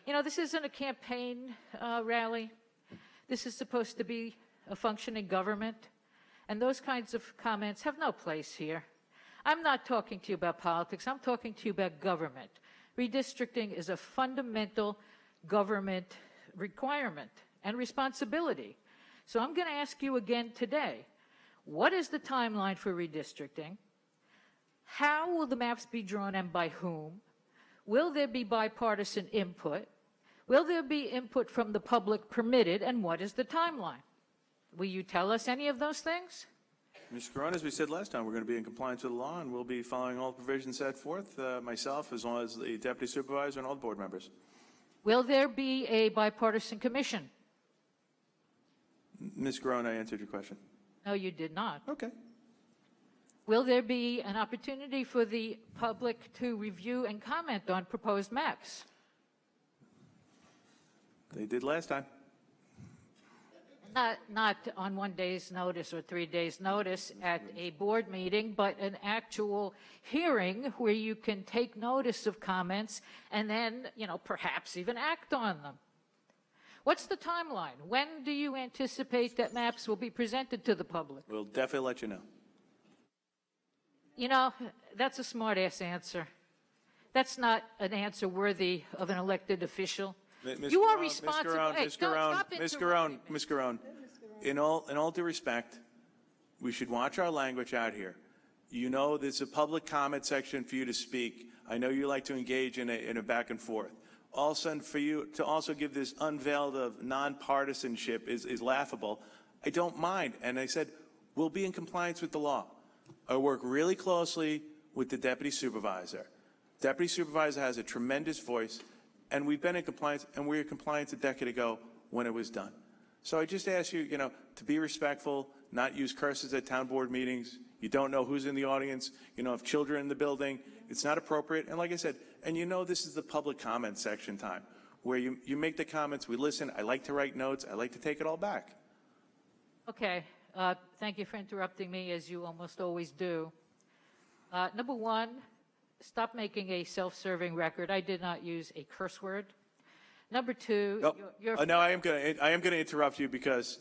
you know, this isn't a campaign rally. This is supposed to be a functioning government. And those kinds of comments have no place here. I'm not talking to you about politics. I'm talking to you about government. Redistricting is a fundamental government requirement and responsibility. So I'm going to ask you again today, what is the timeline for redistricting? How will the maps be drawn and by whom? Will there be bipartisan input? Will there be input from the public permitted, and what is the timeline? Will you tell us any of those things? Mr. Garone, as we said last time, we're going to be in compliance with the law, and we'll be following all the provisions set forth, myself, as well as the deputy supervisor and all the board members. Will there be a bipartisan commission? Ms. Garone, I answered your question. No, you did not. Okay. Will there be an opportunity for the public to review and comment on proposed maps? They did last time. Not on 1 day's notice or 3 days' notice at a board meeting, but an actual hearing where you can take notice of comments and then, you know, perhaps even act on them. What's the timeline? When do you anticipate that maps will be presented to the public? We'll definitely let you know. You know, that's a smart-ass answer. That's not an answer worthy of an elected official. You are responsible. Ms. Garone, in all due respect, we should watch our language out here. You know, there's a public comment section for you to speak. I know you like to engage in a back and forth. Also, for you to also give this unveiled of nonpartisanship is laughable. I don't mind. And I said, we'll be in compliance with the law. I work really closely with the deputy supervisor. Deputy supervisor has a tremendous voice. And we've been in compliance, and we were in compliance a decade ago when it was done. So I just ask you, you know, to be respectful, not use curses at town board meetings. You don't know who's in the audience. You know, if children in the building, it's not appropriate. And like I said, and you know this is the public comment section time, where you make the comments, we listen. I like to write notes. I like to take it all back. Okay. Thank you for interrupting me, as you almost always do. Number one, stop making a self-serving record. I did not use a curse word. Number two, no, I am going to interrupt you because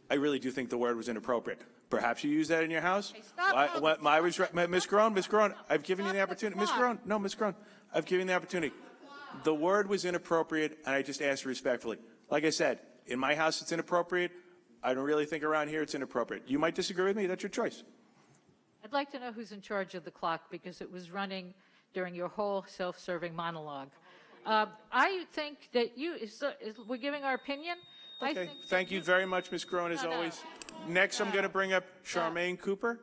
I really do think the word was inappropriate. Perhaps you use that in your house. Ms. Garone, I've given you the opportunity. Ms. Garone, I've given you the opportunity. The word was inappropriate, and I just asked respectfully. Like I said, in my house it's inappropriate. I don't really think around here it's inappropriate. You might disagree with me. That's your choice. I'd like to know who's in charge of the clock, because it was running during your whole self-serving monologue. I think that we're giving our opinion. Okay, thank you very much, Ms. Garone, as always. Next, I'm going to bring up Charmaine Cooper.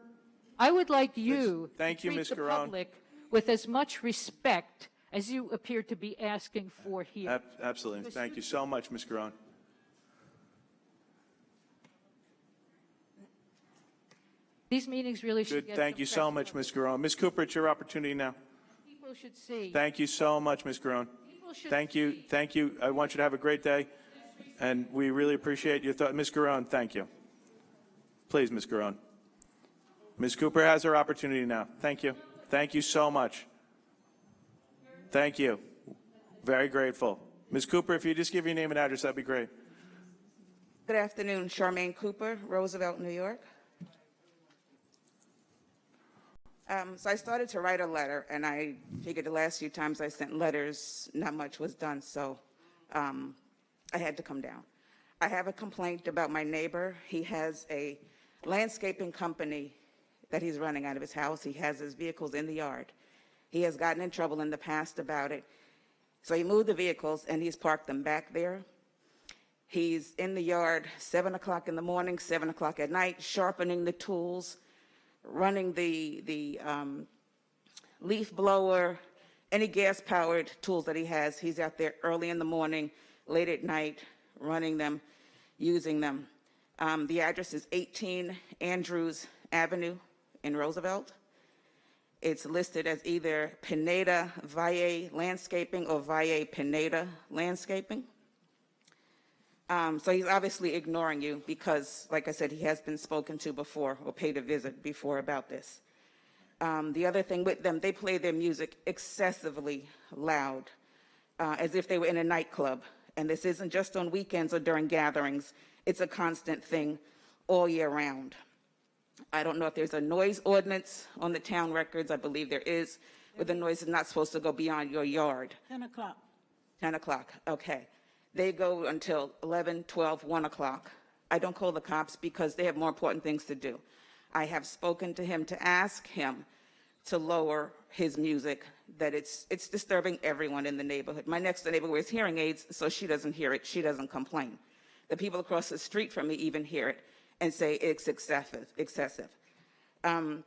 I would like you to treat Ms. the Garone. public with as much respect as you appear to be asking for here. Absolutely. Thank you so much, Ms. Garone. These meetings really should Good. Thank you so much, Ms. Garone. Ms. Cooper, it's your opportunity now. People people should see. Thank you so much, Ms. Garone. People should Thank you. see. Thank you. I want you to have a great day, and we really appreciate your thought. Ms. Garone, thank you. Please, Ms. Garone. Ms. Cooper has her opportunity now. Thank you. Thank you so much. Thank you. Very grateful. Ms. Cooper, if you just give your name and address, that'd be great. Good afternoon, Charmaine Cooper, Roosevelt, New York. So I started to write a letter, and I figured the last few times I sent letters, not much was done, so I had to come down. I have a complaint about my neighbor. He has a landscaping company that he's running out of his house. He has his vehicles in the yard. He has gotten in trouble in the past about it. So he moved the vehicles, and he's parked them back there. He's in the yard 7 o'clock in the morning, 7 o'clock at night, sharpening the tools, running the leaf blower, any gas-powered tools that he has. He's out there early in the morning, late at night, running them, using them. The address is 18 Andrews Avenue in Roosevelt. It's listed as either Pineda Valle Landscaping or Valle Pineda Landscaping. So he's obviously ignoring you because, like I said, he has been spoken to before or paid a visit before about this. The other thing with them, they play their music excessively loud, as if they were in a nightclub. And this isn't just on weekends or during gatherings. It's a constant thing all year round. I don't know if there's a noise ordinance on the town records. I believe there is, where the noise is not supposed to go beyond your yard. 10 o'clock. 10 o'clock, okay. They go until 11, 12, 1 o'clock. I don't call the cops because they have more important things to do. I have spoken to him to ask him to lower his music, that it's disturbing everyone in the neighborhood. My next door neighbor wears hearing aids, so she doesn't hear it. She doesn't complain. The people across the street from me even hear it and say it's excessive. The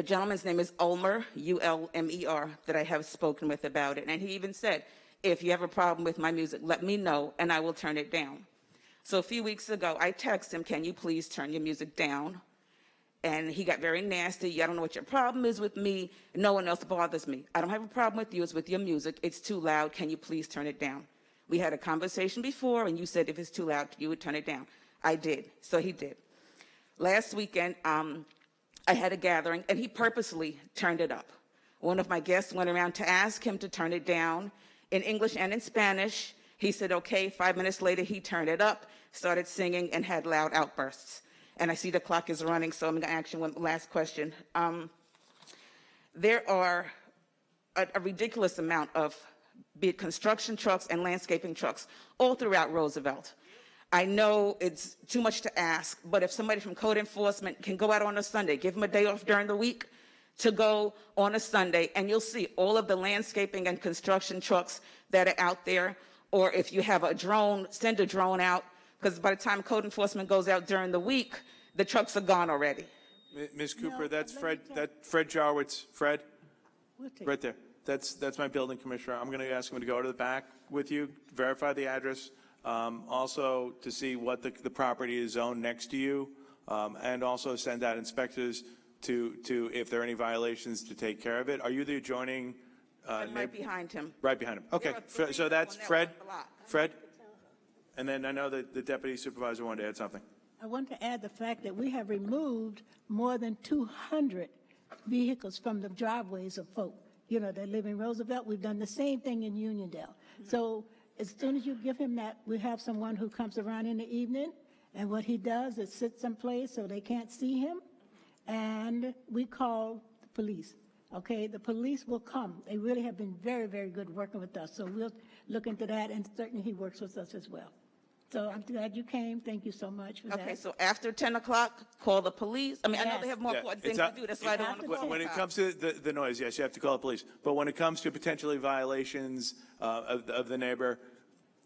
gentleman's name is Ulmer, U-L-M-E-R, that I have spoken with about it. And he even said, if you have a problem with my music, let me know and I will turn it down. So a few weeks ago, I texted him, can you please turn your music down? And he got very nasty. I don't know what your problem is with me. No one else bothers me. I don't have a problem with you. It's with your music. It's too loud. Can you please turn it down? We had a conversation before, and you said if it's too loud, you would turn it down. I did. So he did. Last weekend, I had a gathering, and he purposely turned it up. One of my guests went around to ask him to turn it down in English and in Spanish. He said, okay. 5 minutes later, he turned it up, started singing, and had loud outbursts. And I see the clock is running, so I'm going to ask you one last question. There are a ridiculous amount of, be it construction trucks and landscaping trucks, all throughout Roosevelt. I know it's too much to ask, but if somebody from code enforcement can go out on a Sunday, give them a day off during the week to go on a Sunday, and you'll see all of the landscaping and construction trucks that are out there. Or if you have a drone, send a drone out, because by the time code enforcement goes out during the week, the trucks are gone already. Ms. Cooper, that's Fred Jarwitz. Fred, right there. That's my building commissioner. I'm going to ask him to go to the back with you, verify the address, also to see what the property is zoned next to you, and also send out inspectors to if there are any violations, to take care of it. Are you the adjoining? I'm right behind him. Right behind him. Okay, so that's Fred. Fred, and then I know that the deputy supervisor wanted to add something. I want to add the fact that we have removed more than 200 vehicles from the driveways of folk, that live in Roosevelt. We've done the same thing in Uniondale. So as soon as you give him that, we have someone who comes around in the evening, and what he does is sit someplace so they can't see him, and we call the police. Okay, the police will come. They really have been very, very good working with us. So we'll look into that, and certainly he works with us as well. So I'm glad you came. Thank you so much for that. Okay, so after 10 o'clock, call the police. I mean, I know they have more important things to do. That's why I don't want to call When it comes to the noise, yes, you have to call the police. But when it comes to potentially violations of the neighbor,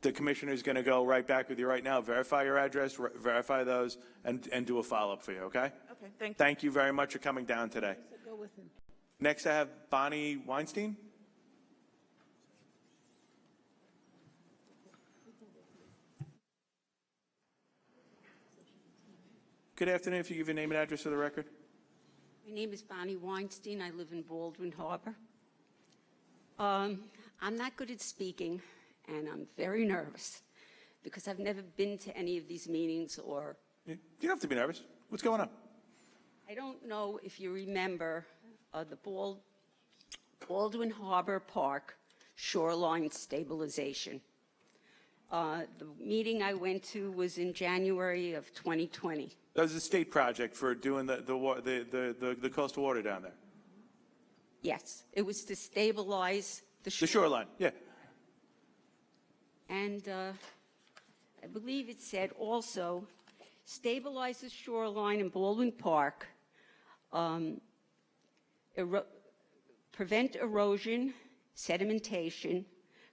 the commissioner is going to go right back with you right now, verify your address, verify those, and do a follow-up for you, okay? Okay, thank you. Thank you very much for coming down today. Go with him. Next, I have Bonnie Weinstein. Good afternoon. If you give your name and address for the record. My name is Bonnie Weinstein. I live in Baldwin Harbor. I'm not good at speaking, and I'm very nervous because I've never been to any of these meetings or... You don't have to be nervous. What's going on? I don't know if you remember the Baldwin Harbor Park shoreline stabilization. The meeting I went to was in January of 2020. That was a state project for doing the coastal water down there. Yes, it was to stabilize the shoreline, yeah. And I believe it said also, stabilize the shoreline in Baldwin Park, prevent erosion, sedimentation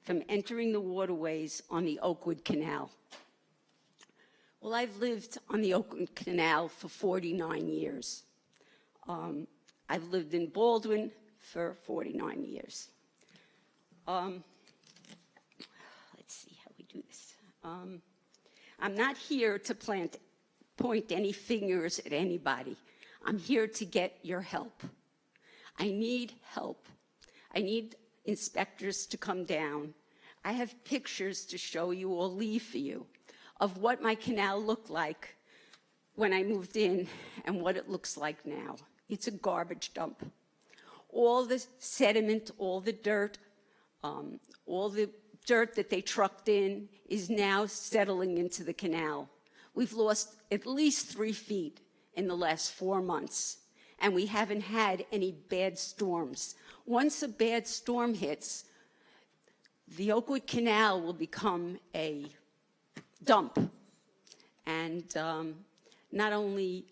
from entering the waterways on the Oakwood Canal. Well, I've lived on the Oakwood Canal for 49 years. I've lived in Baldwin for 49 years. Let's see how we do this. I'm not here to point any fingers at anybody. I'm here to get your help. I need help. I need inspectors to come down. I have pictures to show you or leave for you of what my canal looked like when I moved in and what it looks like now. It's a garbage dump. All the sediment, all the dirt that they trucked in is now settling into the canal. We've lost at least 3 feet in the last 4 months, and we haven't had any bad storms. Once a bad storm hits, the Oakwood Canal will become a dump. And not only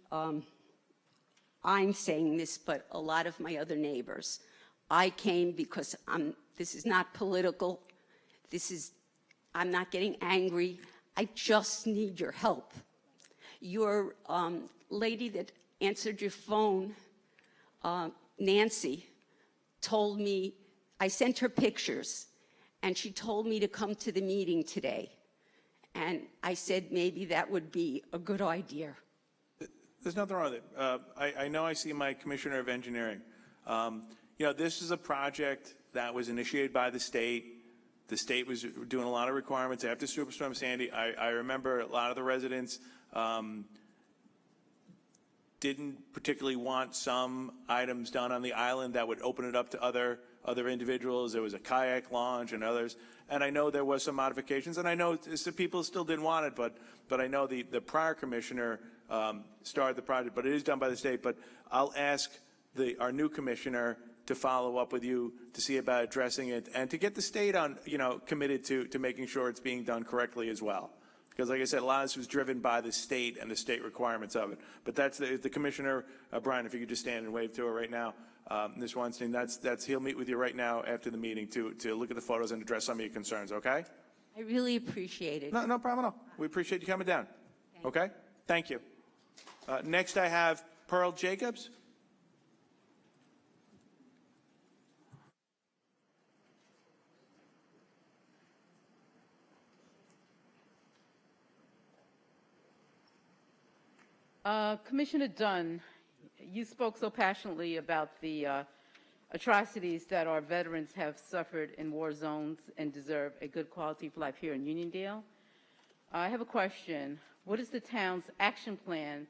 I'm saying this, but a lot of my other neighbors. I came because this is not political. I'm not getting angry. I just need your help. Your lady that answered your phone, Nancy, told me, I sent her pictures, and she told me to come to the meeting today. And I said maybe that would be a good idea. There's nothing wrong with it. I know I see my Commissioner of Engineering. This is a project that was initiated by the state. The state was doing a lot of requirements after Superstorm Sandy. I remember a lot of the residents didn't particularly want some items done on the island that would open it up to other individuals. There was a kayak launch and others. And I know there was some modifications, and I know some people still didn't want it, but I know the prior commissioner started the project, but it is done by the state. But I'll ask our new commissioner to follow up with you to see about addressing it and to get the state on, committed to making sure it's being done correctly as well. Because like I said, a lot of this was driven by the state and the state requirements of it. But that's the commissioner, Brian, if you could just stand and wave to her right now. Ms. Weinstein, he'll meet with you right now after the meeting to look at the photos and address some of your concerns, okay? I really appreciate it. No problem at all. We appreciate you coming down. Okay? Thank you. Next I have Pearl Jacobs. Commissioner Dunn, you spoke so passionately about the atrocities that our veterans have suffered in war zones and deserve a good quality of life here in Uniondale. I have a question. What is the town's action plan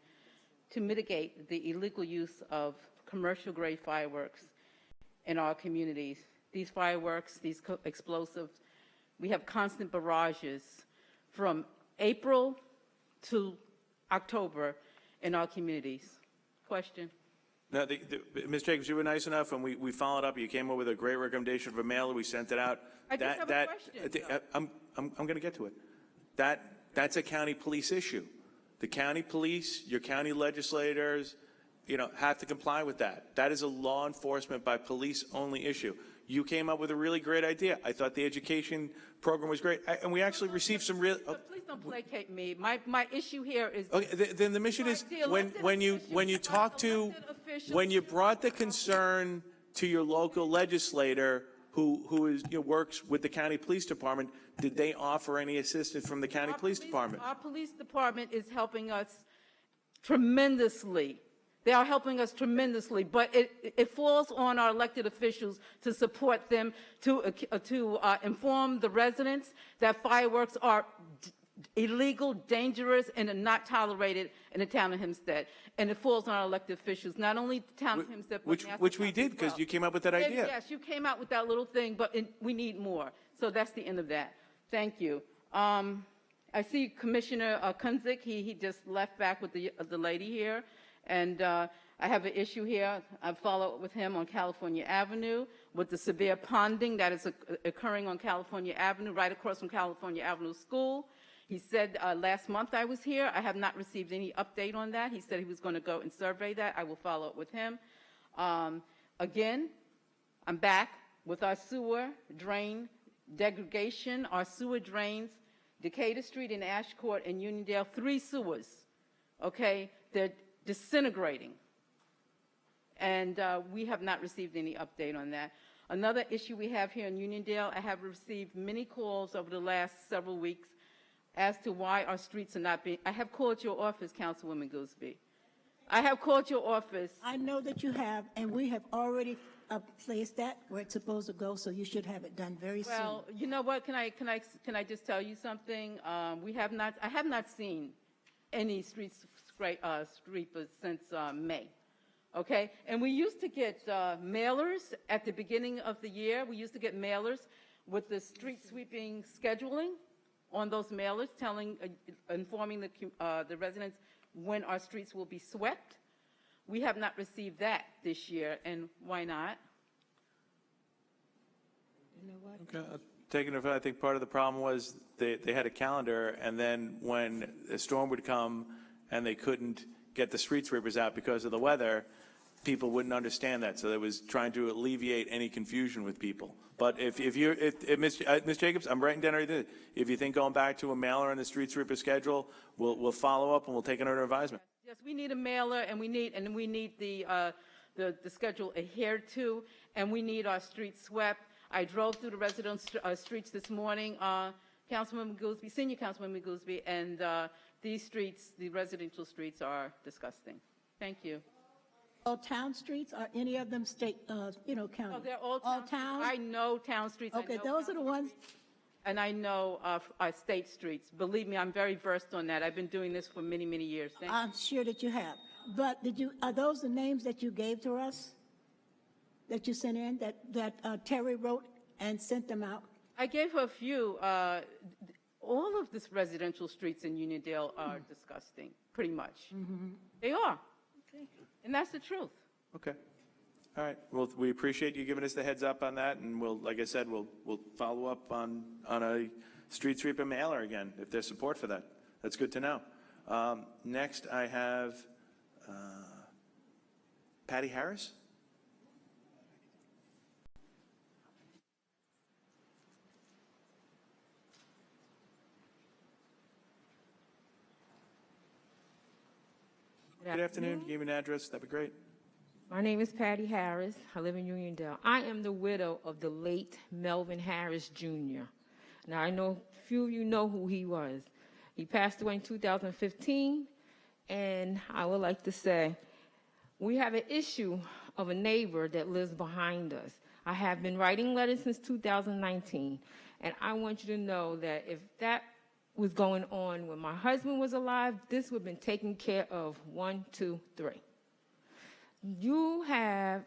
to mitigate the illegal use of commercial-grade fireworks in our communities? These fireworks, these explosives, we have constant barrages from April to October in our communities. Question. No, Ms. Jacobs, you were nice enough, and we followed up. You came up with a great recommendation for a mailer. We sent it out. I just have a question. I'm going to get to it. That's a county police issue. The county police, your county legislators, have to comply with that. That is a law enforcement by police only issue. You came up with a really great idea. I thought the education program was great, and we actually received some real. Please don't placate me. My issue here is. Okay, then the mission is when you talk to when you brought the concern to your local legislator who works with the county police department, did they offer any assistance from the county police department? Our police department is helping us tremendously They are helping us tremendously, but it falls on our elected officials to support them, to inform the residents that fireworks are illegal, dangerous, and are not tolerated in the town of Hempstead. And it falls on our elected officials, not only the town of Hempstead, but Which we did, because you came up with that idea. Yes, you came out with that little thing, but we need more. So that's the end of that. Thank you. I see Commissioner Kunzik, he just left back with the lady here. And I have an issue here. I follow up with him on California Avenue with the severe ponding that is occurring on California Avenue, right across from California Avenue School. He said last month I was here. I have not received any update on that. He said he was going to go and survey that. I will follow up with him. Again, I'm back with our sewer drain degradation, our sewer drains, Decatur Street and Ash Court and Uniondale, 3 sewers, okay? They're disintegrating, and we have not received any update on that. Another issue we have here in Uniondale, I have received many calls over the last several weeks as to why our streets are not being, I have called your office, Councilwoman Goolsbee. I have called your office. I know that you have, and we have already placed that where it's supposed to go, so you should have it done very soon. Well, you know what, can I just tell you something? I have not seen any street sweepers since May, okay? And we used to get mailers at the beginning of the year. We used to get mailers with the street sweeping scheduling on those mailers, informing the residents when our streets will be swept. We have not received that this year, and why not? You know what? Okay. Taking it, I think part of the problem was they had a calendar, and then when a storm would come and they couldn't get the street sweepers out because of the weather, people wouldn't understand that. So it was trying to alleviate any confusion with people. But if Ms. Jacobs, I'm writing down everything. If you think going back to a mailer on the street sweeper schedule, we'll follow up and we'll take it under advisement. Yes, we need a mailer, and we need the schedule adhered to, and we need our streets swept. I drove through the residential streets this morning, Councilwoman Goolsbee, Senior Councilwoman Goolsbee, and these streets, the residential streets, are disgusting. Thank you. All town streets, or any of them state, county? Oh, they're all town. I know town streets. Okay, those are the ones. And I know our state streets. Believe me, I'm very versed on that. I've been doing this for many, many years. Thank you. I'm sure that you have. But are those the names that you gave to us? That you sent in, that Terry wrote and sent them out? I gave her a few. All of these residential streets in Uniondale are disgusting, pretty much. Mm-hmm. They are. Okay. And that's the truth. Okay. All right. Well, we appreciate you giving us the heads up on that, and we'll, like I said, we'll follow up on a street sweeper mailer again if there's support for that. That's good to know. Next, I have Patty Harris. Good afternoon. Give me an address. That'd be great. My name is Patty Harris. I live in Uniondale. I am the widow of the late Melvin Harris, Jr. Now, I know few of you know who he was. He passed away in 2015, and I would like to say we have an issue of a neighbor that lives behind us. I have been writing letters since 2019, and I want you to know that if that was going on when my husband was alive, this would have been taken care of 1, 2, 3. You have,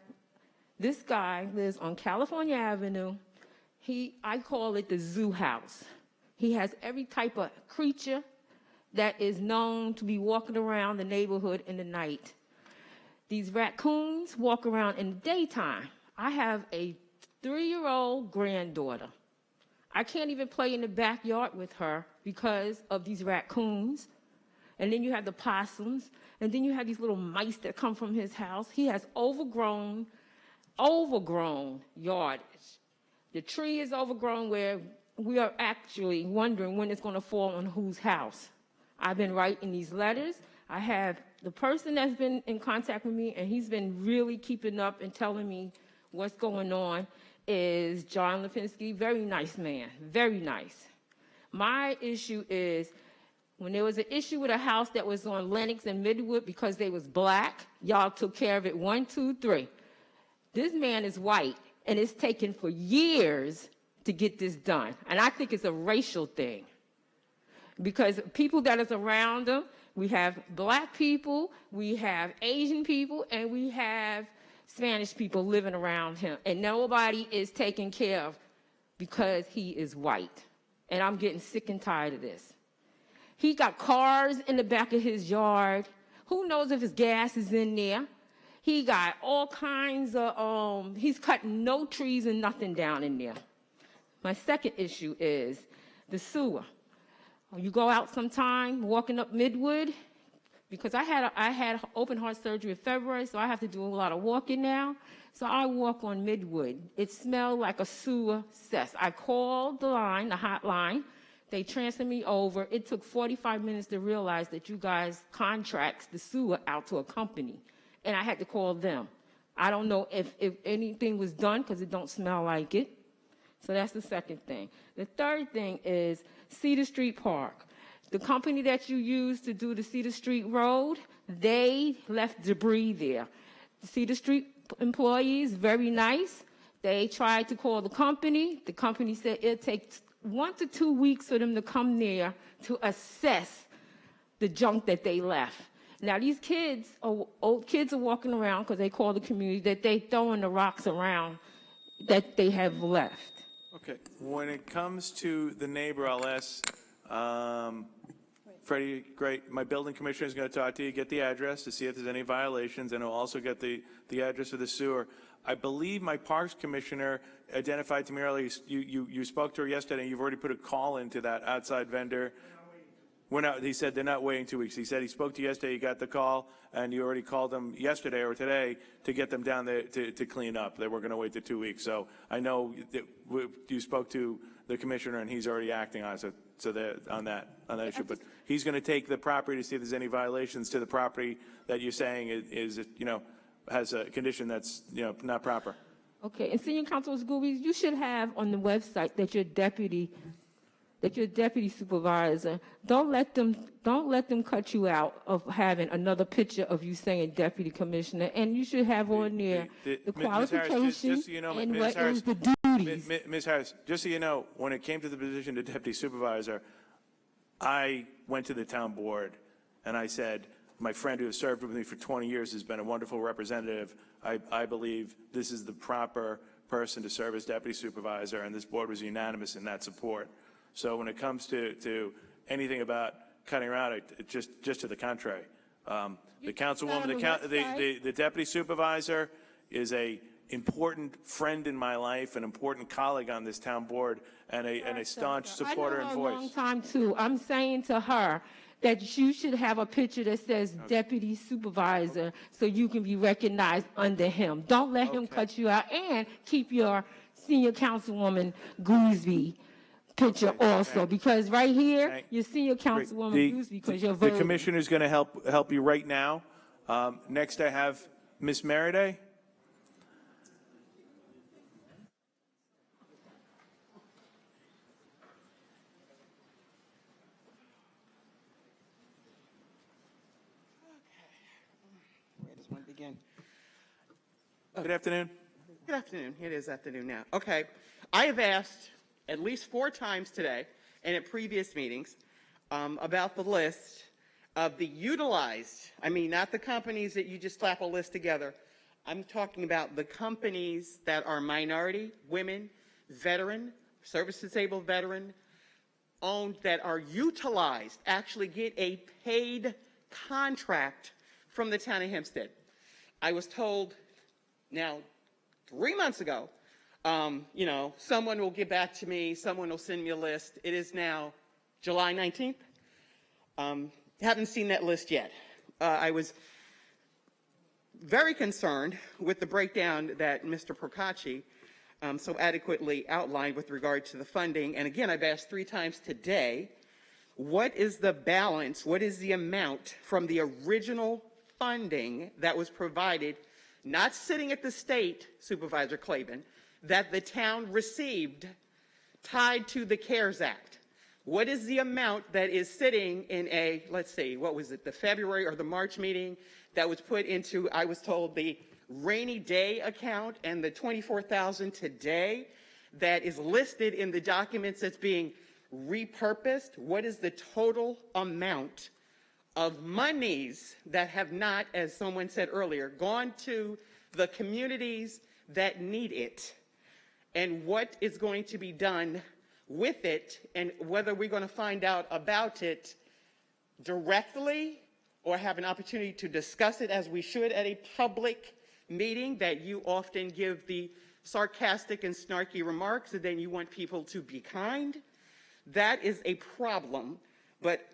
this guy lives on California Avenue. I call it the zoo house. He has every type of creature that is known to be walking around the neighborhood in the night. These raccoons walk around in the daytime. I have a 3-year-old granddaughter. I can't even play in the backyard with her because of these raccoons. And then you have the possums. And then you have these little mice that come from his house. He has overgrown yardage. The tree is overgrown where we are actually wondering when it's going to fall on whose house. I've been writing these letters. I have the person that's been in contact with me, and he's been really keeping up and telling me what's going on, is John Lipinski. Very nice man, very nice. My issue is When there was an issue with a house that was on Lenox and Midwood because they was black, y'all took care of it 1, 2, 3. This man is white, and it's taken for years to get this done. And I think it's a racial thing. Because people that is around him, we have black people, we have Asian people, and we have Spanish people living around him. And nobody is taken care of because he is white. And I'm getting sick and tired of this. He got cars in the back of his yard. Who knows if his gas is in there? He got all kinds of, he's cutting no trees and nothing down in there. My second issue is the sewer. You go out sometime walking up Midwood, because I had open heart surgery in February, so I have to do a lot of walking now. So I walk on Midwood. It smelled like a sewer cess. I called the line, the hotline. They transferred me over. It took 45 minutes to realize that you guys contracts the sewer out to a company, and I had to call them. I don't know if anything was done because it don't smell like it. So that's the second thing. The third thing is Cedar Street Park. The company that you use to do the Cedar Street Road, they left debris there. The Cedar Street employees, very nice. They tried to call the company. The company said it'll take 1 to 2 weeks for them to come there to assess the junk that they left. Now, these kids are walking around because they call the community that they throwing the rocks around that they have left. Okay. When it comes to the neighbor, I'll ask Freddie, great. My building commissioner is going to talk to you, get the address to see if there's any violations, and he'll also get the address of the sewer. I believe my parks commissioner identified to me earlier, you spoke to her yesterday, and you've already put a call into that outside vendor. He said they're not waiting 2 weeks. He said he spoke to you yesterday, you got the call, and you already called them yesterday or today to get them down there to clean up. They were going to wait the 2 weeks. So I know that you spoke to the commissioner, and he's already acting on it. So on that issue. But he's going to take the property to see if there's any violations to the property that you're saying is has a condition that's, not proper. Okay, and Senior Councilor Scooby, you should have on the website that your deputy supervisor, don't let them cut you out of having another picture of you saying deputy commissioner, and you should have on there the qualifications and what is the duties. Ms. Harris, just so you know, when it came to the position of deputy supervisor, I went to the town board and I said, my friend who has served with me for 20 years has been a wonderful representative. I believe this is the proper person to serve as deputy supervisor, and this board was unanimous in that support. So when it comes to anything about cutting around, it just to the contrary. The councilwoman, the deputy supervisor is a important friend in my life, an important colleague on this town board, and a staunch supporter and voice. I know her a long time too. I'm saying to her that you should have a picture that says deputy supervisor so you can be recognized under him. Don't let him cut you out, and keep your senior councilwoman Gooseby picture also, because right here, your senior councilwoman Gooseby, because you're voting. The commissioner is going to help you right now. Next, I have Ms. Meriday. Where does one begin? Good afternoon. Good afternoon. It is afternoon now. Okay. I have asked at least 4 times today and at previous meetings about the list of the utilized, not the companies that you just slap a list together. I'm talking about the companies that are minority, women, veteran, service-disabled veteran, owned, that are utilized, actually get a paid contract from the town of Hempstead. I was told now 3 months ago, someone will get back to me, someone will send me a list. It is now July 19th. Haven't seen that list yet. I was very concerned with the breakdown that Mr. Procacci so adequately outlined with regard to the funding. And again, I've asked 3 times today, what is the balance, what is the amount from the original funding that was provided, not sitting at the state, Supervisor Clavin, that the town received tied to the CARES Act? What is the amount that is sitting in a, let's see, what was it, the February or the March meeting that was put into, I was told, the rainy day account, and the $24,000 today that is listed in the documents that's being repurposed? What is the total amount of monies that have not, as someone said earlier, gone to the communities that need it? And what is going to be done with it, and whether we're going to find out about it directly or have an opportunity to discuss it, as we should at a public meeting that you often give the sarcastic and snarky remarks and then you want people to be kind. That is a problem, but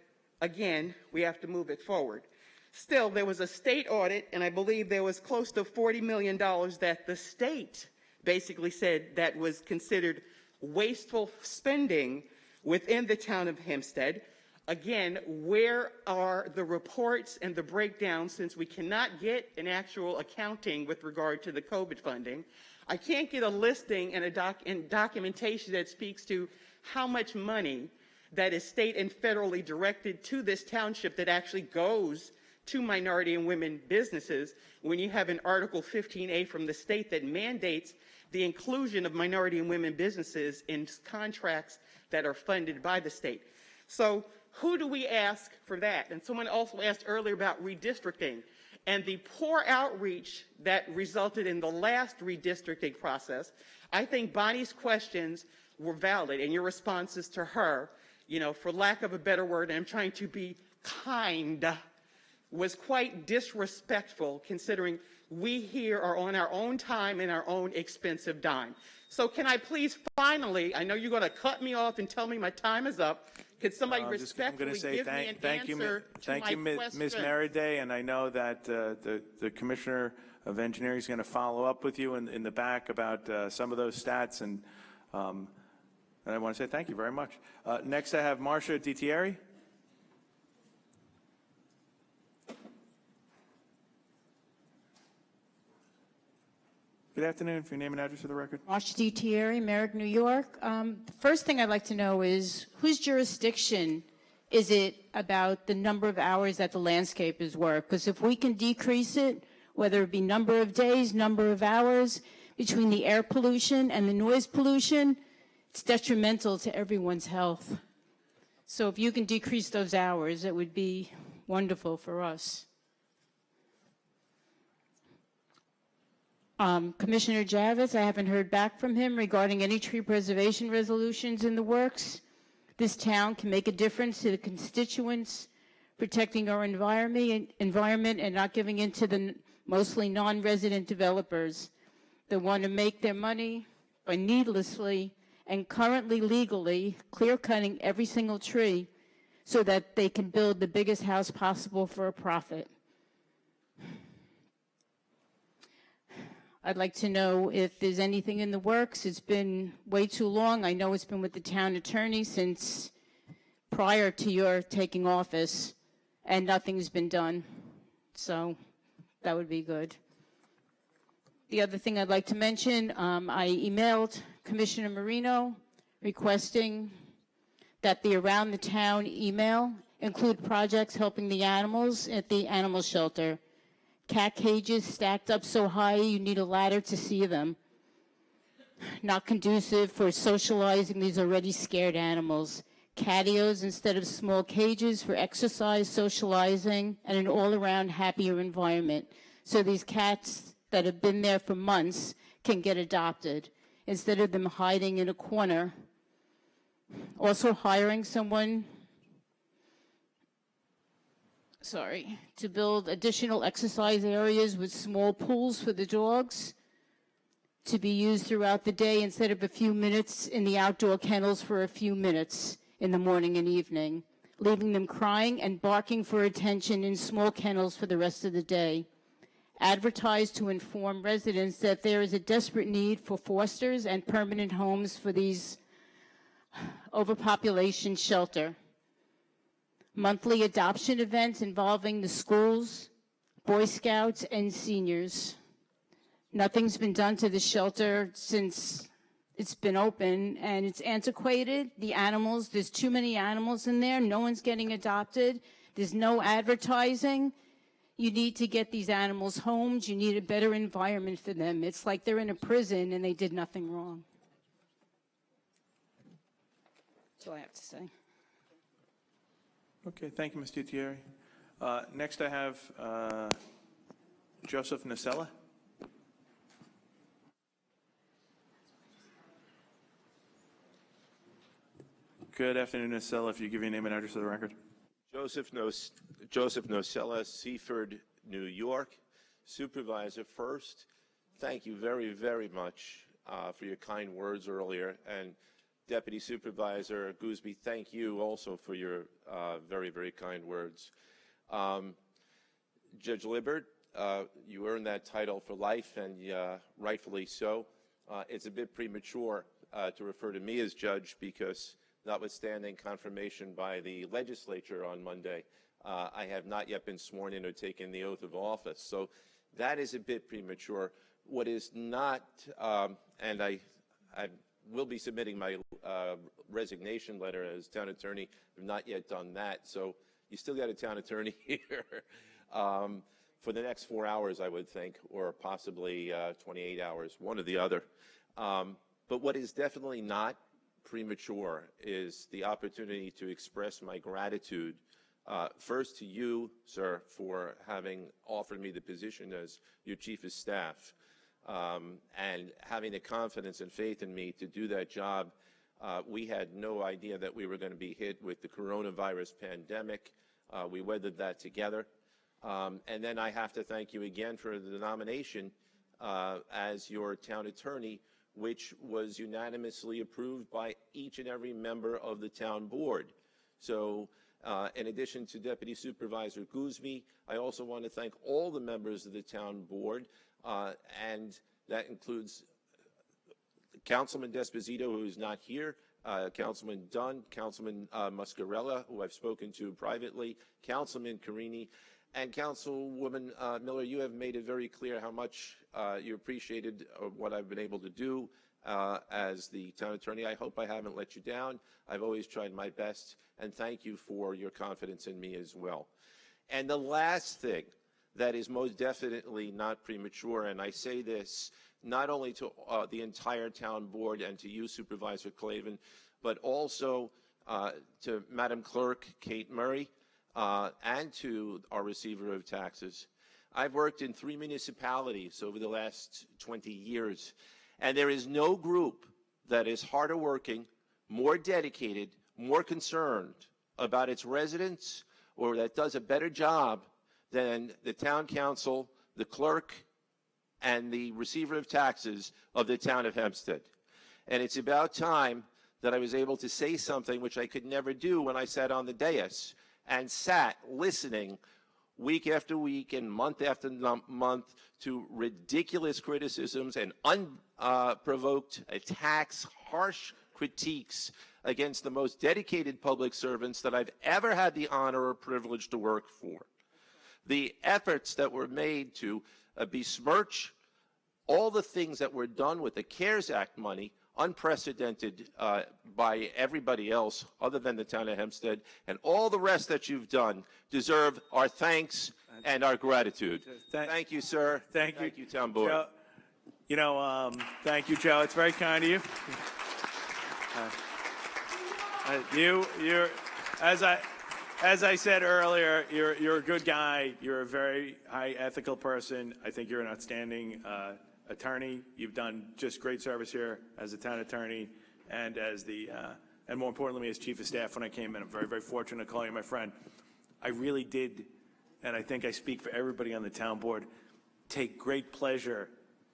again, we have to move it forward. Still, there was a state audit, and I believe there was close to $40 million that the state basically said that was considered wasteful spending within the town of Hempstead. Again, where are the reports and the breakdowns, since we cannot get an actual accounting with regard to the COVID funding? I can't get a listing and documentation that speaks to how much money that is state and federally directed to this township that actually goes to minority and women businesses, when you have an Article 15A from the state that mandates the inclusion of minority and women businesses in contracts that are funded by the state. So who do we ask for that? And someone also asked earlier about redistricting and the poor outreach that resulted in the last redistricting process. I think Bonnie's questions were valid, and your responses to her, you know, for lack of a better word, and I'm trying to be kind, was quite disrespectful, considering we here are on our own time and our own expensive dime. So can I please finally, I know you're going to cut me off and tell me my time is up. Could somebody respectfully give me an answer to my question? Ms. Meriday, and I know that the Commissioner of Engineering is going to follow up with you in the back about some of those stats, and I want to say thank you very much. Next, I have Marcia DiTieri. Good afternoon. For your name and address for the record. Marcia DiTieri, Merrick, New York. The first thing I'd like to know is whose jurisdiction is it about the number of hours that the landscapers work? Because if we can decrease it, whether it be number of days, number of hours, between the air pollution and the noise pollution, it's detrimental to everyone's health. So if you can decrease those hours, it would be wonderful for us. Commissioner Javits, I haven't heard back from him regarding any tree preservation resolutions in the works. This town can make a difference to the constituents, protecting our environment and not giving in to the mostly non-resident developers that want to make their money by needlessly and currently legally clear-cutting every single tree so that they can build the biggest house possible for a profit. I'd like to know if there's anything in the works. It's been way too long. I know it's been with the town attorney since prior to your taking office, and nothing's been done. So that would be good. The other thing I'd like to mention, I emailed Commissioner Marino requesting that the Around the Town email include projects helping the animals at the animal shelter. Cat cages stacked up so high you need a ladder to see them. Not conducive for socializing these already scared animals. Catios instead of small cages for exercise, socializing, and an all-around happier environment. So these cats that have been there for months can get adopted instead of them hiding in a corner. Also hiring someone to build additional exercise areas with small pools for the dogs to be used throughout the day instead of a few minutes in the outdoor kennels for a few minutes in the morning and evening, leaving them crying and barking for attention in small kennels for the rest of the day. Advertise to inform residents that there is a desperate need for fosters and permanent homes for these overpopulation shelter. Monthly adoption events involving the schools, Boy Scouts, and seniors. Nothing's been done to the shelter since it's been open, and it's antiquated. The animals, there's too many animals in there. No one's getting adopted. There's no advertising. You need to get these animals homes. You need a better environment for them. It's like they're in a prison and they did nothing wrong. That's all I have to say. Okay, thank you, Ms. Gutierrez. Next I have Joseph Nacella. Good afternoon, Nacella. If you give your name and address for the record. Joseph Nocella, Seaford, New York. Supervisor, first, thank you very, very much for your kind words earlier. And Deputy Supervisor Gooseby, thank you also for your very, very kind words. Judge Libbert, you earned that title for life, and rightfully so. It's a bit premature to refer to me as judge because, notwithstanding confirmation by the legislature on Monday, I have not yet been sworn in or taken the oath of office. So that is a bit premature. What is not, and I will be submitting my resignation letter as town attorney. I've not yet done that. So you still got a town attorney here for the next 4 hours, I would think, or possibly 28 hours, one or the other. But what is definitely not premature is the opportunity to express my gratitude first to you, sir, for having offered me the position as your chief of staff and having the confidence and faith in me to do that job. We had no idea that we were going to be hit with the coronavirus pandemic. We weathered that together. And then I have to thank you again for the nomination as your town attorney, which was unanimously approved by each and every member of the town board. So in addition to Deputy Supervisor Gooseby, I also want to thank all the members of the town board, and that includes Councilman Desposito, who is not here, Councilman Dunn, Councilman Muscarella, who I've spoken to privately, Councilman Carini, and Councilwoman Miller. You have made it very clear how much you appreciated what I've been able to do as the town attorney. I hope I haven't let you down. I've always tried my best, and thank you for your confidence in me as well. And the last thing that is most definitely not premature, and I say this not only to the entire town board and to you, Supervisor Clavin, but also to Madam Clerk Kate Murray and to our receiver of taxes. I've worked in 3 municipalities over the last 20 years, and there is no group that is harder working, more dedicated, more concerned about its residents, or that does a better job than the town council, the clerk, and the receiver of taxes of the town of Hempstead. And it's about time that I was able to say something which I could never do when I sat on the dais and sat listening week after week and month after month to ridiculous criticisms and unprovoked attacks, harsh critiques against the most dedicated public servants that I've ever had the honor or privilege to work for. The efforts that were made to besmirch all the things that were done with the CARES Act money, unprecedented by everybody else other than the town of Hempstead, and all the rest that you've done deserve our thanks and our gratitude. Thank you, sir. Thank you, Town Board. Joe, you know, thank you, Joe. It's very kind of you. You're, as I said earlier, you're a good guy. You're a very high ethical person. I think you're an outstanding attorney. You've done just great service here as a town attorney and as the, and more importantly, as chief of staff when I came in. I'm very, very fortunate to call you my friend. I really did, and I think I speak for everybody on the town board, take great pleasure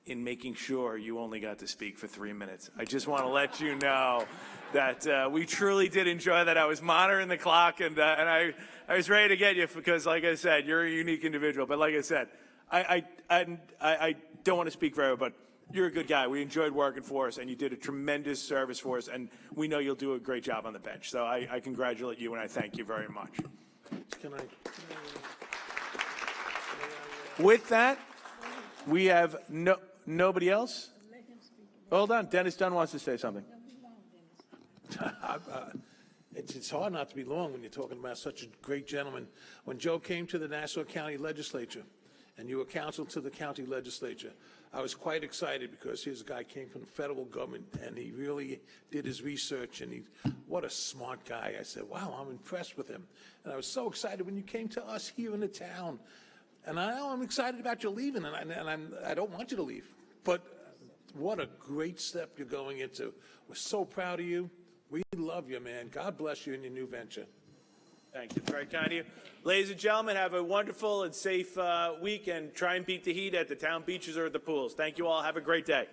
in making sure you only got to speak for 3 minutes. I just want to let you know that we truly did enjoy that. I was monitoring the clock, and I was ready to get you because, like I said, you're a unique individual. But like I said, I don't want to speak for everyone, but you're a good guy. We enjoyed working for us, and you did a tremendous service for us, and we know you'll do a great job on the bench. So I congratulate you, and I thank you very much. With that, we have nobody else? Hold on, Dennis Dunn wants to say something. It's hard not to be long when you're talking about such a great gentleman. When Joe came to the Nassau County Legislature, and you were counsel to the county legislature, I was quite excited because here's a guy came from the federal government, and he really did his research, and what a smart guy. I said, wow, I'm impressed with him. And I was so excited when you came to us here in the town. And I'm excited about you leaving, and I don't want you to leave. But what a great step you're going into. We're so proud of you. We love you, man. God bless you in your new venture. Thank you. Very kind of you. Ladies and gentlemen, have a wonderful and safe week, and try and beat the heat at the town beaches or at the pools. Thank you all. Have a great day.